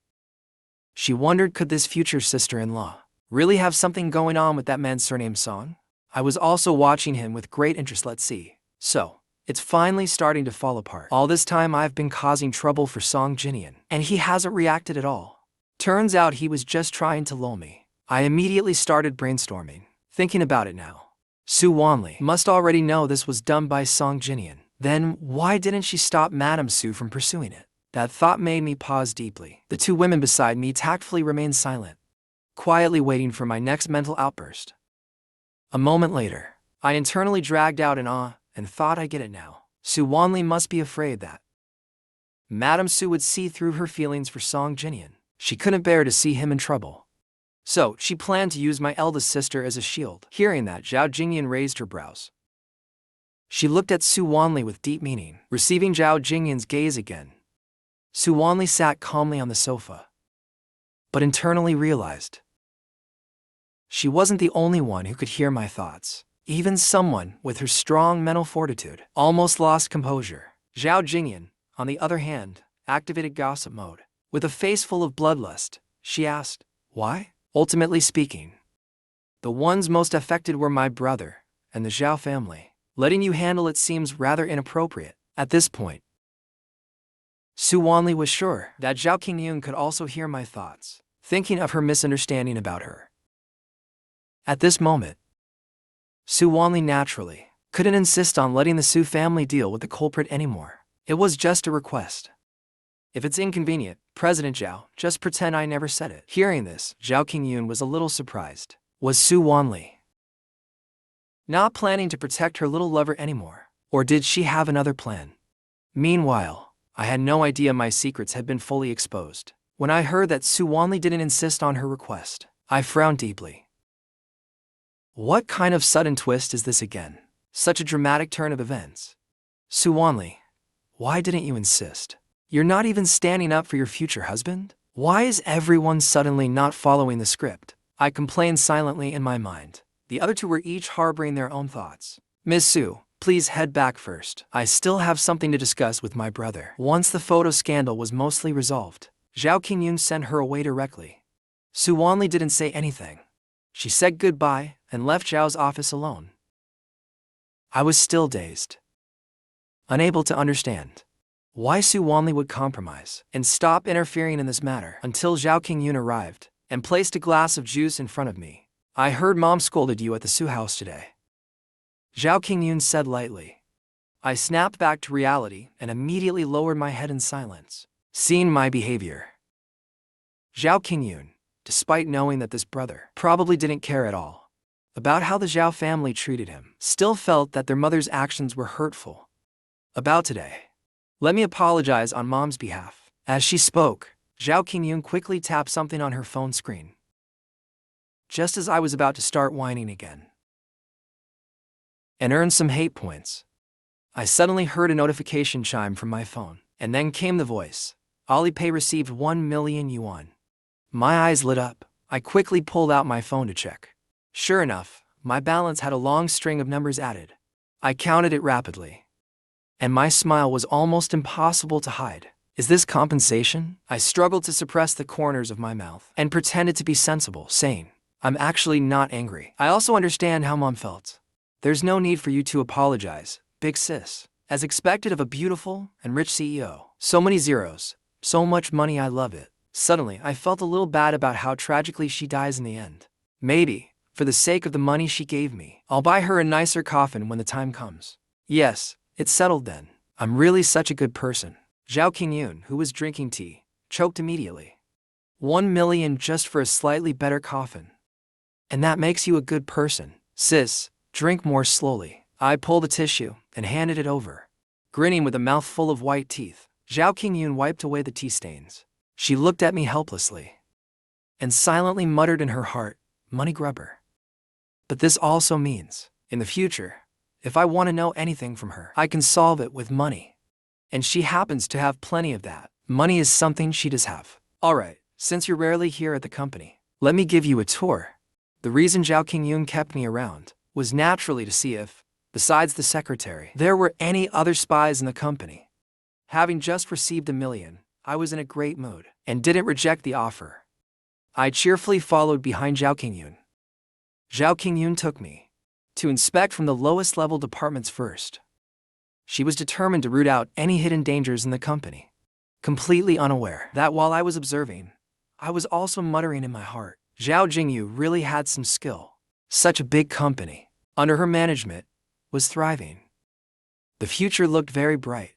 She wondered, could this future sister-in-law really have something going on with that man's surname Song? I was also watching him with great interest. Let's see. So, it's finally starting to fall apart. All this time I've been causing trouble for Song Jinian, and he hasn't reacted at all. Turns out he was just trying to lull me. I immediately started brainstorming, thinking about it now. Suwanli must already know this was done by Song Jinian. Then why didn't she stop Madame Su from pursuing it? That thought made me pause deeply. The two women beside me tactfully remained silent, quietly waiting for my next mental outburst. A moment later, I internally dragged out in awe and thought, I get it now. Suwanli must be afraid that Madame Su would see through her feelings for Song Jinian. She couldn't bear to see him in trouble. So, she planned to use my eldest sister as a shield. Hearing that, Zhao Jingyan raised her brows. She looked at Su Wanli with deep meaning, receiving Zhao Jingyan's gaze again. Su Wanli sat calmly on the sofa, but internally realized she wasn't the only one who could hear my thoughts. Even someone with her strong mental fortitude almost lost composure. Zhao Jingyan, on the other hand, activated gossip mode. With a face full of bloodlust, she asked, "Why?" Ultimately speaking, the ones most affected were my brother and the Zhao family. Letting you handle it seems rather inappropriate. At this point, Su Wanli was sure that Zhao Qingyun could also hear my thoughts, thinking of her misunderstanding about her. At this moment, Su Wanli naturally couldn't insist on letting the Su family deal with the culprit anymore. It was just a request. If it's inconvenient, President Zhao, just pretend I never said it. Hearing this, Zhao Qingyun was a little surprised. Was Su Wanli not planning to protect her little lover anymore? Or did she have another plan? Meanwhile, I had no idea my secrets had been fully exposed. When I heard that Su Wanli didn't insist on her request, I frowned deeply. What kind of sudden twist is this again? Such a dramatic turn of events. Su Wanli, why didn't you insist? You're not even standing up for your future husband? Why is everyone suddenly not following the script? I complained silently in my mind. The other two were each harboring their own thoughts. Miss Su, please head back first. I still have something to discuss with my brother. Once the photo scandal was mostly resolved, Zhao Qingyun sent her away directly. Su Wanli didn't say anything. She said goodbye and left Zhao's office alone. I was still dazed, unable to understand why Su Wanli would compromise and stop interfering in this matter until Zhao Qingyun arrived and placed a glass of juice in front of me. I heard Mom scolded you at the Su house today, Zhao Qingyun said lightly. I snapped back to reality and immediately lowered my head in silence. Seeing my behavior, Zhao Qingyun, despite knowing that this brother probably didn't care at all about how the Zhao family treated him, still felt that their mother's actions were hurtful. About today, let me apologize on Mom's behalf. As she spoke, Zhao Qingyun quickly tapped something on her phone screen, just as I was about to start whining again and earn some hate points. I suddenly heard a notification chime from my phone, and then came the voice. Alipay received 1 million yuan. My eyes lit up. I quickly pulled out my phone to check. Sure enough, my balance had a long string of numbers added. I counted it rapidly, and my smile was almost impossible to hide. Is this compensation? I struggled to suppress the corners of my mouth and pretended to be sensible, saying, I'm actually not angry. I also understand how Mom felt. There's no need for you to apologize, big sis. As expected of a beautiful and rich CEO. So many zeros, so much money, I love it. Suddenly, I felt a little bad about how tragically she dies in the end. Maybe, for the sake of the money she gave me, I'll buy her a nicer coffin when the time comes. Yes, it's settled then. I'm really such a good person. Zhao Qingyun, who was drinking tea, choked immediately. 1 million just for a slightly better coffin. And that makes you a good person. Sis, drink more slowly. I pulled a tissue and handed it over. Grinning with a mouth full of white teeth, Zhao Qingyun wiped away the tea stains. She looked at me helplessly and silently muttered in her heart, money grubber. But this also means, in the future, if I want to know anything from her, I can solve it with money. And she happens to have plenty of that. Money is something she does have. Alright, since you're rarely here at the company, let me give you a tour. The reason Zhao Qingyun kept me around was naturally to see if, besides the secretary, there were any other spies in the company. Having just received 1 million, I was in a great mood and didn't reject the offer. I cheerfully followed behind Zhao Qingyun. Zhao Qingyun took me to inspect from the lowest level departments first. She was determined to root out any hidden dangers in the company, completely unaware that while I was observing, I was also muttering in my heart, Zhao Jingyu really had some skill. Such a big company, under her management, was thriving. The future looked very bright.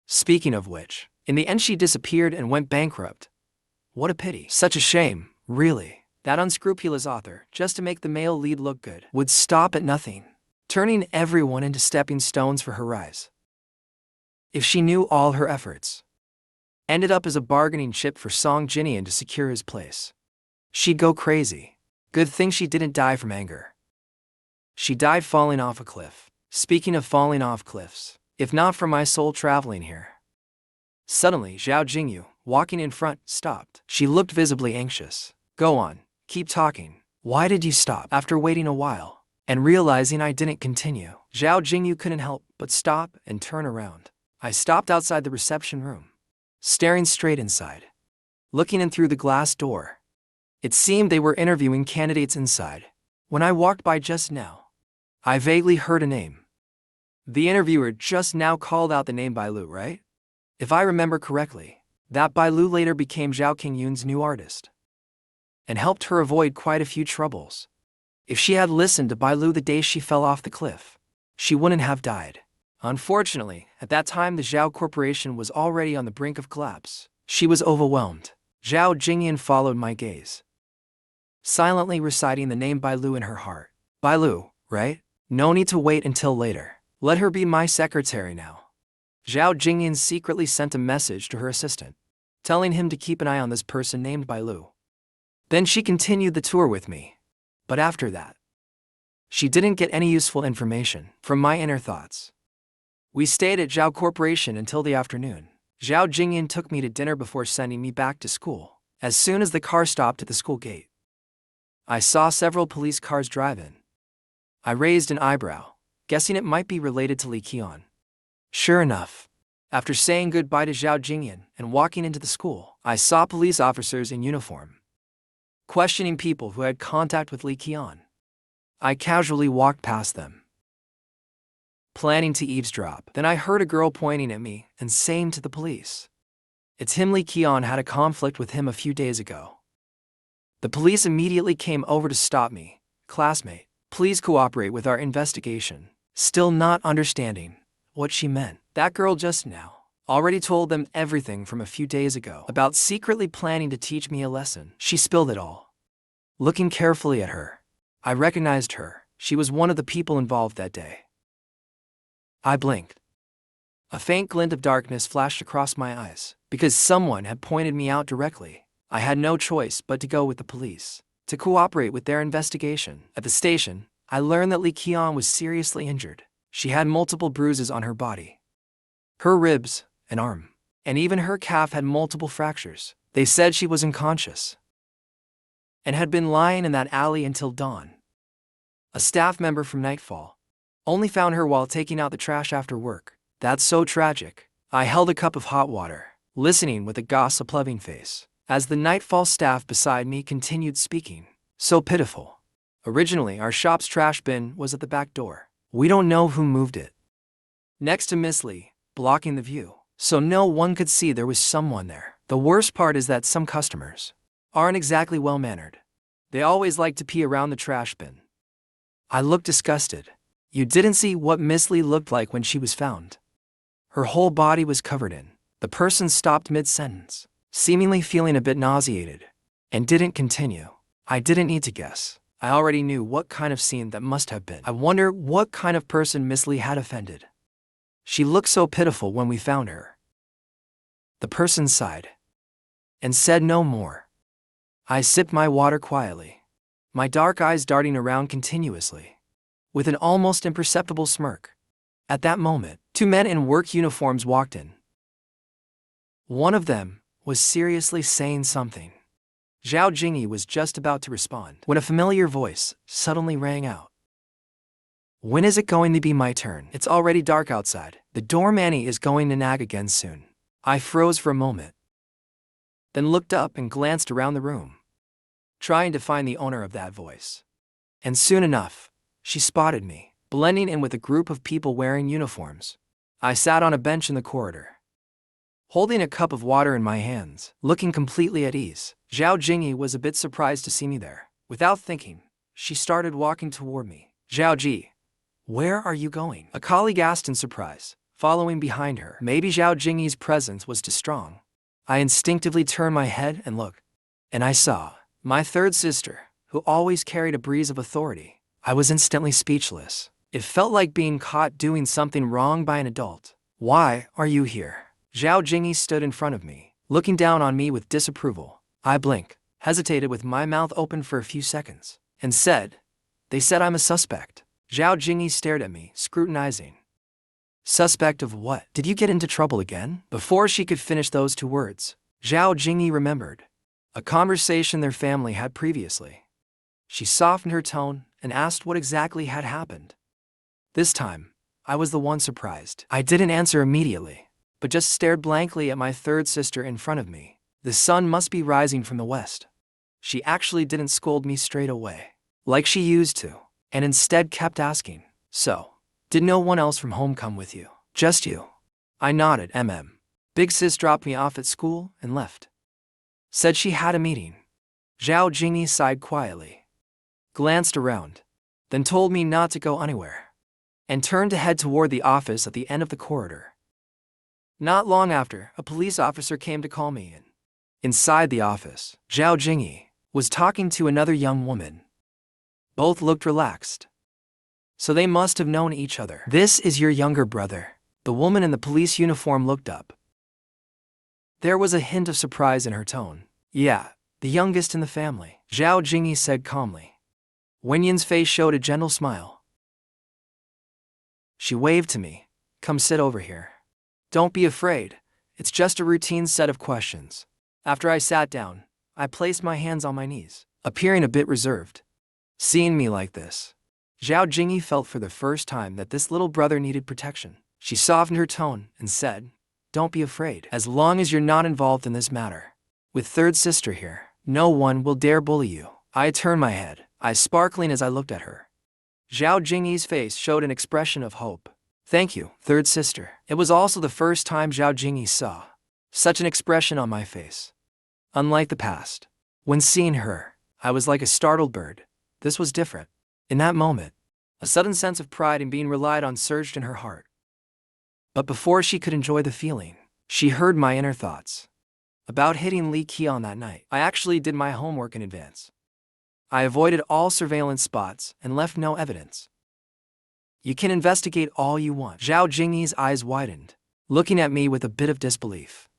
Speaking of which, in the end she disappeared and went bankrupt. What a pity. Such a shame, really. That unscrupulous author, just to make the male lead look good, would stop at nothing, turning everyone into stepping stones for her rise. If she knew all her efforts, ended up as a bargaining chip for Song Jinian to secure his place. She'd go crazy. Good thing she didn't die from anger. She died falling off a cliff. Speaking of falling off cliffs, if not for my soul traveling here. Suddenly, Zhao Jingyu, walking in front, stopped. She looked visibly anxious. Go on, keep talking. Why did you stop? After waiting a while, and realizing I didn't continue, Zhao Jingyu couldn't help but stop and turn around. I stopped outside the reception room, staring straight inside, looking in through the glass door. It seemed they were interviewing candidates inside. When I walked by just now, I vaguely heard a name. The interviewer just now called out the name Bailu, right? If I remember correctly, that Bailu later became Zhao Qingyun's new artist, and helped her avoid quite a few troubles. If she had listened to Bailu the day she fell off the cliff, she wouldn't have died. Unfortunately, at that time the Zhao Corporation was already on the brink of collapse. She was overwhelmed. Zhao Jingyan followed my gaze, silently reciting the name Bailu in her heart. Bailu, right? No need to wait until later. Let her be my secretary now. Zhao Jingyan secretly sent a message to her assistant, telling him to keep an eye on this person named Bailu. Then she continued the tour with me. But after that, she didn't get any useful information from my inner thoughts. We stayed at Zhao Corporation until the afternoon. Zhao Jingyan took me to dinner before sending me back to school. As soon as the car stopped at the school gate, I saw several police cars drive in. I raised an eyebrow, guessing it might be related to Li Qian. Sure enough, after saying goodbye to Zhao Jingyan and walking into the school, I saw police officers in uniform questioning people who had contact with Li Qian. I casually walked past them, planning to eavesdrop. Then I heard a girl pointing at me and saying to the police, "It's him. Li Qian had a conflict with him a few days ago." The police immediately came over to stop me. "Classmate, please cooperate with our investigation." Still not understanding what she meant. That girl just now already told them everything from a few days ago about secretly planning to teach me a lesson. She spilled it all. Looking carefully at her, I recognized her. She was one of the people involved that day. I blinked. A faint glint of darkness flashed across my eyes. Because someone had pointed me out directly, I had no choice but to go with the police to cooperate with their investigation. At the station, I learned that Li Qian was seriously injured. She had multiple bruises on her body. Her ribs, an arm, and even her calf had multiple fractures. They said she was unconscious and had been lying in that alley until dawn. A staff member from Nightfall only found her while taking out the trash after work. That's so tragic. I held a cup of hot water, listening with a gossip-loving face, as the Nightfall staff beside me continued speaking. So pitiful. Originally, our shop's trash bin was at the back door. We don't know who moved it. Next to Miss Lee, blocking the view, so no one could see there was someone there. The worst part is that some customers aren't exactly well-mannered. They always like to pee around the trash bin. I looked disgusted. You didn't see what Miss Lee looked like when she was found. Her whole body was covered in. The person stopped mid-sentence, seemingly feeling a bit nauseated, and didn't continue. I didn't need to guess. I already knew what kind of scene that must have been. I wonder what kind of person Miss Lee had offended. She looked so pitiful when we found her. The person sighed and said no more. I sipped my water quietly, my dark eyes darting around continuously, with an almost imperceptible smirk. At that moment, two men in work uniforms walked in. One of them was seriously saying something. Zhao Jingyi was just about to respond when a familiar voice suddenly rang out. When is it going to be my turn? It's already dark outside. The doorman is going to nag again soon. I froze for a moment, then looked up and glanced around the room, trying to find the owner of that voice. And soon enough, she spotted me, blending in with a group of people wearing uniforms. I sat on a bench in the corridor, holding a cup of water in my hands, looking completely at ease. Zhao Jingyi was a bit surprised to see me there. Without thinking, she started walking toward me. Zhao Ji, where are you going? A colleague asked in surprise, following behind her. Maybe Zhao Jingyi's presence was too strong. I instinctively turned my head and looked, and I saw my third sister, who always carried a breeze of authority. I was instantly speechless. It felt like being caught doing something wrong by an adult. Why are you here? Zhao Jingyi stood in front of me, looking down on me with disapproval. I blinked, hesitated with my mouth open for a few seconds, and said, "They said I'm a suspect." Zhao Jingyi stared at me, scrutinizing. "Suspect of what? Did you get into trouble again?" Before she could finish those two words, Zhao Jingyi remembered a conversation their family had previously. She softened her tone and asked what exactly had happened. This time, I was the one surprised. I didn't answer immediately, but just stared blankly at my third sister in front of me. The sun must be rising from the west. She actually didn't scold me straight away, like she used to, and instead kept asking, "So, did no one else from home come with you? Just you?" I nodded. Big sis dropped me off at school and left. Said she had a meeting. Zhao Jingyi sighed quietly, glanced around, then told me not to go anywhere, and turned to head toward the office at the end of the corridor. Not long after, a police officer came to call me in. Inside the office, Zhao Jingyi was talking to another young woman. Both looked relaxed, so they must have known each other. "This is your younger brother." The woman in the police uniform looked up. There was a hint of surprise in her tone. "Yeah, the youngest in the family," Zhao Jingyi said calmly. Wenyin's face showed a gentle smile. She waved to me. "Come sit over here. Don't be afraid, it's just a routine set of questions." After I sat down, I placed my hands on my knees, appearing a bit reserved. Seeing me like this, Zhao Jingyi felt for the first time that this little brother needed protection. She softened her tone and said, "Don't be afraid. As long as you're not involved in this matter, with third sister here, no one will dare bully you." I turned my head, eyes sparkling as I looked at her. Zhao Jingyi's face showed an expression of hope. "Thank you, third sister." It was also the first time Zhao Jingyi saw such an expression on my face. Unlike the past, when seeing her, I was like a startled bird. This was different. In that moment, a sudden sense of pride in being relied on surged in her heart. But before she could enjoy the feeling, she heard my inner thoughts about hitting Li Qian that night. I actually did my homework in advance. I avoided all surveillance spots and left no evidence. "You can investigate all you want." Zhao Jingyi's eyes widened, looking at me with a bit of disbelief.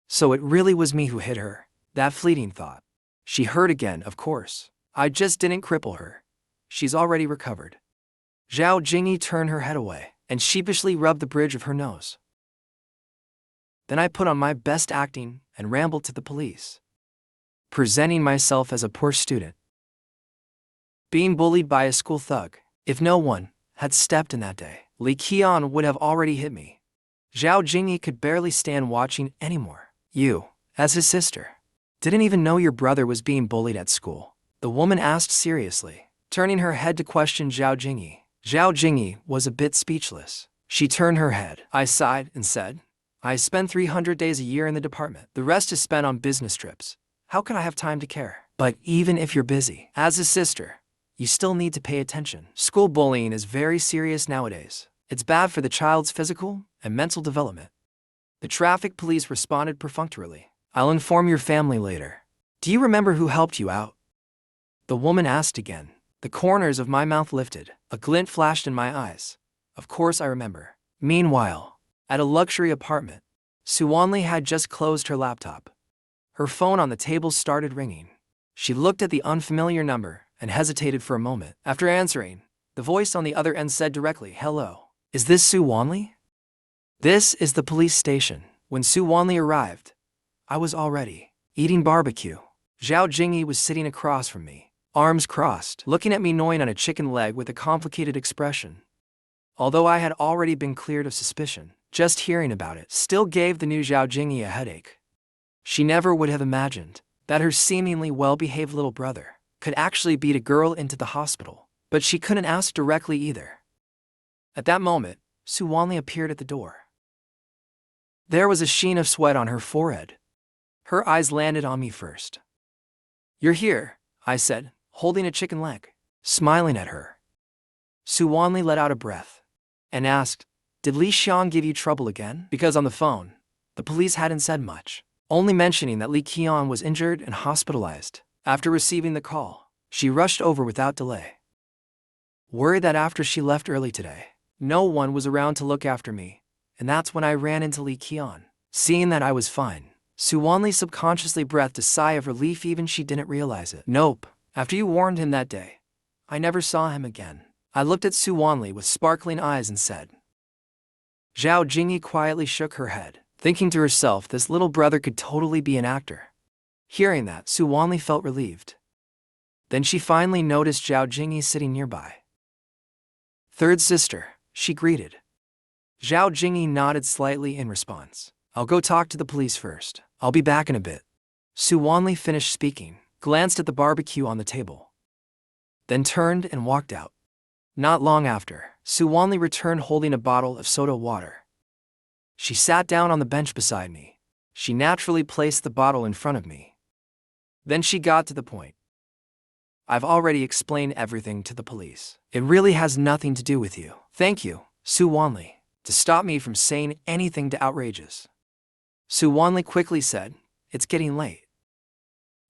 So it really was me who hit her, that fleeting thought. She hurt again, of course. I just didn't cripple her. She's already recovered. Zhao Jingyi turned her head away and sheepishly rubbed the bridge of her nose. Then I put on my best acting and rambled to the police, presenting myself as a poor student, being bullied by a school thug. If no one had stepped in that day, Li Qian would have already hit me. Zhao Jingyi could barely stand watching anymore. "You, as his sister, didn't even know your brother was being bullied at school?" the woman asked seriously, turning her head to question Zhao Jingyi. Zhao Jingyi was a bit speechless. She turned her head. I sighed and said, "I spend 300 days a year in the department. The rest is spent on business trips. How could I have time to care?" "But even if you're busy, as his sister, you still need to pay attention. School bullying is very serious nowadays. It's bad for the child's physical and mental development." The traffic police responded perfunctorily. "I'll inform your family later." "Do you remember who helped you out?" the woman asked again. The corners of my mouth lifted. A glint flashed in my eyes. Of course I remember. Meanwhile, at a luxury apartment, Suwanli had just closed her laptop. Her phone on the table started ringing. She looked at the unfamiliar number and hesitated for a moment. After answering, the voice on the other end said directly, "Hello. Is this Suwanli?" "This is the police station." When Suwanli arrived, I was already eating barbecue. Zhao Jingyi was sitting across from me, arms crossed, looking at me gnawing on a chicken leg with a complicated expression. Although I had already been cleared of suspicion, just hearing about it still gave the new Zhao Jingyi a headache. She never would have imagined that her seemingly well-behaved little brother could actually beat a girl into the hospital, but she couldn't ask directly either. At that moment, Suwanli appeared at the door. There was a sheen of sweat on her forehead. Her eyes landed on me first. "You're here," I said, holding a chicken leg, smiling at her. Suwanli let out a breath and asked, "Did Li Xian give you trouble again?" Because on the phone, the police hadn't said much, only mentioning that Li Qian was injured and hospitalized. After receiving the call, she rushed over without delay, worried that after she left early today, no one was around to look after me, and that's when I ran into Li Qian. Seeing that I was fine, Suwanli subconsciously breathed a sigh of relief even she didn't realize it. Nope. After you warned him that day, I never saw him again. I looked at Suwanli with sparkling eyes and said. Zhao Jingyi quietly shook her head, thinking to herself this little brother could totally be an actor. Hearing that, Suwanli felt relieved. Then she finally noticed Zhao Jingyi sitting nearby. Third sister, she greeted. Zhao Jingyi nodded slightly in response. I'll go talk to the police first. I'll be back in a bit. Suwanli finished speaking, glanced at the barbecue on the table, then turned and walked out. Not long after, Suwanli returned holding a bottle of soda water. She sat down on the bench beside me. She naturally placed the bottle in front of me. Then she got to the point. I've already explained everything to the police. It really has nothing to do with you. Thank you, Suwanli, to stop me from saying anything too outrageous. Suwanli quickly said, it's getting late.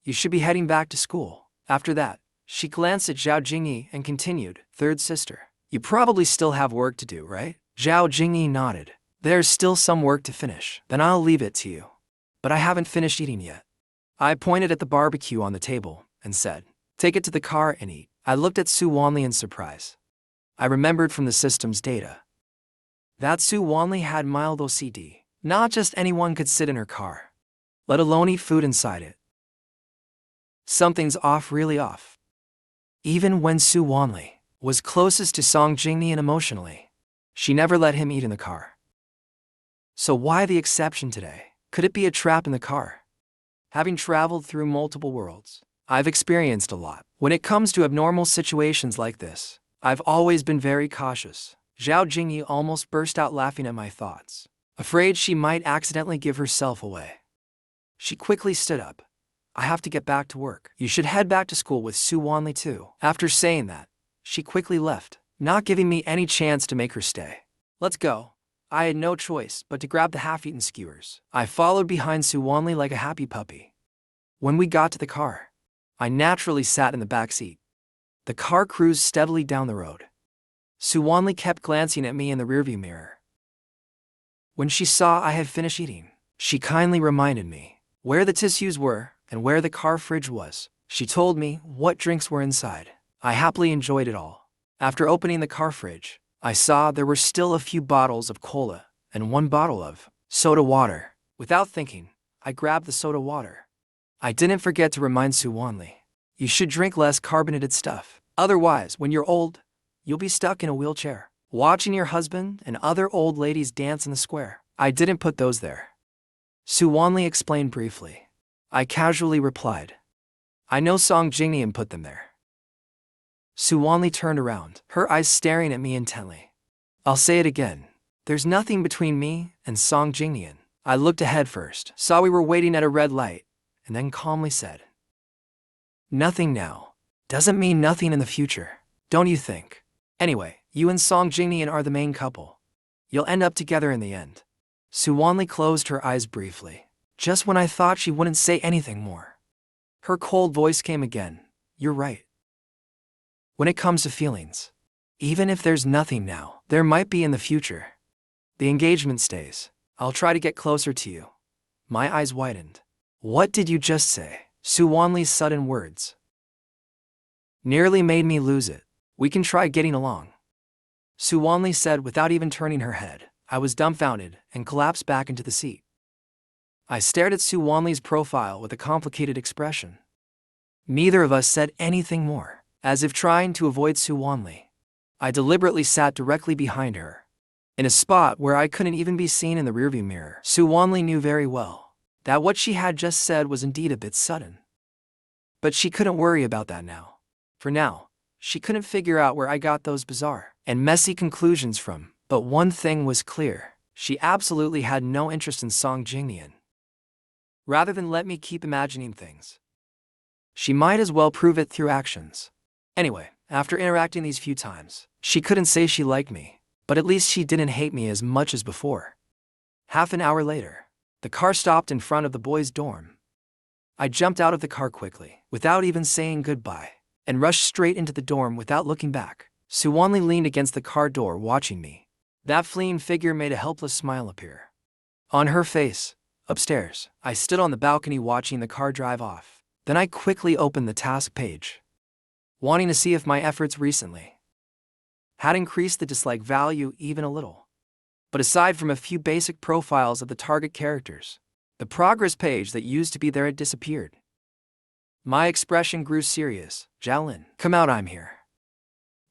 You should be heading back to school. After that, she glanced at Zhao Jingyi and continued, third sister, you probably still have work to do, right? Zhao Jingyi nodded. There's still some work to finish. Then I'll leave it to you. But I haven't finished eating yet. I pointed at the barbecue on the table and said, take it to the car and eat. I looked at Suwanli in surprise. I remembered from the system's data that Suwanli had mild OCD. Not just anyone could sit in her car, let alone eat food inside it. Something's off, really off. Even when Suwanli was closest to Song Jingyi and emotionally, she never let him eat in the car. So why the exception today? Could it be a trap in the car? Having traveled through multiple worlds, I've experienced a lot. When it comes to abnormal situations like this, I've always been very cautious. Zhao Jingyi almost burst out laughing at my thoughts, afraid she might accidentally give herself away. She quickly stood up. I have to get back to work. You should head back to school with Suwanli too. After saying that, she quickly left, not giving me any chance to make her stay. Let's go. I had no choice but to grab the half-eaten skewers. I followed behind Suwanli like a happy puppy. When we got to the car, I naturally sat in the back seat. The car cruised steadily down the road. Suwanli kept glancing at me in the rearview mirror. When she saw I had finished eating, she kindly reminded me where the tissues were and where the car fridge was. She told me what drinks were inside. I happily enjoyed it all. After opening the car fridge, I saw there were still a few bottles of cola and one bottle of soda water. Without thinking, I grabbed the soda water. I didn't forget to remind Suwanli, you should drink less carbonated stuff. Otherwise, when you're old, you'll be stuck in a wheelchair, watching your husband and other old ladies dance in the square. I didn't put those there. Suwanli explained briefly. I casually replied, I know Song Jingyi put them there. Suwanli turned around, her eyes staring at me intently. I'll say it again. There's nothing between me and Song Jingyi. I looked ahead first, saw we were waiting at a red light, and then calmly said, nothing now doesn't mean nothing in the future, don't you think? Anyway, you and Song Jingyi are the main couple. You'll end up together in the end. Suwanli closed her eyes briefly, just when I thought she wouldn't say anything more. Her cold voice came again, you're right. When it comes to feelings, even if there's nothing now, there might be in the future. The engagement stays. I'll try to get closer to you. My eyes widened. What did you just say? Suwanli's sudden words nearly made me lose it. We can try getting along, Suwanli said without even turning her head. I was dumbfounded and collapsed back into the seat. I stared at Suwanli's profile with a complicated expression. Neither of us said anything more, as if trying to avoid Suwanli. I deliberately sat directly behind her, in a spot where I couldn't even be seen in the rearview mirror. Suwanli knew very well that what she had just said was indeed a bit sudden. But she couldn't worry about that now. For now, she couldn't figure out where I got those bizarre and messy conclusions from. But one thing was clear. She absolutely had no interest in Song Jingyi. Rather than let me keep imagining things, she might as well prove it through actions. Anyway, after interacting these few times, she couldn't say she liked me, but at least she didn't hate me as much as before. Half an hour later, the car stopped in front of the boys' dorm. I jumped out of the car quickly, without even saying goodbye, and rushed straight into the dorm without looking back. Suwanli leaned against the car door watching me. That fleeing figure made a helpless smile appear on her face, Upstairs, I stood on the balcony watching the car drive off. Then I quickly opened the task page, wanting to see if my efforts recently had increased the dislike value even a little. But aside from a few basic profiles of the target characters, the progress page that used to be there had disappeared. My expression grew serious. Jialin, come out, I'm here.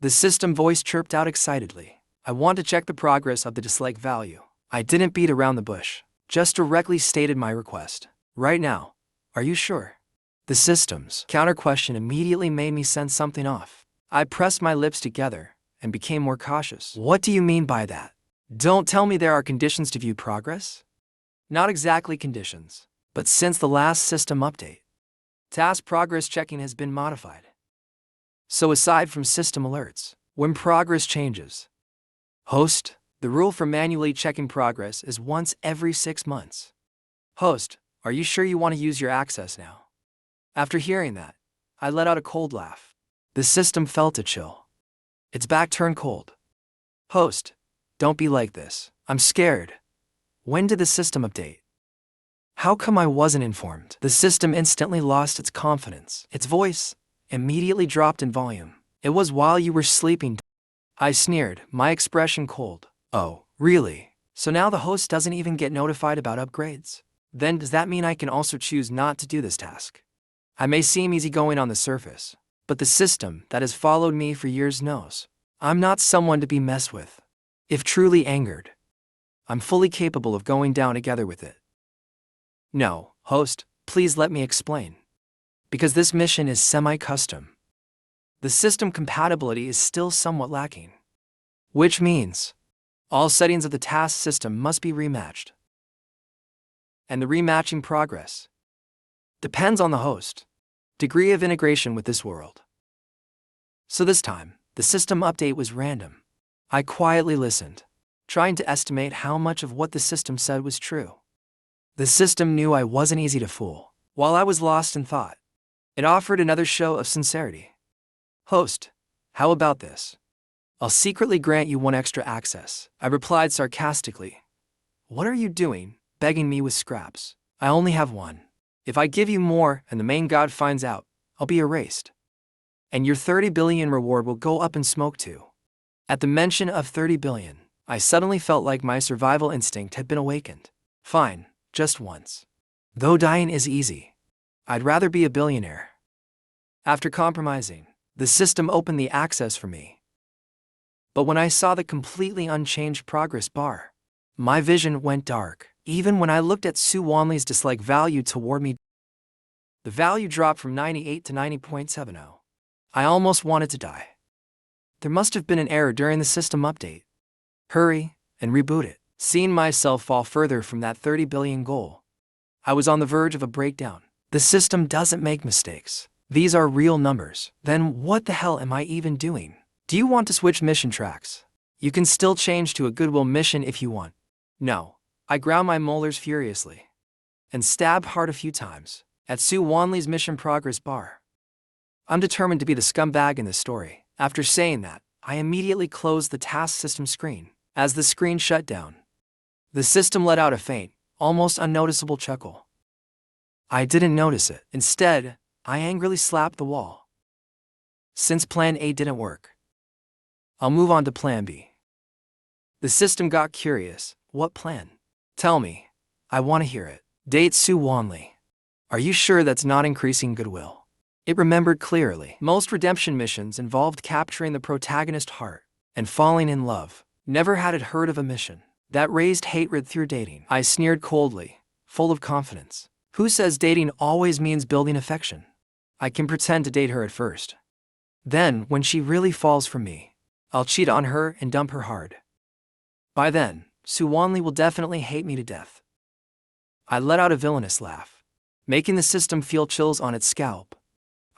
The system voice chirped out excitedly. I want to check the progress of the dislike value. I didn't beat around the bush, just directly stated my request. Right now, are you sure? The system's counter question immediately made me sense something off. I pressed my lips together and became more cautious. What do you mean by that? Don't tell me there are conditions to view progress? Not exactly conditions, but since the last system update, task progress checking has been modified. So aside from system alerts, when progress changes, host, the rule for manually checking progress is once every 6 months. Host, are you sure you want to use your access now? After hearing that, I let out a cold laugh. The system felt a chill. Its back turned cold. Host, don't be like this. I'm scared. When did the system update? How come I wasn't informed? The system instantly lost its confidence. Its voice immediately dropped in volume. It was while you were sleeping. I sneered, my expression cold. Oh, really? So now the host doesn't even get notified about upgrades? Then does that mean I can also choose not to do this task? I may seem easygoing on the surface, but the system that has followed me for years knows I'm not someone to be messed with. If truly angered, I'm fully capable of going down together with it. No, host, please let me explain. Because this mission is semi-custom. The system compatibility is still somewhat lacking. Which means all settings of the task system must be rematched. And the rematching progress depends on the host degree of integration with this world. So this time, the system update was random. I quietly listened, trying to estimate how much of what the system said was true. The system knew I wasn't easy to fool. While I was lost in thought, it offered another show of sincerity. Host, how about this? I'll secretly grant you 1 extra access. I replied sarcastically. What are you doing, begging me with scraps? I only have 1. If I give you more and the main god finds out, I'll be erased. And your 30 billion reward will go up in smoke too. At the mention of 30 billion, I suddenly felt like my survival instinct had been awakened. Fine, just once. Though dying is easy, I'd rather be a billionaire. After compromising, the system opened the access for me. But when I saw the completely unchanged progress bar, my vision went dark. Even when I looked at Su Wanli's dislike value toward me, the value dropped from 98 to 90.70. I almost wanted to die. There must have been an error during the system update. Hurry and reboot it. Seeing myself fall further from that 30 billion goal, I was on the verge of a breakdown. The system doesn't make mistakes. These are real numbers. Then what the hell am I even doing? Do you want to switch mission tracks? You can still change to a goodwill mission if you want. No. I ground my molars furiously and stabbed hard a few times at Su Wanli's mission progress bar. I'm determined to be the scumbag in this story. After saying that, I immediately closed the task system screen. As the screen shut down, the system let out a faint, almost unnoticeable chuckle. I didn't notice it. Instead, I angrily slapped the wall. Since plan A didn't work, I'll move on to plan B. The system got curious. What plan? Tell me. I want to hear it. Date Su Wanli. Are you sure that's not increasing goodwill? It remembered clearly. Most redemption missions involved capturing the protagonist's heart and falling in love. Never had it heard of a mission that raised hatred through dating. I sneered coldly, full of confidence. Who says dating always means building affection? I can pretend to date her at first. Then, when she really falls for me, I'll cheat on her and dump her hard. By then, Su Wanli will definitely hate me to death. I let out a villainous laugh, making the system feel chills on its scalp.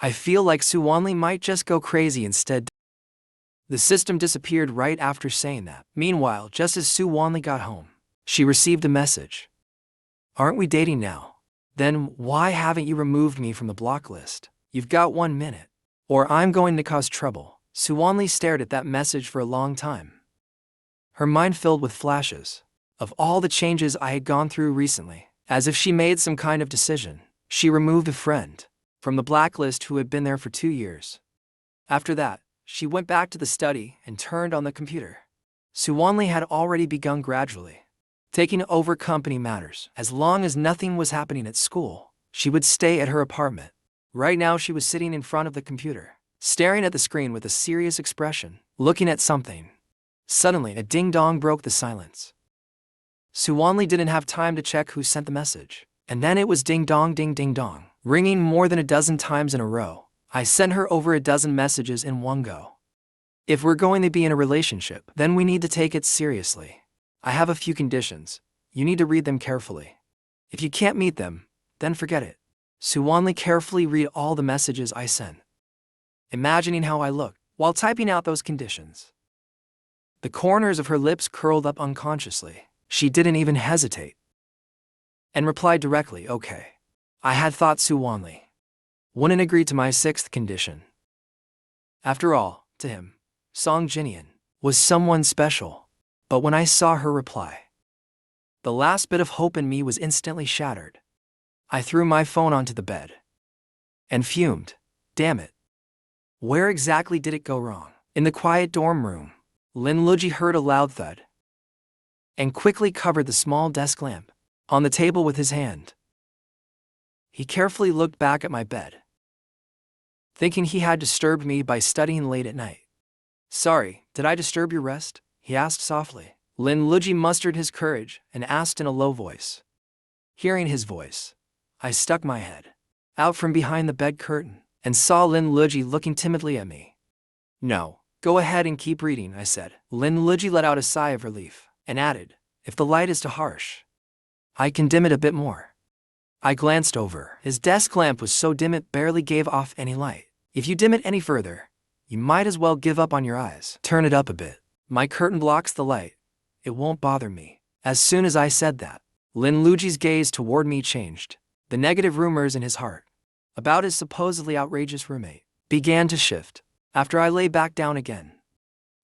I feel like Su Wanli might just go crazy instead. The system disappeared right after saying that. Meanwhile, just as Su Wanli got home, she received a message. Aren't we dating now? Then why haven't you removed me from the block list? You've got 1 minute, or I'm going to cause trouble. Su Wanli stared at that message for a long time. Her mind filled with flashes of all the changes I had gone through recently, As if she made some kind of decision, she removed a friend from the blacklist who had been there for 2 years. After that, she went back to the study and turned on the computer. Suwonlee had already begun gradually taking over company matters. As long as nothing was happening at school, she would stay at her apartment. Right now she was sitting in front of the computer, staring at the screen with a serious expression, looking at something. Suddenly, a ding-dong broke the silence. Suwonlee didn't have time to check who sent the message. And then it was ding-dong, ding-ding-dong, ringing more than a dozen times in a row. I sent her over a dozen messages in one go. If we're going to be in a relationship, then we need to take it seriously. I have a few conditions. You need to read them carefully. If you can't meet them, then forget it. Suwonlee carefully read all the messages I sent, imagining how I looked while typing out those conditions. The corners of her lips curled up unconsciously. She didn't even hesitate and replied directly, okay. I had thought Suwonlee wouldn't agree to my 6th condition. After all, to him, Song Jinhyun was someone special. But when I saw her reply, the last bit of hope in me was instantly shattered. I threw my phone onto the bed and fumed. Damn it. Where exactly did it go wrong? In the quiet dorm room, Lin Luji heard a loud thud and quickly covered the small desk lamp on the table with his hand. He carefully looked back at my bed, thinking he had disturbed me by studying late at night. Sorry, did I disturb your rest? He asked softly. Lin Luji mustered his courage and asked in a low voice. Hearing his voice, I stuck my head out from behind the bed curtain and saw Lin Luji looking timidly at me. No, go ahead and keep reading, I said. Lin Luji let out a sigh of relief and added, if the light is too harsh, I can dim it a bit more. I glanced over. His desk lamp was so dim it barely gave off any light. If you dim it any further, you might as well give up on your eyes. Turn it up a bit. My curtain blocks the light. It won't bother me. As soon as I said that, Lin Luji's gaze toward me changed. The negative rumors in his heart about his supposedly outrageous roommate began to shift. After I lay back down again,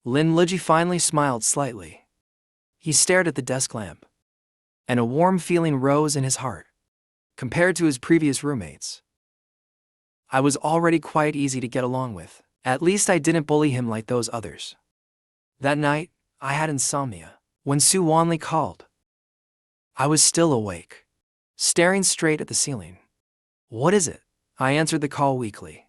Lin Luji finally smiled slightly. He stared at the desk lamp, and a warm feeling rose in his heart. Compared to his previous roommates, I was already quite easy to get along with. At least I didn't bully him like those others. That night, I had insomnia. When Suwonlee called, I was still awake, staring straight at the ceiling. What is it? I answered the call weakly.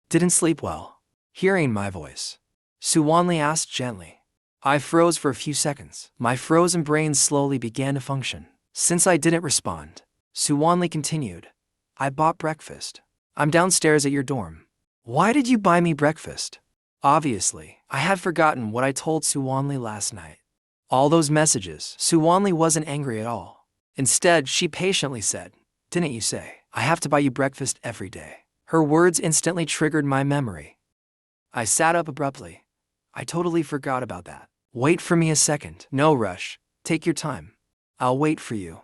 Didn't sleep well. Hearing my voice, Suwonlee asked gently. I froze for a few seconds. My frozen brain slowly began to function. Since I didn't respond, Suwonlee continued. I bought breakfast. I'm downstairs at your dorm. Why did you buy me breakfast? Obviously, I had forgotten what I told Suwonlee last night. All those messages. Suwonlee wasn't angry at all. Instead, she patiently said, didn't you say, I have to buy you breakfast every day? Her words instantly triggered my memory. I sat up abruptly. I totally forgot about that. Wait for me a second. No rush. Take your time. I'll wait for you.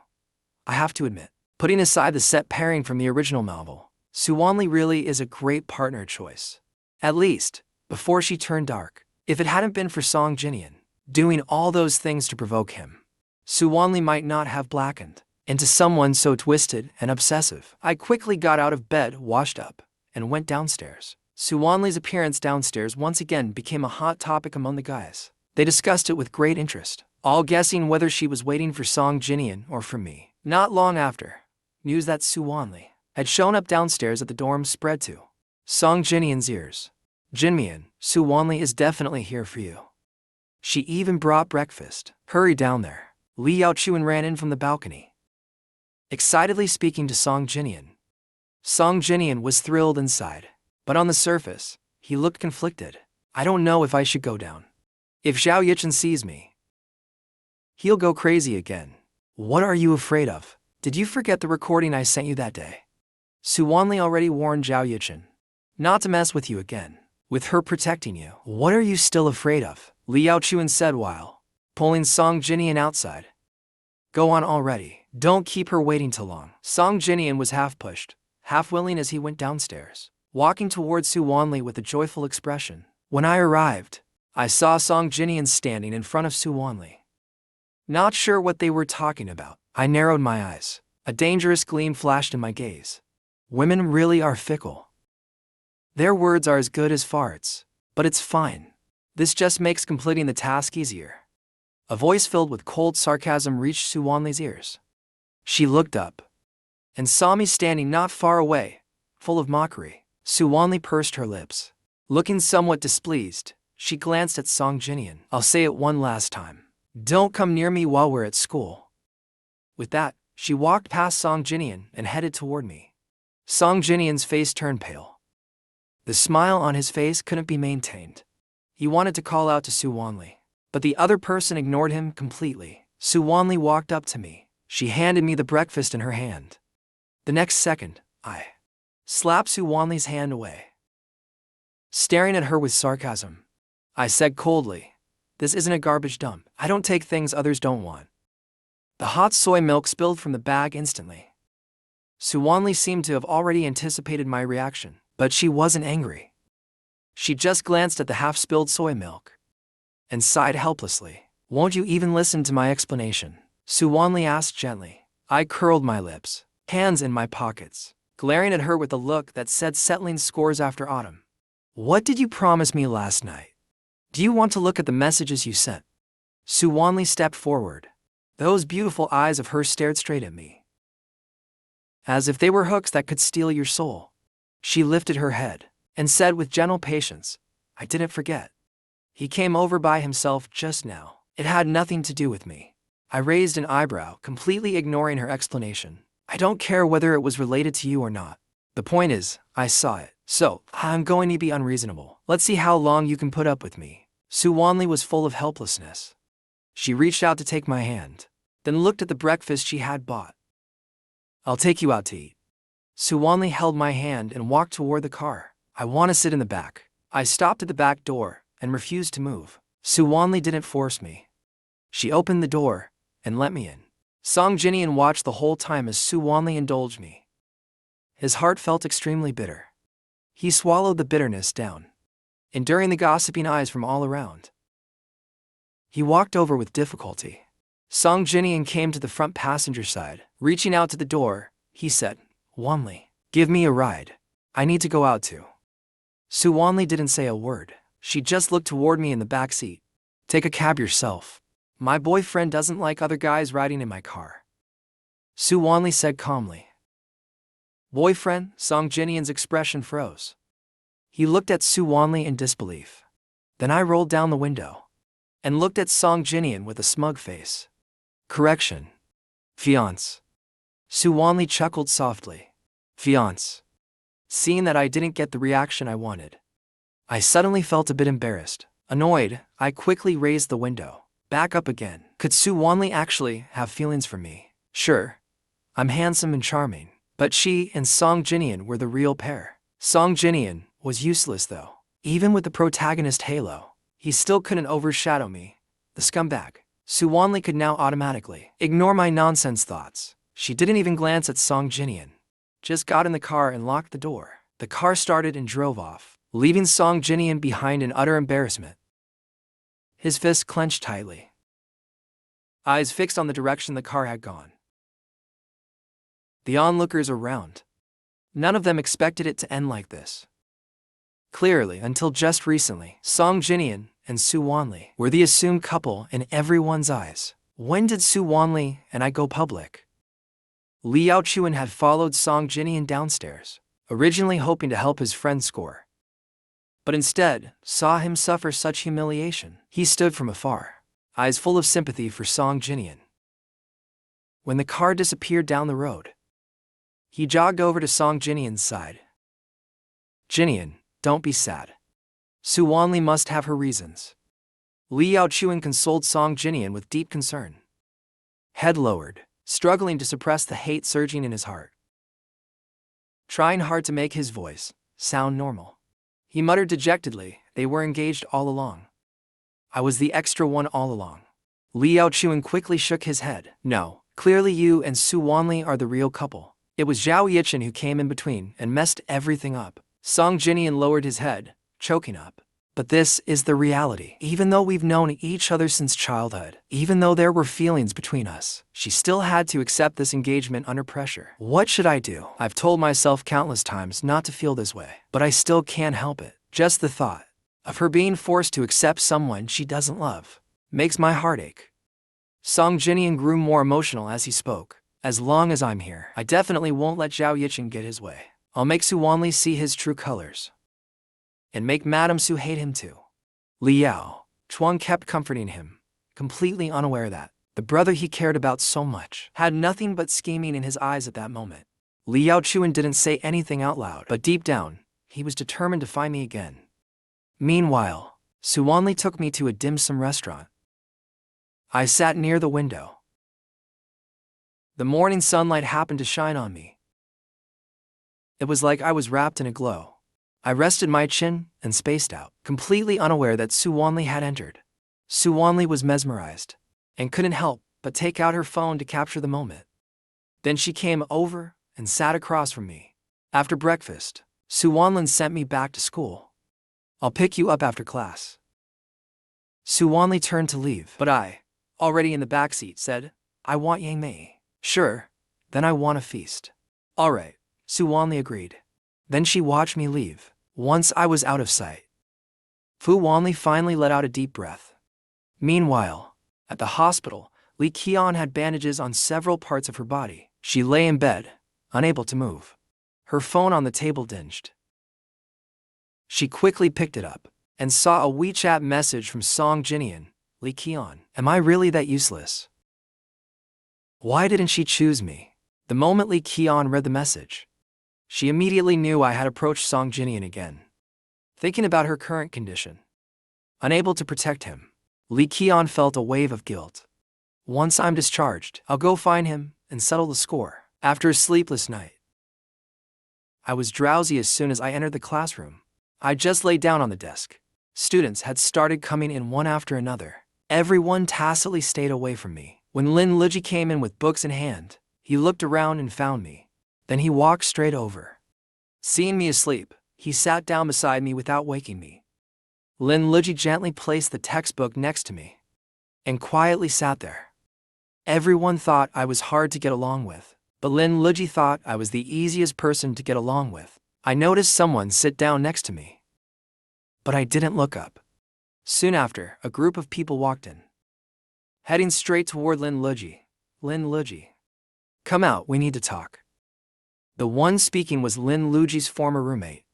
I have to admit, putting aside the set pairing from the original novel, Suwonlee really is a great partner choice. At least, before she turned dark. If it hadn't been for Song Jinhyun doing all those things to provoke him, Suwonlee might not have blackened into someone so twisted and obsessive. I quickly got out of bed, washed up, and went downstairs. Suwonlee's appearance downstairs once again became a hot topic among the guys. They discussed it with great interest, all guessing whether she was waiting for Song Jinhyun or for me. Not long after, news that Suwonlee had shown up downstairs at the dorm spread to Song Jinhyun's ears. Jinmyeon, Suwonlee is definitely here for you. She even brought breakfast. Hurry down there. Lee Yaochuan ran in from the balcony, excitedly speaking to Song Jinhyun. Song Jinhyun was thrilled inside, but on the surface, he looked conflicted. I don't know if I should go down. If Zhao Yichen sees me, he'll go crazy again. What are you afraid of? Did you forget the recording I sent you that day? Suwonlee already warned Zhao Yichen not to mess with you again, with her protecting you. What are you still afraid of? Lee Yaochuan said while pulling Song Jinhyun outside. Go on already. Don't keep her waiting too long. Song Jinhyun was half pushed, half willing as he went downstairs, walking towards Suwonlee with a joyful expression. When I arrived, I saw Song Jinhyun standing in front of Suwonlee, not sure what they were talking about. I narrowed my eyes. A dangerous gleam flashed in my gaze. Women really are fickle. Their words are as good as farts. But it's fine. This just makes completing the task easier. A voice filled with cold sarcasm reached Su Wanli's ears. She looked up and saw me standing not far away, full of mockery. Su Wanli pursed her lips. Looking somewhat displeased, she glanced at Song Jinian. I'll say it one last time. Don't come near me while we're at school. With that, she walked past Song Jinian and headed toward me. Song Jinian's face turned pale. The smile on his face couldn't be maintained. He wanted to call out to Su Wanli, but the other person ignored him completely. Su Wanli walked up to me. She handed me the breakfast in her hand. The next second, I slapped Su Wanli's hand away. Staring at her with sarcasm, I said coldly, "This isn't a garbage dump. I don't take things others don't want." The hot soy milk spilled from the bag instantly. Su Wanli seemed to have already anticipated my reaction, but she wasn't angry. She just glanced at the half-spilled soy milk and sighed helplessly. Won't you even listen to my explanation? Su Wanli asked gently. I curled my lips, hands in my pockets, glaring at her with a look that said settling scores after autumn. What did you promise me last night? Do you want to look at the messages you sent? Su Wanli stepped forward. Those beautiful eyes of hers stared straight at me, as if they were hooks that could steal your soul. She lifted her head and said with gentle patience, I didn't forget. He came over by himself just now. It had nothing to do with me. I raised an eyebrow, completely ignoring her explanation. I don't care whether it was related to you or not. The point is, I saw it. So, I'm going to be unreasonable. Let's see how long you can put up with me. Su Wanli was full of helplessness. She reached out to take my hand, then looked at the breakfast she had bought. I'll take you out to eat. Su Wanli held my hand and walked toward the car. I want to sit in the back. I stopped at the back door and refused to move. Su Wanli didn't force me. She opened the door and let me in. Song Jinian watched the whole time as Su Wanli indulged me. His heart felt extremely bitter. He swallowed the bitterness down, enduring the gossiping eyes from all around. He walked over with difficulty. Song Jinian came to the front passenger side. Reaching out to the door, he said, Wanli, give me a ride. I need to go out too. Su Wanli didn't say a word. She just looked toward me in the back seat. Take a cab yourself. My boyfriend doesn't like other guys riding in my car. Su Wanli said calmly. Boyfriend? Song Jinian's expression froze. He looked at Su Wanli in disbelief. Then I rolled down the window and looked at Song Jinian with a smug face. Correction. Fiancé. Su Wanli chuckled softly. Fiancé. Seeing that I didn't get the reaction I wanted, I suddenly felt a bit embarrassed. Annoyed, I quickly raised the window back up again. Could Su Wanli actually have feelings for me? Sure, I'm handsome and charming, but she and Song Jinian were the real pair. Song Jinian was useless though. Even with the protagonist halo, he still couldn't overshadow me, the scumbag. Su Wanli could now automatically ignore my nonsense thoughts. She didn't even glance at Song Jinian. Just got in the car and locked the door. The car started and drove off, leaving Song Jinian behind in utter embarrassment. His fists clenched tightly, eyes fixed on the direction the car had gone. The onlookers around, none of them expected it to end like this. Clearly, until just recently, Song Jinian and Su Wanli were the assumed couple in everyone's eyes. When did Su Wanli and I go public? Li Yaochuan had followed Song Jinian downstairs, originally hoping to help his friend score, but instead saw him suffer such humiliation. He stood from afar, eyes full of sympathy for Song Jinian. When the car disappeared down the road, he jogged over to Song Jinian's side. Jinian, don't be sad. Su Wanli must have her reasons. Li Yaochuan consoled Song Jinian with deep concern. Head lowered, struggling to suppress the hate surging in his heart. Trying hard to make his voice sound normal, he muttered dejectedly, they were engaged all along. I was the extra one all along. Li Yaochuan quickly shook his head. No, clearly you and Su Wanli are the real couple. It was Zhao Yichin who came in between and messed everything up. Song Jinian lowered his head, choking up. But this is the reality. Even though we've known each other since childhood, even though there were feelings between us, she still had to accept this engagement under pressure. What should I do? I've told myself countless times not to feel this way, but I still can't help it. Just the thought of her being forced to accept someone she doesn't love makes my heart ache. Song Jinian grew more emotional as he spoke. As long as I'm here, I definitely won't let Zhao Yichen get his way. I'll make Su Wanli see his true colors. And make Madame Su hate him too. Liao Chuang kept comforting him, completely unaware that the brother he cared about so much had nothing but scheming in his eyes at that moment. Liao Chuan didn't say anything out loud, but deep down, he was determined to find me again. Meanwhile, Su Wanli took me to a dim sum restaurant. I sat near the window. The morning sunlight happened to shine on me. It was like I was wrapped in a glow. I rested my chin and spaced out, completely unaware that Su Wanli had entered. Su Wanli was mesmerized and couldn't help but take out her phone to capture the moment. Then she came over and sat across from me. After breakfast, Su Wanlin sent me back to school. I'll pick you up after class. Su Wanli turned to leave, but I, already in the backseat, said, I want Yang Mei. Sure, then I want a feast. All right, Su Wanli agreed. Then she watched me leave. Once I was out of sight, Fu Wanli finally let out a deep breath. Meanwhile, at the hospital, Li Qian had bandages on several parts of her body. She lay in bed, unable to move. Her phone on the table dinged. She quickly picked it up and saw a WeChat message from Song Jinian. Li Qian, am I really that useless? Why didn't she choose me? The moment Li Qian read the message, she immediately knew I had approached Song Jinian again. Thinking about her current condition, unable to protect him, Li Qian felt a wave of guilt. Once I'm discharged, I'll go find him and settle the score. After a sleepless night, I was drowsy as soon as I entered the classroom. I just lay down on the desk. Students had started coming in one after another. Everyone tacitly stayed away from me. When Lin Liji came in with books in hand, he looked around and found me. Then he walked straight over. Seeing me asleep, he sat down beside me without waking me. Lin Liji gently placed the textbook next to me and quietly sat there. Everyone thought I was hard to get along with, but Lin Liji thought I was the easiest person to get along with. I noticed someone sit down next to me, but I didn't look up. Soon after, a group of people walked in, heading straight toward Lin Liji. Lin Liji, come out, we need to talk. The one speaking was Lin Luji's former roommate.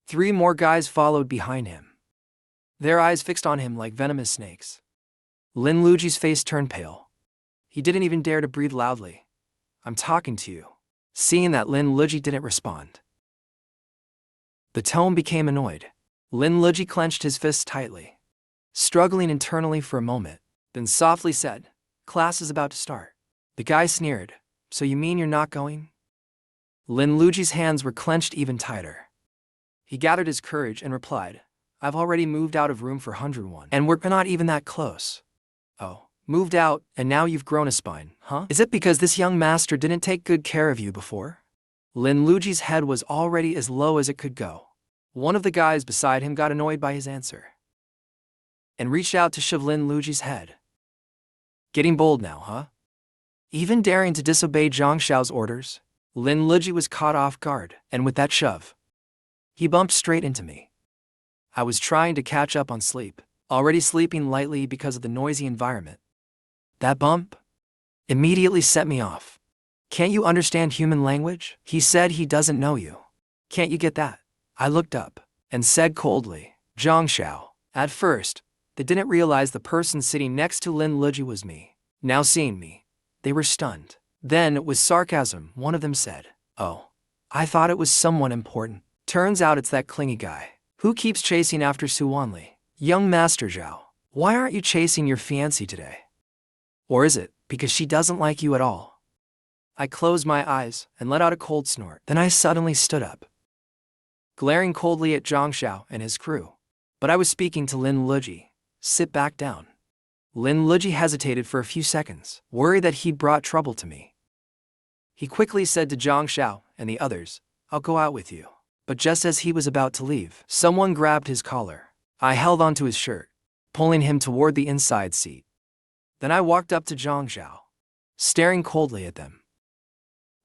3 more guys followed behind him, their eyes fixed on him like venomous snakes. Lin Luji's face turned pale. He didn't even dare to breathe loudly. I'm talking to you. Seeing that Lin Luji didn't respond, the tone became annoyed. Lin Luji clenched his fists tightly, struggling internally for a moment, then softly said, class is about to start. The guy sneered, so you mean you're not going? Lin Luji's hands were clenched even tighter. He gathered his courage and replied, I've already moved out of room for 101, and we're not even that close. Oh, moved out, and now you've grown a spine, huh? Is it because this young master didn't take good care of you before? Lin Luji's head was already as low as it could go. One of the guys beside him got annoyed by his answer and reached out to shove Lin Luji's head. Getting bold now, huh? Even daring to disobey Zhang Xiao's orders? Lin Luji was caught off guard, and with that shove, he bumped straight into me. I was trying to catch up on sleep, already sleeping lightly because of the noisy environment. That bump immediately set me off. Can't you understand human language? He said he doesn't know you. Can't you get that? I looked up and said coldly, Zhang Xiao. At first, they didn't realize the person sitting next to Lin Luji was me. Now seeing me, they were stunned. Then, with sarcasm, one of them said, oh, I thought it was someone important. Turns out it's that clingy guy who keeps chasing after Su Wanli. Young Master Zhao, why aren't you chasing your fiancée today? Or is it because she doesn't like you at all? I closed my eyes and let out a cold snort. Then I suddenly stood up, glaring coldly at Zhang Xiao and his crew. But I was speaking to Lin Luji. Sit back down. Lin Luji hesitated for a few seconds, worried that he'd brought trouble to me. He quickly said to Zhang Xiao and the others, I'll go out with you. But just as he was about to leave, someone grabbed his collar. I held onto his shirt, pulling him toward the inside seat. Then I walked up to Zhang Xiao, staring coldly at them.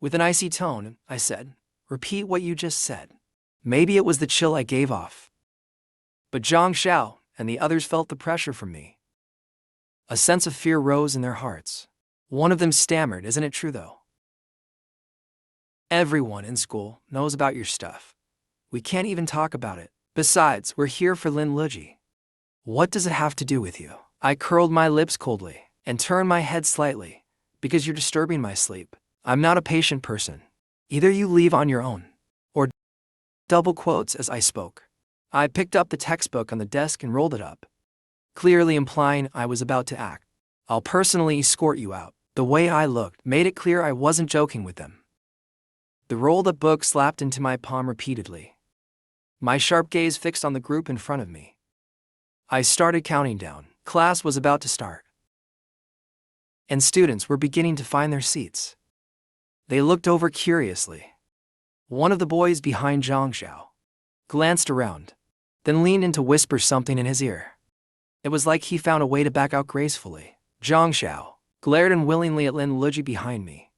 With an icy tone, I said, "Repeat what you just said." Maybe it was the chill I gave off. But Zhang Xiao and the others felt the pressure from me. A sense of fear rose in their hearts. One of them stammered, "Isn't it true though? Everyone in school knows about your stuff. We can't even talk about it. Besides, we're here for Lin Luji. What does it have to do with you?" I curled my lips coldly and turned my head slightly. "Because you're disturbing my sleep. I'm not a patient person. Either you leave on your own, or..." Double quotes as I spoke. I picked up the textbook on the desk and rolled it up, clearly implying I was about to act. "I'll personally escort you out." The way I looked made it clear I wasn't joking with them. The rolled-up book slapped into my palm repeatedly, my sharp gaze fixed on the group in front of me. I started counting down. Class was about to start, and students were beginning to find their seats. They looked over curiously. One of the boys behind Zhang Xiao glanced around, then leaned in to whisper something in his ear. It was like he found a way to back out gracefully. Zhang Xiao glared unwillingly at Lin Luji behind me,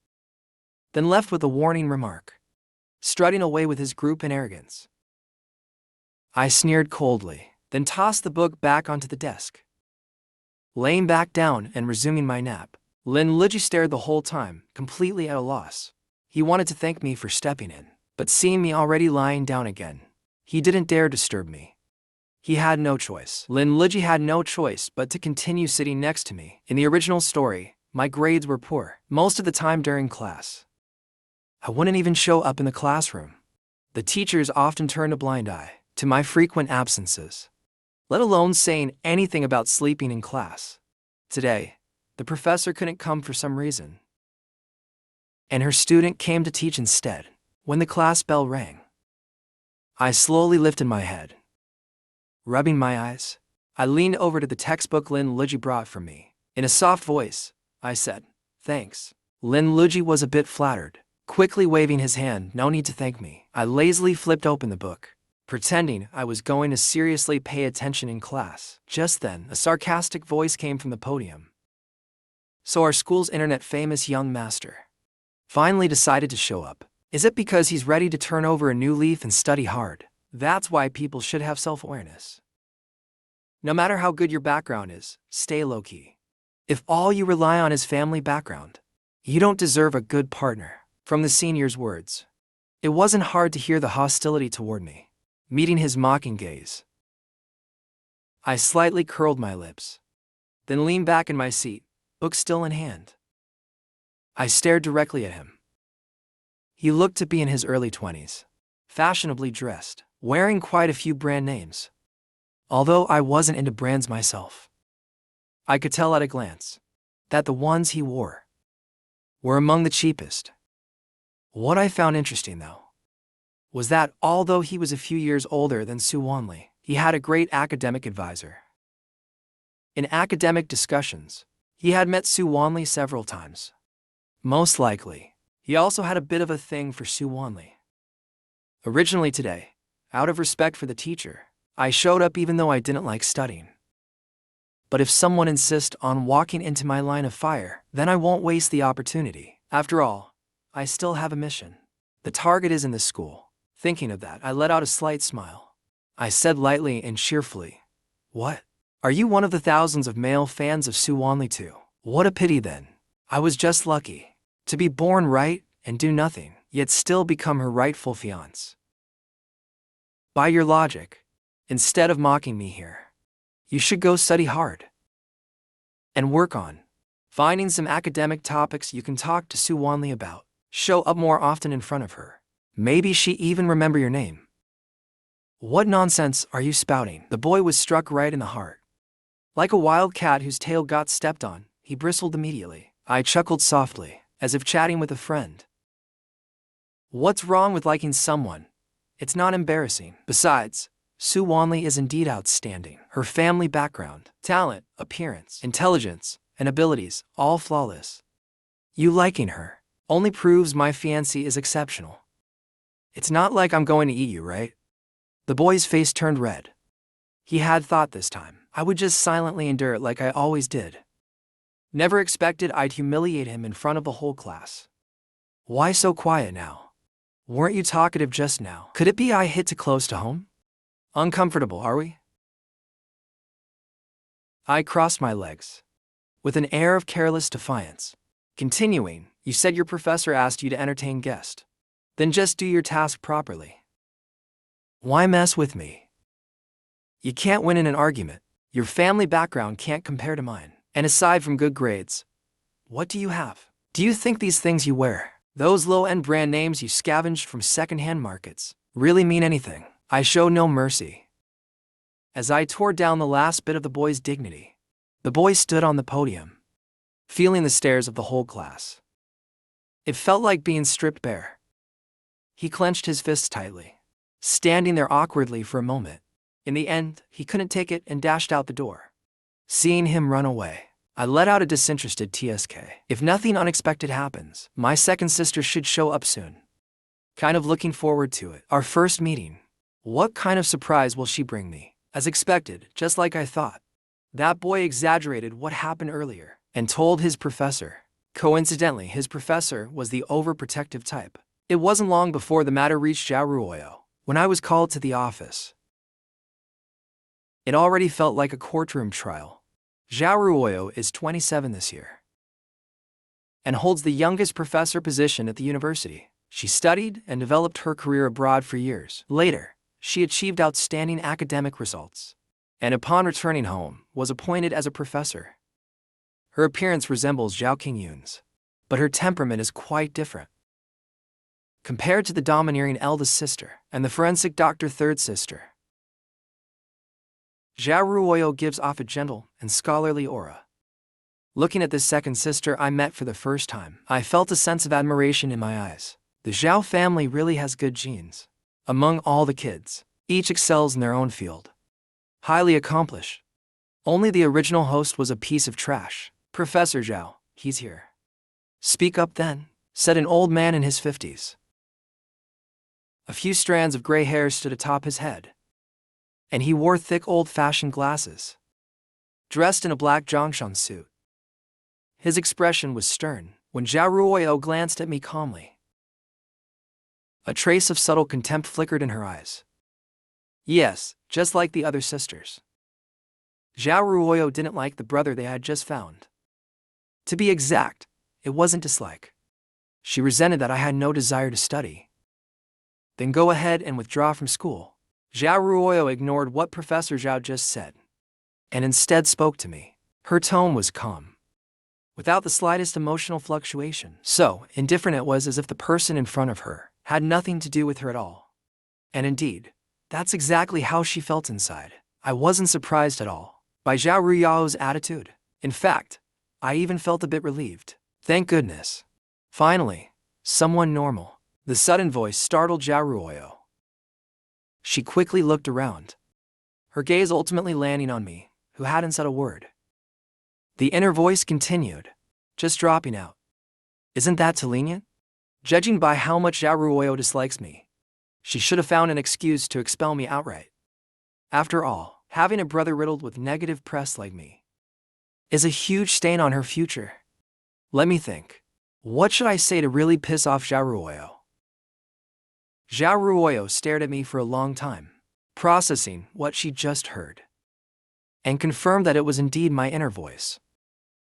then left with a warning remark, strutting away with his group in arrogance. I sneered coldly, then tossed the book back onto the desk. Laying back down and resuming my nap, Lin Luji stared the whole time, completely at a loss. He wanted to thank me for stepping in, but seeing me already lying down again, he didn't dare disturb me. He had no choice. Lin Luji had no choice but to continue sitting next to me. In the original story, my grades were poor most of the time during class. I wouldn't even show up in the classroom. The teachers often turned a blind eye to my frequent absences, let alone saying anything about sleeping in class. Today, the professor couldn't come for some reason, and her student came to teach instead. When the class bell rang, I slowly lifted my head. Rubbing my eyes, I leaned over to the textbook Lin Luji brought for me. In a soft voice, I said, "Thanks." Lin Luji was a bit flattered, quickly waving his hand. "No need to thank me." I lazily flipped open the book, pretending I was going to seriously pay attention in class. Just then, a sarcastic voice came from the podium. "So our school's internet-famous young master finally decided to show up. Is it because he's ready to turn over a new leaf and study hard? That's why people should have self-awareness. No matter how good your background is, stay low-key. If all you rely on is family background, you don't deserve a good partner." From the senior's words, it wasn't hard to hear the hostility toward me, meeting his mocking gaze. I slightly curled my lips, then leaned back in my seat, book still in hand. I stared directly at him. He looked to be in his early 20s, fashionably dressed, wearing quite a few brand names. Although I wasn't into brands myself, I could tell at a glance that the ones he wore were among the cheapest. What I found interesting, though, was that although he was a few years older than Su Wanli, he had a great academic advisor. In academic discussions, he had met Su Wanli several times. Most likely, he also had a bit of a thing for Su Wanli. Originally today, out of respect for the teacher, I showed up even though I didn't like studying. But if someone insists on walking into my line of fire, then I won't waste the opportunity. After all, I still have a mission. The target is in this school. Thinking of that, I let out a slight smile. I said lightly and cheerfully, "What? Are you one of the thousands of male fans of Su Wanli too? What a pity then. I was just lucky to be born right and do nothing, yet still become her rightful fiancé. By your logic, instead of mocking me here, you should go study hard and work on finding some academic topics you can talk to Su Wanli about. Show up more often in front of her. Maybe she even remember your name." "What nonsense are you spouting?" The boy was struck right in the heart. Like a wild cat whose tail got stepped on, he bristled immediately. I chuckled softly, as if chatting with a friend. What's wrong with liking someone? It's not embarrassing. Besides, Su Wanli is indeed outstanding. Her family background, talent, appearance, intelligence, and abilities, all flawless. You liking her only proves my fiancé is exceptional. It's not like I'm going to eat you, right? The boy's face turned red. He had thought this time I would just silently endure it like I always did. Never expected I'd humiliate him in front of the whole class. Why so quiet now? Weren't you talkative just now? Could it be I hit too close to home? Uncomfortable, are we? I crossed my legs, with an air of careless defiance. Continuing, you said your professor asked you to entertain guests. Then just do your task properly. Why mess with me? You can't win in an argument. Your family background can't compare to mine. And aside from good grades, what do you have? Do you think these things you wear, those low-end brand names you scavenged from second-hand markets, really mean anything? I showed no mercy. As I tore down the last bit of the boy's dignity, the boy stood on the podium, feeling the stares of the whole class. It felt like being stripped bare. He clenched his fists tightly, standing there awkwardly for a moment. In the end, he couldn't take it and dashed out the door. Seeing him run away, I let out a disinterested tsk. If nothing unexpected happens, my second sister should show up soon. Kind of looking forward to it. Our first meeting. What kind of surprise will she bring me? As expected, just like I thought. That boy exaggerated what happened earlier and told his professor. Coincidentally, his professor was the overprotective type. It wasn't long before the matter reached Zhao Ruoyo. When I was called to the office, it already felt like a courtroom trial. Zhao Ruoyo is 27 this year and holds the youngest professor position at the university. She studied and developed her career abroad for years. Later, she achieved outstanding academic results, and upon returning home, was appointed as a professor. Her appearance resembles Zhao Qingyun's, but her temperament is quite different. Compared to the domineering eldest sister and the forensic doctor third sister, Zhao Ruoyo gives off a gentle and scholarly aura. Looking at this second sister I met for the first time, I felt a sense of admiration in my eyes. The Zhao family really has good genes. Among all the kids, each excels in their own field. Highly accomplished. Only the original host was a piece of trash. Professor Zhao, he's here. Speak up then, said an old man in his 50s. A few strands of gray hair stood atop his head, and he wore thick old-fashioned glasses. Dressed in a black Zhongshan suit, his expression was stern. When Zhao Ruoyo glanced at me calmly, a trace of subtle contempt flickered in her eyes. Yes, just like the other sisters. Zhao Ruoyo didn't like the brother they had just found. To be exact, it wasn't dislike. She resented that I had no desire to study. Then go ahead and withdraw from school. Zhao Ruoyo ignored what Professor Zhao just said, and instead spoke to me. Her tone was calm, without the slightest emotional fluctuation. So indifferent it was, as if the person in front of her had nothing to do with her at all. And indeed, that's exactly how she felt inside. I wasn't surprised at all by Zhao Ruoyo's attitude. In fact, I even felt a bit relieved. Thank goodness. Finally, someone normal. The sudden voice startled Zhao Ruoyo. She quickly looked around, her gaze ultimately landing on me, who hadn't said a word. The inner voice continued, just dropping out. Isn't that too lenient? Judging by how much Zhao Ruoyo dislikes me, she should have found an excuse to expel me outright. After all, having a brother riddled with negative press like me is a huge stain on her future. Let me think. What should I say to really piss off Zhao Ruoyo? Zhao Ruoyo stared at me for a long time, processing what she just heard, and confirmed that it was indeed my inner voice.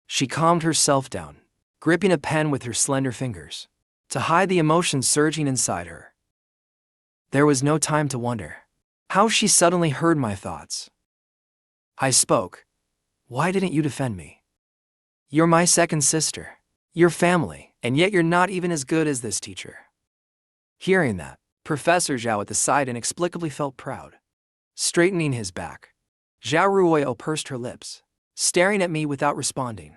She calmed herself down, gripping a pen with her slender fingers, to hide the emotions surging inside her. There was no time to wonder how she suddenly heard my thoughts. I spoke. Why didn't you defend me? You're my second sister, your family, and yet you're not even as good as this teacher. Hearing that, Professor Zhao at the side inexplicably felt proud. Straightening his back, Zhao Ruoyo pursed her lips, staring at me without responding.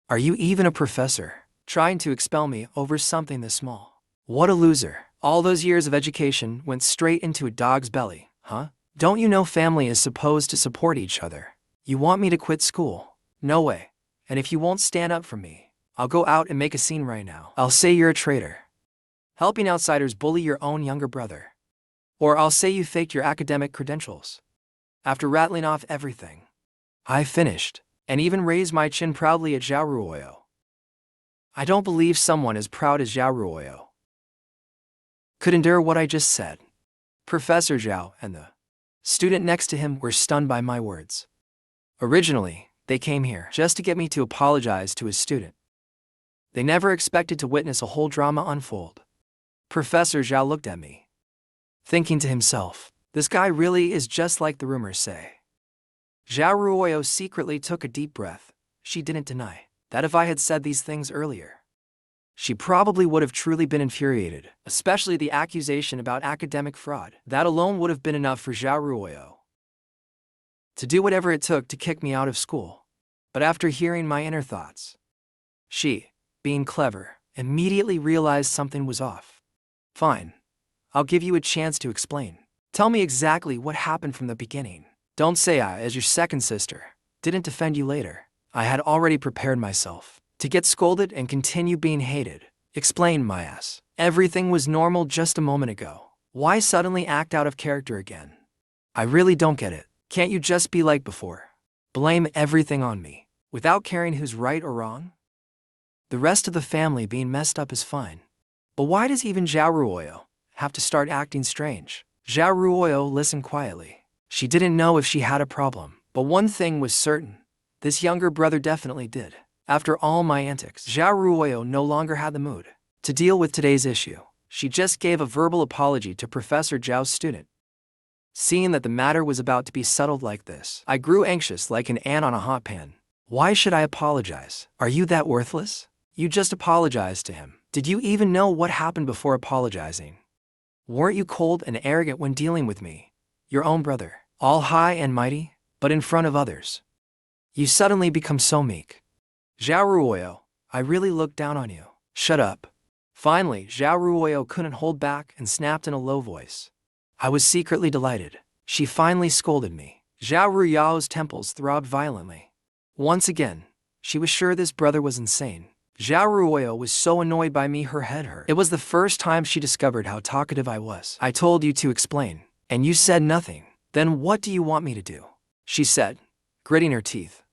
Are you even a professor, trying to expel me over something this small? What a loser. All those years of education went straight into a dog's belly, huh? Don't you know family is supposed to support each other? You want me to quit school? No way. And if you won't stand up for me, I'll go out and make a scene right now. I'll say you're a traitor, helping outsiders bully your own younger brother. Or I'll say you faked your academic credentials. After rattling off everything, I finished, and even raised my chin proudly at Zhao Ruoyo. I don't believe someone as proud as Zhao Ruoyo could endure what I just said. Professor Zhao and the student next to him were stunned by my words. Originally, they came here just to get me to apologize to his student. They never expected to witness a whole drama unfold. Professor Zhao looked at me, thinking to himself, this guy really is just like the rumors say. Zhao Ruoyo secretly took a deep breath. She didn't deny that if I had said these things earlier, she probably would have truly been infuriated, especially the accusation about academic fraud. That alone would have been enough for Zhao Ruoyo to do whatever it took to kick me out of school. But after hearing my inner thoughts, she, being clever, immediately realized something was off. Fine, I'll give you a chance to explain. Tell me exactly what happened from the beginning. Don't say I, as your second sister, didn't defend you later. I had already prepared myself to get scolded and continue being hated. Explain, my ass. Everything was normal just a moment ago. Why suddenly act out of character again? I really don't get it. Can't you just be like before? Blame everything on me, without caring who's right or wrong? The rest of the family being messed up is fine. But why does even Zhao Ruoyo have to start acting strange? Zhao Ruoyo listened quietly. She didn't know if she had a problem, but one thing was certain. This younger brother definitely did. After all my antics, Zhao Ruoyo no longer had the mood to deal with today's issue. She just gave a verbal apology to Professor Zhao's student. Seeing that the matter was about to be settled like this, I grew anxious like an ant on a hot pan. Why should I apologize? Are you that worthless? You just apologized to him. Did you even know what happened before apologizing? Weren't you cold and arrogant when dealing with me, your own brother, all high and mighty, but in front of others? You suddenly become so meek. Zhao Ruoyo, I really looked down on you. Shut up. Finally, Zhao Ruoyo couldn't hold back and snapped in a low voice. I was secretly delighted. She finally scolded me. Zhao Ruoyo's temples throbbed violently. Once again, she was sure this brother was insane. Zhao Ruoyo was so annoyed by me her head hurt. It was the first time she discovered how talkative I was. I told you to explain, and you said nothing. Then what do you want me to do? She said, gritting her teeth.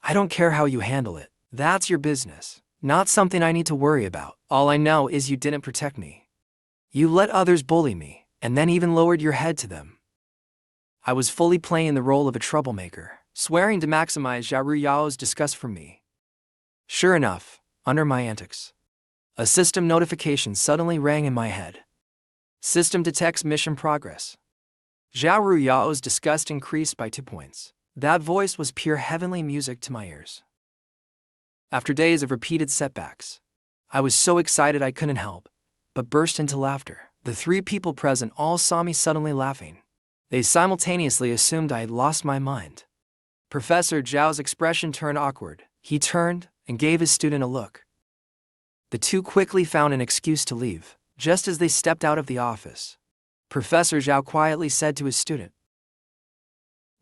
I don't care how you handle it. That's your business. Not something I need to worry about. All I know is you didn't protect me. You let others bully me, and then even lowered your head to them. I was fully playing the role of a troublemaker, swearing to maximize Zhao Ruoyo's disgust for me. Sure enough, under my antics, a system notification suddenly rang in my head. System detects mission progress. Zhao Ruoyo's disgust increased by 2 points. That voice was pure heavenly music to my ears. After days of repeated setbacks, I was so excited I couldn't help but burst into laughter. The 3 people present all saw me suddenly laughing. They simultaneously assumed I had lost my mind. Professor Zhao's expression turned awkward. He turned and gave his student a look. The 2 quickly found an excuse to leave. Just as they stepped out of the office, Professor Zhao quietly said to his student,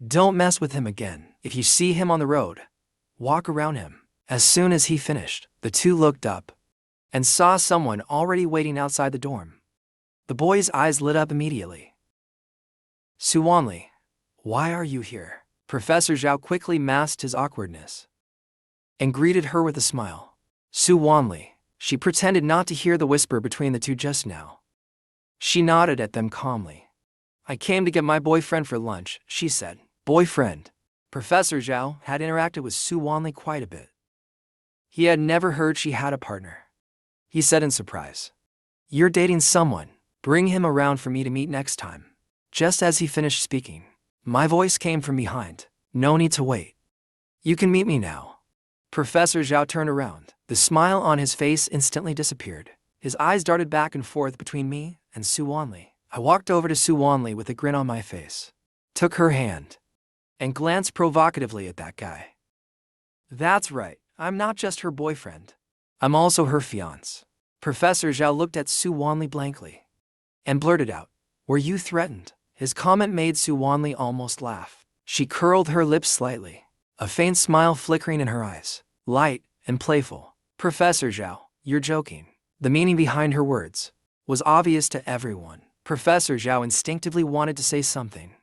"Don't mess with him again. If you see him on the road, walk around him." As soon as he finished, the 2 looked up and saw someone already waiting outside the dorm. The boy's eyes lit up immediately. "Suwanli, why are you here?" Professor Zhao quickly masked his awkwardness and greeted her with a smile. Suwanli, she pretended not to hear the whisper between the 2 just now. She nodded at them calmly. "I came to get my boyfriend for lunch," she said. Boyfriend? Professor Zhao had interacted with Suwanli quite a bit. He had never heard she had a partner. He said in surprise, "You're dating someone. Bring him around for me to meet next time." Just as he finished speaking, my voice came from behind. "No need to wait. You can meet me now." Professor Zhao turned around. The smile on his face instantly disappeared. His eyes darted back and forth between me and Suwanli. I walked over to Suwanli with a grin on my face, took her hand, and glanced provocatively at that guy. "That's right, I'm not just her boyfriend. I'm also her fiancé." Professor Zhao looked at Suwanli blankly and blurted out, "Were you threatened?" His comment made Suwanli almost laugh. She curled her lips slightly, a faint smile flickering in her eyes, light and playful. "Professor Zhao, you're joking." The meaning behind her words was obvious to everyone. Professor Zhao instinctively wanted to say something,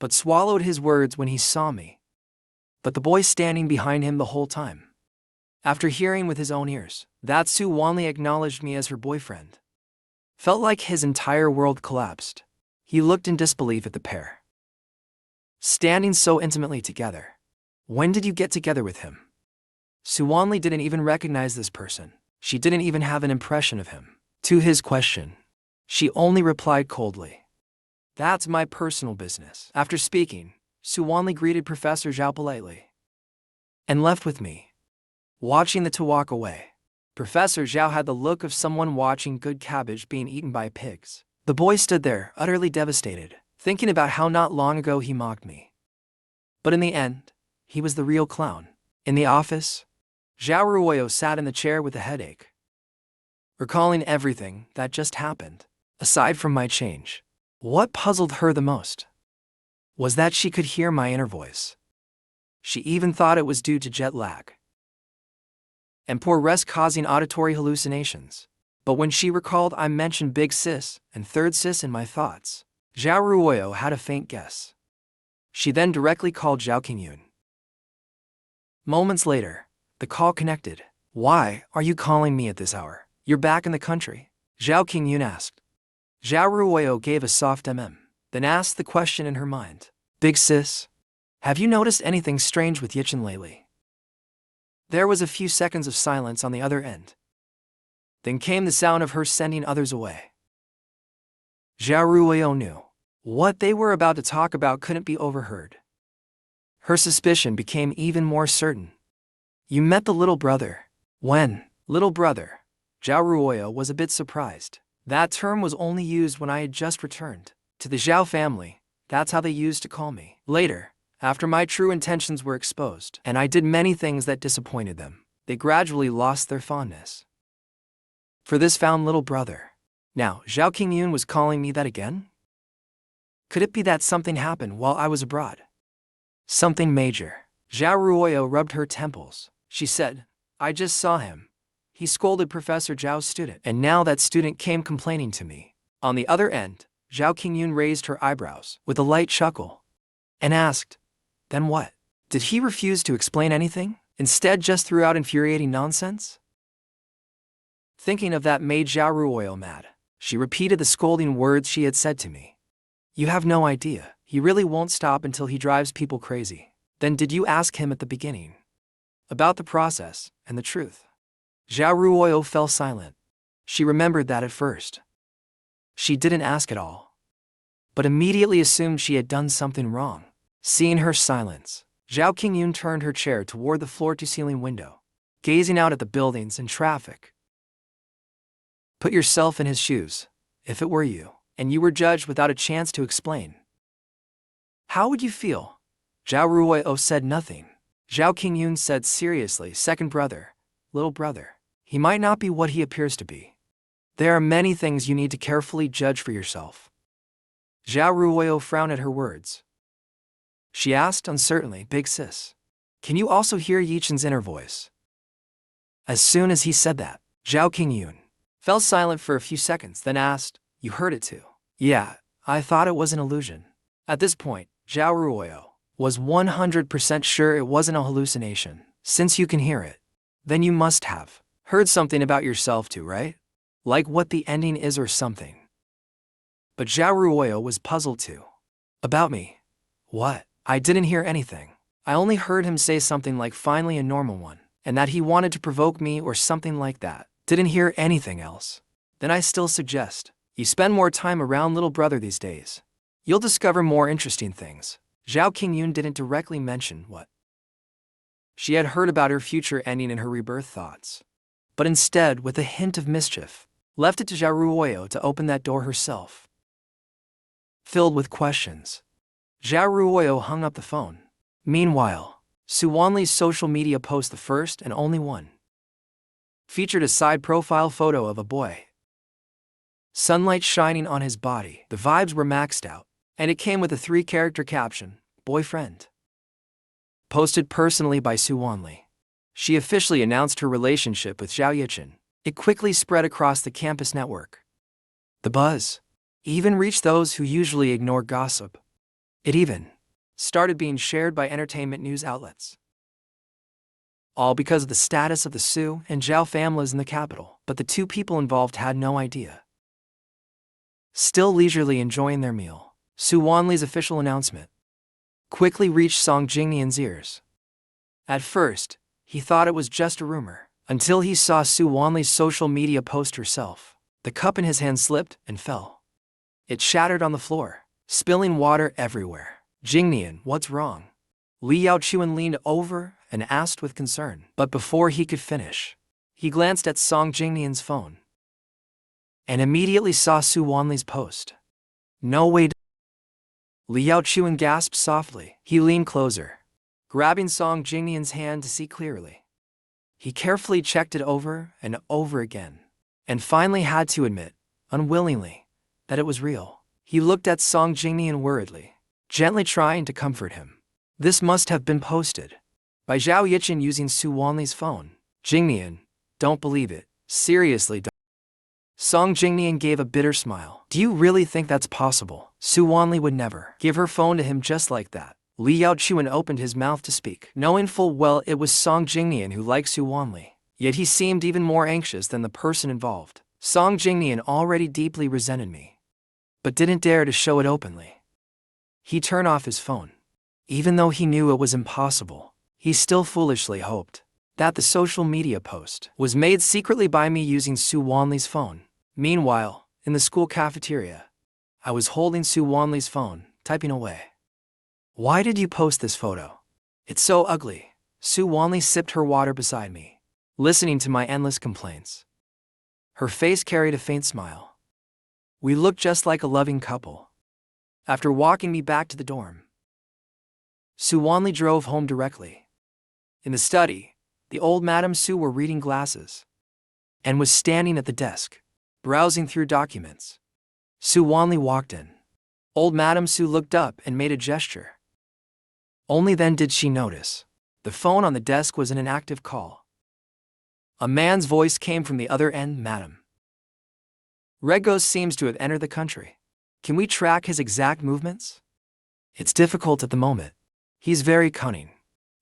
but swallowed his words when he saw me. But the boy standing behind him the whole time. After hearing with his own ears that Su Wanli acknowledged me as her boyfriend, felt like his entire world collapsed. He looked in disbelief at the pair, standing so intimately together. When did you get together with him? Su Wanli didn't even recognize this person. She didn't even have an impression of him. To his question, she only replied coldly, "That's my personal business." After speaking, Su Wanli greeted Professor Zhao politely and left with me, watching the two walk away. Professor Zhao had the look of someone watching good cabbage being eaten by pigs. The boy stood there, utterly devastated, thinking about how not long ago he mocked me. But in the end, he was the real clown. In the office, Zhao Ruoyo sat in the chair with a headache, recalling everything that just happened. Aside from my change, what puzzled her the most was that she could hear my inner voice. She even thought it was due to jet lag and poor rest causing auditory hallucinations. But when she recalled I mentioned big sis and third sis in my thoughts, Zhao Ruoyo had a faint guess. She then directly called Zhao Qingyun. Moments later, the call connected. "Why are you calling me at this hour? You're back in the country?" Zhao Qingyun asked. Zhao Ruoyo gave a soft then asked the question in her mind. "Big sis, have you noticed anything strange with Yichin lately?" There was a few seconds of silence on the other end. Then came the sound of her sending others away. Zhao Ruoyo knew what they were about to talk about couldn't be overheard. Her suspicion became even more certain. "You met the little brother." When? Little brother? Zhao Ruoyo was a bit surprised. That term was only used when I had just returned to the Zhao family. That's how they used to call me. Later, after my true intentions were exposed, and I did many things that disappointed them, they gradually lost their fondness for this found little brother. Now, Zhao Qingyun was calling me that again? Could it be that something happened while I was abroad? Something major. Zhao Ruoyo rubbed her temples. She said, "I just saw him. He scolded Professor Zhao's student, and now that student came complaining to me." On the other end, Zhao Qingyun raised her eyebrows with a light chuckle and asked, "Then what? Did he refuse to explain anything? Instead just threw out infuriating nonsense?" Thinking of that made Zhao Ruoyo mad. She repeated the scolding words she had said to me. "You have no idea. He really won't stop until he drives people crazy." Then did you ask him at the beginning about the process and the truth? Zhao Ruoyo fell silent. She remembered that at first she didn't ask at all, but immediately assumed she had done something wrong. Seeing her silence, Zhao Qingyun turned her chair toward the floor-to-ceiling window, gazing out at the buildings and traffic. Put yourself in his shoes. If it were you, and you were judged without a chance to explain, how would you feel? Zhao Ruoyo said nothing. Zhao Qingyun said seriously, "Second brother, little brother, he might not be what he appears to be. There are many things you need to carefully judge for yourself." Zhao Ruoyo frowned at her words. She asked uncertainly, "Big sis, can you also hear Yichin's inner voice?" As soon as he said that, Zhao Qingyun fell silent for a few seconds, then asked, "You heard it too?" "Yeah, I thought it was an illusion." At this point, Zhao Ruoyo was 100% sure it wasn't a hallucination. "Since you can hear it, then you must have heard something about yourself too, right? Like what the ending is or something." But Zhao Ruoyo was puzzled too. "About me? What? I didn't hear anything. I only heard him say something like finally a normal one, and that he wanted to provoke me or something like that. Didn't hear anything else." "Then I still suggest you spend more time around little brother these days. You'll discover more interesting things." Zhao Qingyun didn't directly mention what she had heard about her future ending in her rebirth thoughts, but instead, with a hint of mischief, left it to Zhao Ruoyo to open that door herself. Filled with questions, Zhao Ruoyo hung up the phone. Meanwhile, Su Wanli's social media post, the first and only one, featured a side profile photo of a boy. Sunlight shining on his body, the vibes were maxed out, and it came with a 3-character caption, "Boyfriend." Posted personally by Su Wanli. She officially announced her relationship with Zhao Yichin. It quickly spread across the campus network. The buzz even reached those who usually ignore gossip. It even started being shared by entertainment news outlets. All because of the status of the Su and Zhao families in the capital, but the two people involved had no idea. Still leisurely enjoying their meal, Su Wanli's official announcement quickly reached Song Jingnian's ears. At first, he thought it was just a rumor, until he saw Su Wanli's social media post herself. The cup in his hand slipped and fell. It shattered on the floor, spilling water everywhere. "Jingnian, what's wrong?" Li Yaochuan leaned over and asked with concern. But before he could finish, he glanced at Song Jingnian's phone and immediately saw Su Wanli's post. "No way." Li Yaochuan gasped softly. He leaned closer, grabbing Song Jingnian's hand to see clearly. He carefully checked it over and over again, and finally had to admit, unwillingly, that it was real. He looked at Song Jingnian worriedly, gently trying to comfort him. This must have been posted by Zhao Yichen using Su Wanli's phone. "Jingnian, don't believe it. Seriously, don't." Song Jingnian gave a bitter smile. "Do you really think that's possible? Su Wanli would never give her phone to him just like that." Li Yaochuan opened his mouth to speak, knowing full well it was Song Jingnian who liked Su Wanli. Yet he seemed even more anxious than the person involved. "Song Jingnian already deeply resented me, but didn't dare to show it openly." He turned off his phone. Even though he knew it was impossible, he still foolishly hoped that the social media post was made secretly by me using Su Wanli's phone. Meanwhile, in the school cafeteria, I was holding Su Wanli's phone, typing away. "Why did you post this photo? It's so ugly." Su Wanli sipped her water beside me, listening to my endless complaints. Her face carried a faint smile. "We look just like a loving couple." After walking me back to the dorm, Su Wanli drove home directly. In the study, the old Madame Su were reading glasses and was standing at the desk, browsing through documents. Su Wanli walked in. Old Madame Su looked up and made a gesture. Only then did she notice the phone on the desk was in an active call. A man's voice came from the other end. "Madam, Regos seems to have entered the country. Can we track his exact movements? It's difficult at the moment. He's very cunning,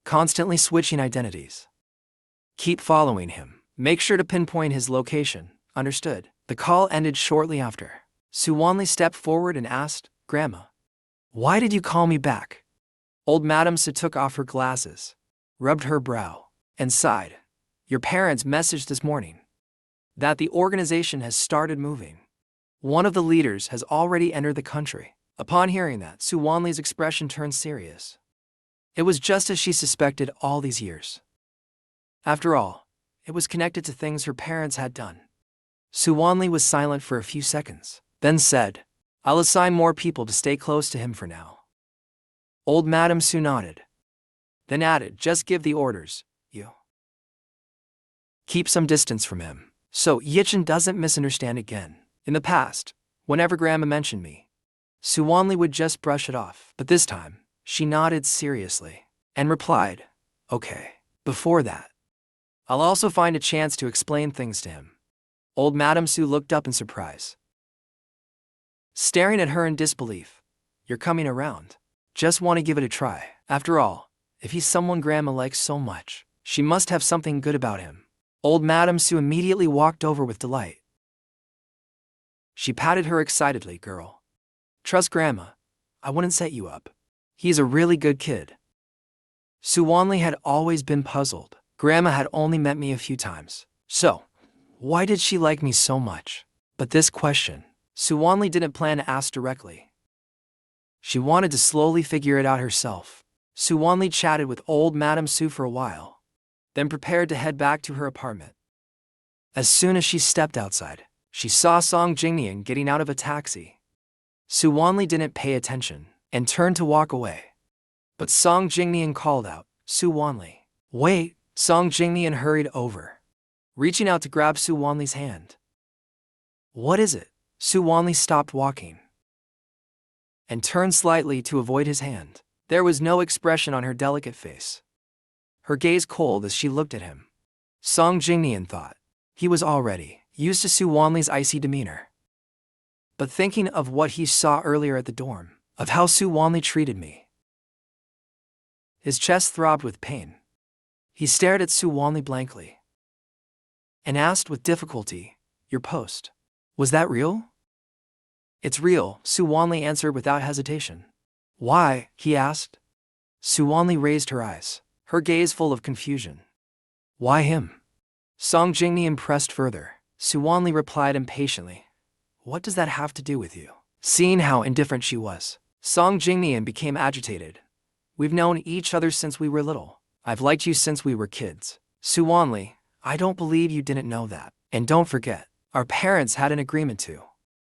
constantly switching identities. Keep following him. Make sure to pinpoint his location, understood?" The call ended shortly after. Su Wanli stepped forward and asked, "Grandma, why did you call me back?" Old Madame Su took off her glasses, rubbed her brow, and sighed. "Your parents messaged this morning that the organization has started moving. One of the leaders has already entered the country." Upon hearing that, Su Wanli's expression turned serious. It was just as she suspected all these years. After all, it was connected to things her parents had done. Su Wanli was silent for a few seconds, then said, "I'll assign more people to stay close to him for now." Old Madame Su nodded, then added, "Just give the orders, you. Keep some distance from him, so Yichen doesn't misunderstand again." In the past, whenever Grandma mentioned me, Su Wanli would just brush it off, but this time, she nodded seriously and replied, "Okay." Before that, I'll also find a chance to explain things to him. Old Madame Su looked up in surprise, staring at her in disbelief. "You're coming around. Just want to give it a try. After all, if he's someone Grandma likes so much, she must have something good about him." Old Madame Su immediately walked over with delight. She patted her excitedly. "Girl, trust Grandma. I wouldn't set you up. He's a really good kid." Su Wanli had always been puzzled. Grandma had only met me a few times, so why did she like me so much? But this question, Su Wanli didn't plan to ask directly. She wanted to slowly figure it out herself. Su Wanli chatted with old Madame Su for a while, then prepared to head back to her apartment. As soon as she stepped outside, she saw Song Jingnian getting out of a taxi. Su Wanli didn't pay attention and turned to walk away. But Song Jingnian called out, "Su Wanli, wait!" Song Jingnian hurried over, reaching out to grab Su Wanli's hand. "What is it?" Su Wanli stopped walking and turned slightly to avoid his hand. There was no expression on her delicate face, her gaze cold as she looked at him. Song Jingnian thought he was already used to Su Wanli's icy demeanor. But thinking of what he saw earlier at the dorm, of how Su Wanli treated me. His chest throbbed with pain. He stared at Su Wanli blankly and asked with difficulty, "Your post, was that real?" "It's real," Su Wanli answered without hesitation. "Why?" he asked. Su Wanli raised her eyes, her gaze full of confusion. "Why him?" Song Jingnian pressed further. Su Wanli replied impatiently, "What does that have to do with you?" Seeing how indifferent she was, Song Jingnian became agitated. "We've known each other since we were little. I've liked you since we were kids. Su Wanli, I don't believe you didn't know that. And don't forget, our parents had an agreement to